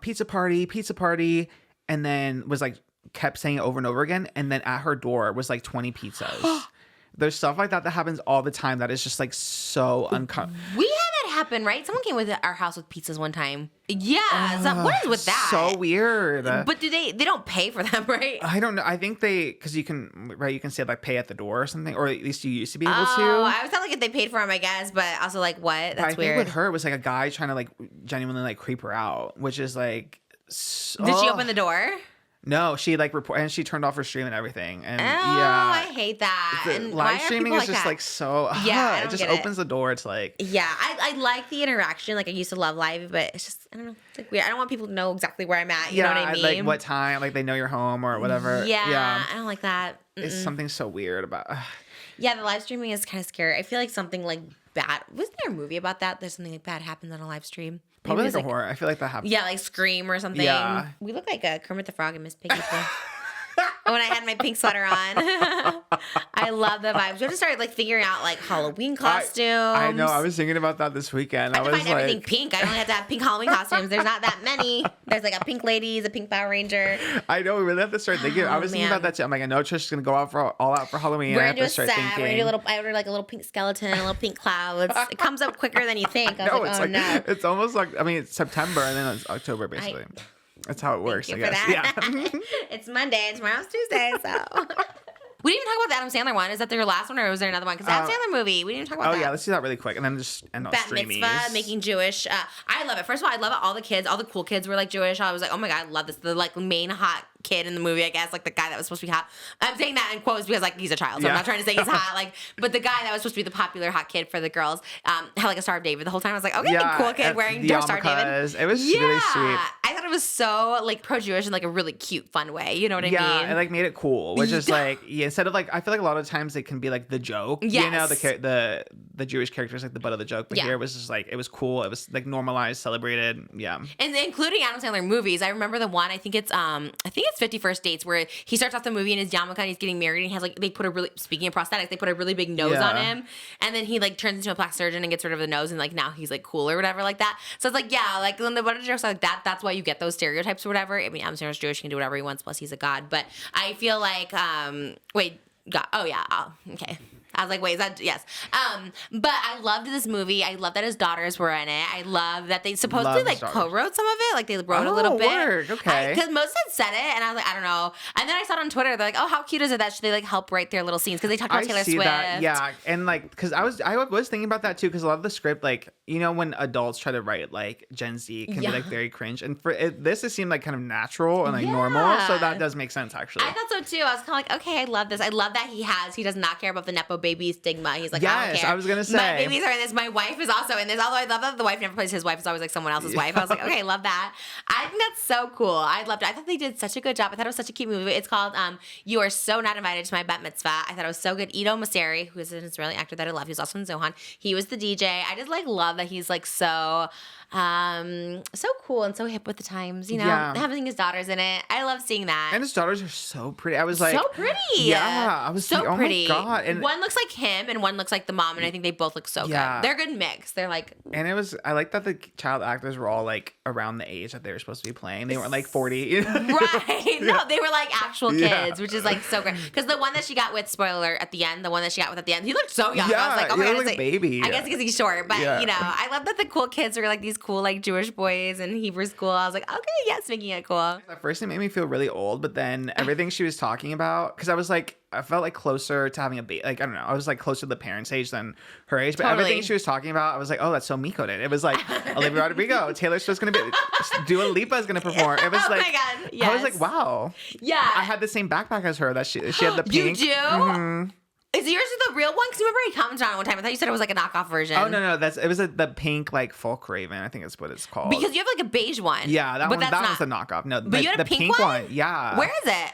pizza party, and then was like kept saying it over and over again. And then at her door was like 20 pizzas. There's stuff like that happens all the time that is just like so uncomfortable. We had it happen, right? Someone came with our house with pizzas one time. Yeah. So what is with that? So weird. But they don't pay for them, right? I don't know. I think because you can say like pay at the door or something, or at least you used to be able to. I was like if they paid for them, I guess, but also like what? That's weird. I think with her it was like a guy trying to like genuinely like creep her out, which is like. Did she open the door? No, she like and she turned off her stream and everything. And I hate that. And live streaming is just like so. It just opens the door. It's like I like the interaction. Like I used to love live, but it's just I don't know. It's like weird. I don't want people to know exactly where I'm at. You know what I mean? Like what time? Like they know you're home or whatever. Yeah. I don't like that. It's something so weird about. Yeah, the live streaming is kind of scary. I feel like something like bad. Wasn't there a movie about that? There's something like bad happens on a live stream. Probably like a horror. I feel like that happens. Yeah, like Scream or something. Yeah. We look like Kermit the Frog and Miss Piggy. When I had my pink sweater on. I love the vibes. We have to start like figuring out like Halloween costumes. I know. I was thinking about that this weekend. I had to find everything pink. I only have to have pink Halloween costumes. There's not that many. There's like a pink ladies, a pink Power Ranger. I know. We really have to start thinking. I was thinking about that too. I'm like, I know Trish's gonna go all out for Halloween. We're gonna do a set. We're gonna do a little. I ordered like a little pink skeleton, a little pink clouds. It comes up quicker than you think. I was like, no. It's almost like it's September and then it's October basically. That's how it works, I guess. Yeah. It's Monday and tomorrow's Tuesday, so. We didn't even talk about the Adam Sandler one. Is that their last one or was there another one? Because Adam Sandler movie, we didn't talk about that. Oh, yeah, let's do that really quick and then just end on Bat Streamies. mitzvah, making Jewish. I love it. First of all, I love it. All the cool kids were like Jewish. I was like, oh my God, I love this. The like main hot kid in the movie, I guess, like the guy that was supposed to be hot. I'm saying that in quotes because like he's a child, so I'm not trying to say he's hot. Like, but the guy that was supposed to be the popular hot kid for the girls had like a Star of David the whole time. I was like, okay, cool kid wearing the Star of David. It was really sweet. I thought it was so like pro-Jewish in like a really cute, fun way. You know what I mean? Yeah, it like made it cool, which is like instead of like I feel like a lot of times it can be like the joke. Yes. You know, the Jewish character is like the butt of the joke, but here it was just like it was cool. It was like normalized, celebrated. Yeah, and including Adam Sandler movies. I remember the one. I think it's 51st Dates where he starts off the movie in his yarmulke and he's getting married and he has like they put a really speaking of prosthetics they put a really big nose on him and then he like turns into a plastic surgeon and gets rid of the nose and like now he's like cool or whatever like that. So it's like like when the butt of the jokes like that. That's why you get those stereotypes or whatever. I mean, Adam Sandler's Jewish, he can do whatever he wants. Plus he's a god. But I feel like God. Oh yeah. Oh, okay. I was like, wait, is that yes? But I loved this movie. I love that his daughters were in it. I love that they supposedly like co-wrote some of it. Like they wrote a little bit. Word. Okay. Because most had said it, and I was like, I don't know. And then I saw it on Twitter. They're like, oh, how cute is it that they like help write their little scenes because they talked about Taylor Swift. That, yeah, and like because I was thinking about that too because a lot of the script like you know when adults try to write like Gen Z can be like very cringe, and for this it seemed like kind of natural and like normal, so that does make sense actually. I thought so too. I was kind of like, okay, I love this. I love that he does not care about the nepo baby stigma. He's like, I don't care. I was gonna say my babies are in this. My wife is also in this. Although I love that the wife never plays his wife. It's always like someone else's wife. I was like, okay, love that. I think that's so cool. I loved it. I thought they did such a good job. I thought it was such a cute movie. It's called You Are So Not Invited to My Bat Mitzvah. I thought it was so good. Ido Maseri, who is an Israeli actor that I love, he was also in Zohan. He was the DJ. I just like love that he's like so cool and so hip with the times, you know, having his daughters in it. I love seeing that. And his daughters are so pretty. I was like, so pretty. Yeah, I was so like, oh pretty. my God. And one looks like him and one looks like the mom, and I think they both look so good. They're a good mix. They're like, and I like that the child actors were all like around the age that they were supposed to be playing. They weren't like 40. Right. No, they were like actual kids, which is like so great. Because the one that she got with, spoiler alert, at the end, he looked so young. Yeah, I was like, okay, he looked like a baby. I guess because he's short, but you know, I love that the cool kids are like these cool like Jewish boys in Hebrew school. I was like, okay, yes, making it cool. At first it made me feel really old, but then everything she was talking about, because I felt like closer to having a baby. Like, I don't know. I was like closer to the parents' age than her age. But everything she was talking about, I was like, oh, that's so Miko did. It was like Olivia Rodrigo, Taylor Swift's going to be, Dua Lipa is going to perform. It was like, oh my God, yes. I was like, wow. Yeah. I had the same backpack as her. That she had the pink. You do? Mm-hmm. Is yours the real one? Because remember he commented on it one time. I thought you said it was like a knockoff version. Oh, no. It was the pink like folk raven. I think that's what it's called. Because you have like a beige one. Yeah, that was the knockoff. No, but you had a pink one? Yeah. Where is it?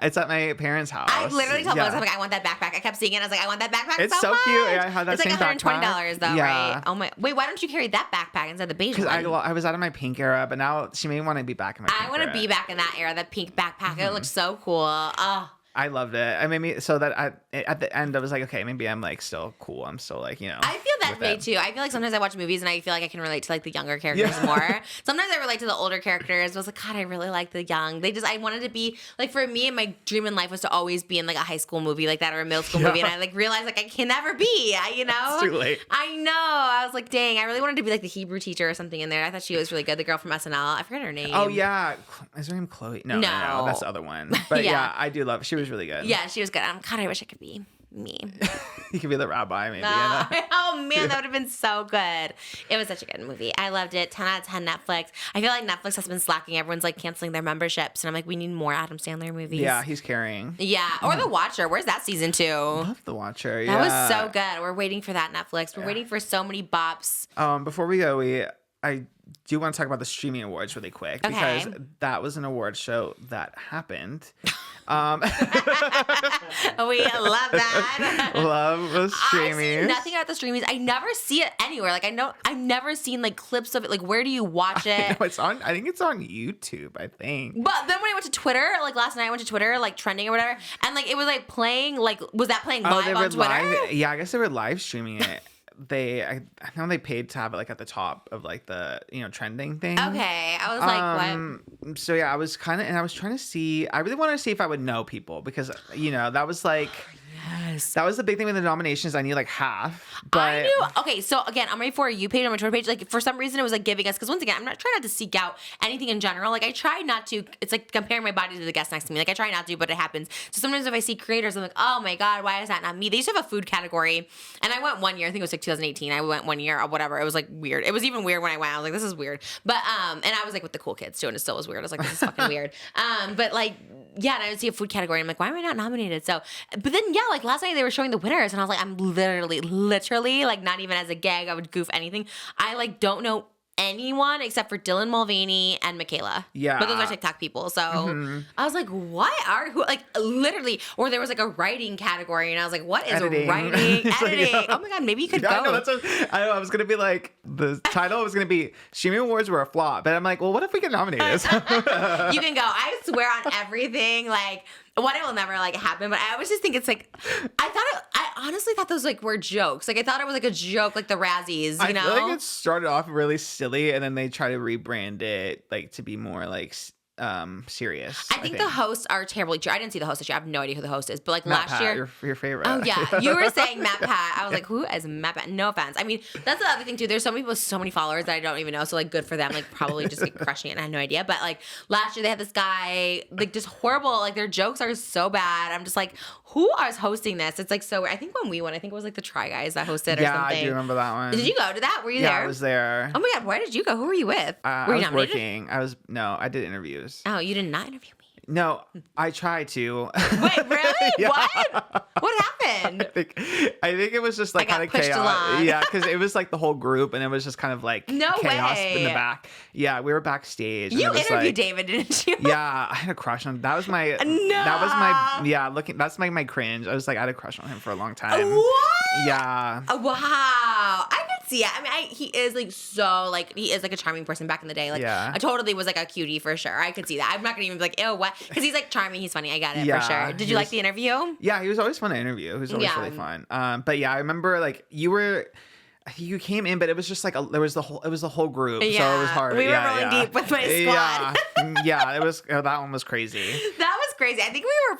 It's at my parents' house. I literally told my husband, I want that backpack. I kept seeing it. I was like, I want that backpack. It's so much. cute. Yeah, I had that it's same like $120 backpack. though, right? Oh my! Wait, why don't you carry that backpack instead of the beige one? Because I was out of my pink era, but now she may want to be back in my. I want to be back in that era. That pink backpack. It looks so cool. Oh. I loved it. I mean, so that at the end I was like, okay, maybe I'm like still cool. I'm still like, you know. I feel that way too. I feel like sometimes I watch movies and I feel like I can relate to like the younger characters more. Sometimes I relate to the older characters. I was like, God, I really like the young. I wanted to be like, for me, my dream in life was to always be in like a high school movie like that or a middle school movie, and I like realized like I can never be. You know. It's too late. I know. I was like, dang, I really wanted to be like the Hebrew teacher or something in there. I thought she was really good. The girl from SNL. I forget her name. Oh yeah, is her name Chloe? No, that's the other one. But yeah, I do love. She was really good. Yeah, she was good. God, I wish I could be me. You could be the rabbi, maybe. Oh man, that would have been so good. It was such a good movie. I loved it. 10 out of 10 Netflix. I feel like Netflix has been slacking. Everyone's like canceling their memberships, and I'm like, we need more Adam Sandler movies. Yeah, he's carrying. Yeah, or The Watcher. Where's that season 2? Love The Watcher. Yeah, that was so good. We're waiting for that Netflix. We're waiting for so many bops. Before we go, I do want to talk about the Streamy Awards really quick because that was an award show that happened. We love that. Love the Streamies. I see nothing about the Streamies. I never see it anywhere. Like I've never seen like clips of it. Like where do you watch it? I think it's on YouTube. I think. But then when I went to Twitter, like last night, I went to Twitter, like trending or whatever, and like it was like playing. Like was that playing live on Twitter? Yeah, I guess they were live streaming it. I know they paid to have it like at the top of like the trending thing. Okay, I was like, what? So yeah, I was trying to see. I really wanted to see if I would know people because that was like. Yes. That was the big thing with the nominations. I knew like half. But I knew. Okay, so again, on my For You page, on my Twitter page, like for some reason it was like giving us, because once again, I'm not trying not to seek out anything in general. Like I try not to, it's like comparing my body to the guest next to me. Like I try not to, but it happens. So sometimes if I see creators, I'm like, oh my God, why is that not me? They used to have a food category. And I went one year, I think it was like 2018. I went one year or whatever. It was like weird. It was even weird when I went. I was like, this is weird. But, and I was like with the cool kids too, and it still was weird. I was like, this is fucking weird. But like, yeah, and I would see a food category, and I'm like, why am I not nominated? So, but then, yeah, like last night they were showing the winners, and I was like, I'm literally, like not even as a gag, I would goof anything. I like don't know anyone except for Dylan Mulvaney and Michaela. Yeah. But those are TikTok people. So I was like, what are, who, like literally, or there was like a writing category, and I was like, what is Editing. writing? It's like, Editing. Oh my God, maybe you could I go. know, that's what, I know. I was gonna be like, the title was gonna be Streamy Awards were a flop, but I'm like, well, what if we get nominated? You can go. I swear on everything. Like, one, it will never like happen, but I always just think it's like, I honestly thought those like were jokes. Like I thought it was like a joke, like the Razzies, you know? I feel like it started off really silly, and then they try to rebrand it like to be more like serious. I think the hosts are terribly true. I didn't see the host this year. I have no idea who the host is, but like Matt last Pat, year. your favorite. Oh yeah, you were saying Matt Pat. I was like, who is Matt Pat? No offense. I mean, that's the other thing too. There's so many people with so many followers that I don't even know. So like, good for them. Like, probably just like crushing it. And I had no idea. But like last year, they had this guy like just horrible. Like their jokes are so bad. I'm just like, who is hosting this? It's like so weird. I think when we went, I think it was like the Try Guys that hosted or yeah, something. I do remember that one. Did you go to that? Were you yeah, there? I was there. Oh my God, where did you go? Who were you with? Were I you was nominated? working. I did interviews. Oh, you did not interview me. No, I tried to. Wait, really? Yeah. What? What happened? I think it was just like I got kind of pushed chaos. along. Yeah, because it was like the whole group, and it was just kind of like No chaos way. in the back. Yeah, we were backstage. and You it was interviewed like, David, didn't you? Yeah, I had a crush on him. That was my. No. That was my. Yeah, looking. That's my cringe. I was like, I had a crush on him for a long time. What? Yeah. Wow. I could see it. I mean, he is like so like he is like a charming person back in the day. Like Yeah. I totally was like a cutie for sure. I could see that. I'm not gonna even be like, ew, what? Because he's like charming. He's funny. I get it Yeah, for sure. Did he you like was- the interview? Yeah, he was always fun to interview. He was always Yeah. really fun. But yeah, I remember like you came in, but it was just like it was the whole group, so it was hard. We were rolling deep with my squad. Yeah, yeah, it was that one was crazy. That was crazy. I think we were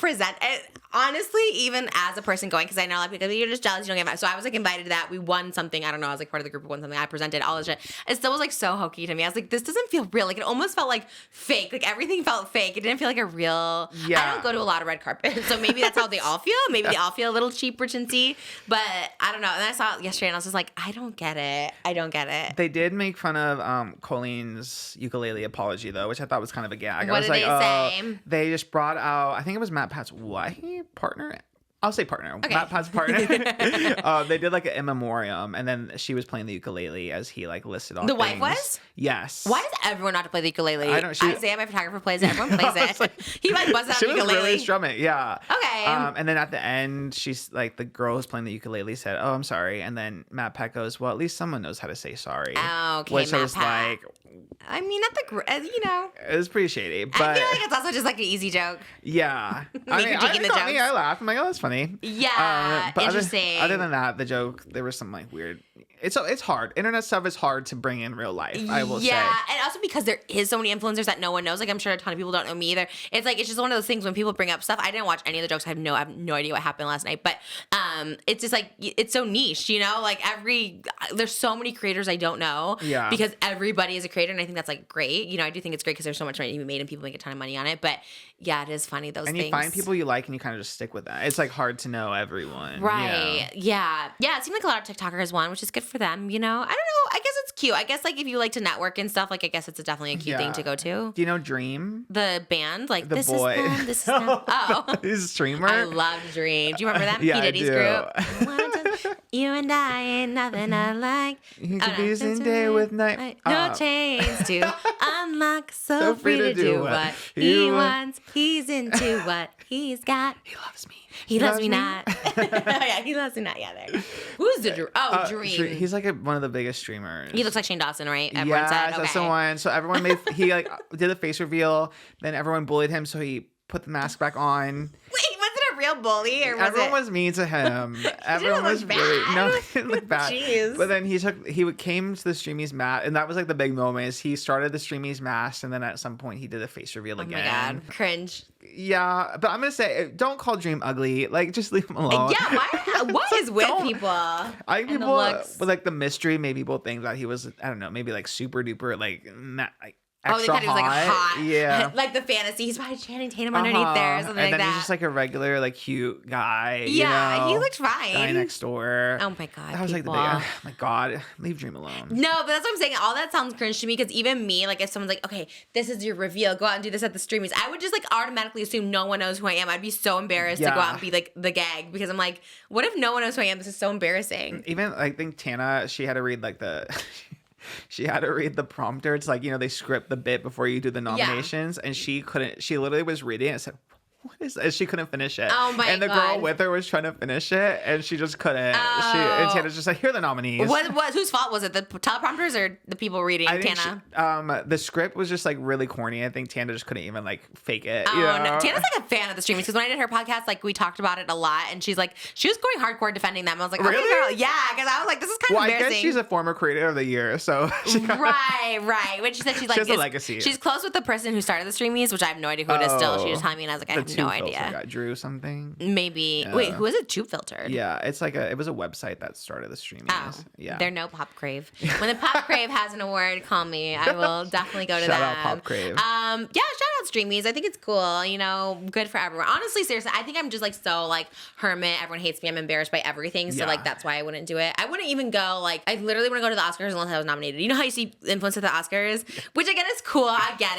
honestly, even as a person going, because I know a lot of people, you're just jealous, you don't get invited. So I was like invited to that. We won something. I don't know. I was like part of the group who won something. I presented all this shit. It still was like so hokey to me. I was like, this doesn't feel real. Like it almost felt like fake. Like everything felt fake. It didn't feel like a real. Yeah. I don't go to a lot of red carpets, so maybe that's how they all feel. Maybe they all feel a little cheap, rich, and tea. But I don't know. And I saw it yesterday, and I was just like, I don't get it. I don't get it. They did make fun of Colleen's ukulele apology though, which I thought was kind of a gag. What I was did like, they say? They just brought out. I think it was Matt Pat's wife partner. I'll say partner. Okay. Matt Pat's partner. They did like an in memoriam, and then she was playing the ukulele as he like listed off The wife things. was? Yes. Why does everyone have to play the ukulele? I don't- she- Isaiah, my photographer, plays it. Everyone plays I was it. like- He like buzzed out She the was ukulele. really strumming, yeah. Okay. And then at the end, she's like, the girl who's playing the ukulele said, "Oh, I'm sorry." And then Matt Pat goes, "Well, at least someone knows how to say sorry." Oh, okay, Which I Matt was Pat. like, I mean, not the you know. it was pretty shady, but I feel like it's also just like an easy joke. yeah. Me critiquing the I jokes. laughed. I'm like, oh, that's funny. Yeah, But interesting. Other than that, the joke, there was some like weird. It's hard. Internet stuff is hard to bring in real life. I will say. Yeah, and also because there is so many influencers that no one knows. Like I'm sure a ton of people don't know me either. It's like it's just one of those things when people bring up stuff. I didn't watch any of the jokes. I have no idea what happened last night. But it's just like it's so niche, you know. Like there's so many creators I don't know. Yeah. Because everybody is a creator, and I think that's like great. You know, I do think it's great because there's so much money to be made and people make a ton of money on it. But yeah, it is funny those And things. you find people you like and you kind of just stick with that. It's like hard to know everyone. Right. Yeah. Yeah. It seemed like a lot of TikTokers won, which is good for them, you know? I don't know. I guess it's cute. I guess like if you like to network and stuff, like I guess it's definitely a cute thing to go to. Do you know Dream? The band, like The this boy. is them, this is them. Oh. He's a streamer. I love Dream. Do you remember them? Yeah, P. I Diddy's do. group. You and I ain't nothing I like. He's a busy day with night. No Oh. chains to unlock. So free to do what he wants. He's into what he's got. He loves me. He loves me not. Yeah, he loves me not. Yeah, there. Who's the Dream? Oh, Dream. He's like one of the biggest streamers. He looks like Shane Dawson, right? Everyone Yes, said, okay. that's the one. So everyone he like did a face reveal. Then everyone bullied him, so he put the mask back on. Wait, was it a real bully, or was Everyone it? was mean to him. Everyone was look bad. really no, he didn't look bad. Jeez. But then he came to the Streamies mask, and that was like the big moment. Is he started the Streamies mask, and then at some point he did a face reveal Oh my again. god, cringe. Yeah, but I'm gonna say, don't call Dream ugly. Like, just leave him alone. Yeah, why? What is with people? I think and the people looks? with like the mystery made people think that he was, I don't know, maybe like super duper like not like Oh, they extra thought he was like hot. Yeah. Like the fantasy. He's probably Channing Tatum underneath there or something and like then that. he's just like a regular like cute guy. Yeah, you know? he looked fine. Guy next door. Oh my god. That was like the big. people. Oh my god, leave Dream alone. No, but that's what I'm saying. All that sounds cringe to me because even me, like if someone's like, okay, this is your reveal, go out and do this at the Streamies, I would just like automatically assume no one knows who I am. I'd be so embarrassed to go out and be like the gag because I'm like, what if no one knows who I am? This is so embarrassing. Even I think Tana, she had to read like the. She had to read the prompter. It's like, you know, they script the bit before you do the nominations, and she couldn't. She literally was reading it and said, "What is this?" She couldn't finish it. Oh my And the girl God. with her was trying to finish it, and she just couldn't. And Oh. Tana's just like, "Here are the nominees." What? Whose fault was it? The teleprompters or the people reading? I think Tana. the script was just like really corny. I think Tana just couldn't even like fake it. Oh, you know? no. Tana's like a fan of the Streamies because when I did her podcast, like we talked about it a lot, and she's like, she was going hardcore defending them. I was like, okay, Really? girl, yeah, because I was like, this is kind Well, of I guess embarrassing. she's a former creator of the year, so she Right. When she said she's like, has a legacy. She's close with the person who started the Streamies, which I have no idea who it is still. She was telling me, and I was like, I have no idea. Guy, Drew something. Maybe. Wait, who is it? Tube Filtered. Yeah, it's like it was a website that started the Streamies. Oh, yeah. They're no Pop Crave. When the Pop Crave has an award, call me. I will definitely go to Shout them. out Pop Crave. Yeah, shout out Streamies. I think it's cool. You know, good for everyone. Honestly, seriously, I think I'm just like so like hermit. Everyone hates me. I'm embarrassed by everything. So Yeah. like that's why I wouldn't do it. I wouldn't even go like I literally wouldn't go to the Oscars unless I was nominated. You know how you see influencers at the Oscars, which again is cool. I get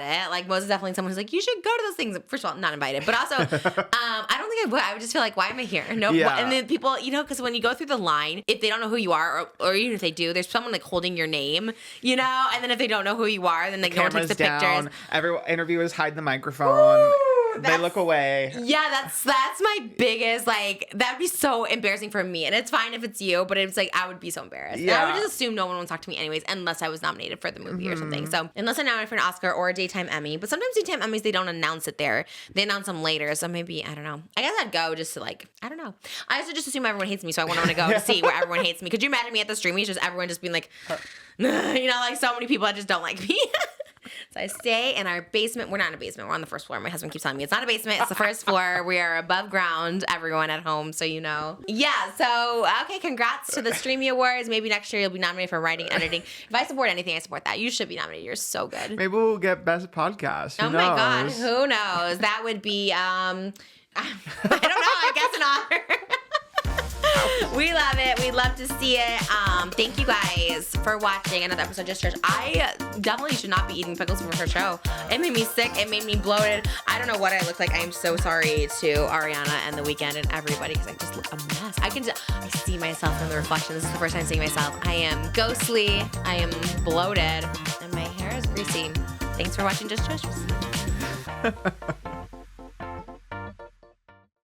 it. Like Moses is definitely someone who's like you should go to those things. First of all, not invited, but also I don't think I would. I would just feel like why am I here? No. Yeah. And then people, you know, because when you go through the line, if they don't know who you are, or even if they do, there's someone like holding your name, you know. And then if they don't know who you are, then like no one takes Cameras the down. pictures. Every interviewers hide the microphone. They that's- look away. Yeah, that's my biggest like that'd be so embarrassing for me. And it's fine if it's you, but it's like I would be so embarrassed. And I would Yeah. just assume no one would talk to me anyways, unless I was nominated for the movie or something. So unless I'm nominated for an Oscar or a daytime Emmy, but sometimes daytime Emmys they don't announce it there. They announce them later. So maybe I don't know. I guess I'd go just to like I don't know. I also just assume everyone hates me, so I want to go to see where everyone hates me. Could you imagine me at the Streamies, just everyone just being like, you know, like so many people that just don't like me. So I stay in our basement. We're not in a basement. We're on the first floor. My husband keeps telling me it's not a basement. It's the first floor. We are above ground. Everyone at home, so you know. Yeah. So okay, congrats to the Streamy Awards. Maybe next year you'll be nominated for writing, editing. If I support anything, I support that. You should be nominated. You're so good. Maybe we'll get best podcast. Who Oh my god, knows? who knows? That would be I don't know. I guess an honor. We love it. We love to see it. Thank you guys for watching another episode of Just Trish. I definitely should not be eating pickles for her show. It made me sick. It made me bloated. I don't know what I look like. I am so sorry to Ariana and The Weeknd and everybody because I just look a mess. I see myself in the reflection. This is the first time seeing myself. I am ghostly. I am bloated. And my hair is greasy. Thanks for watching Just Trish.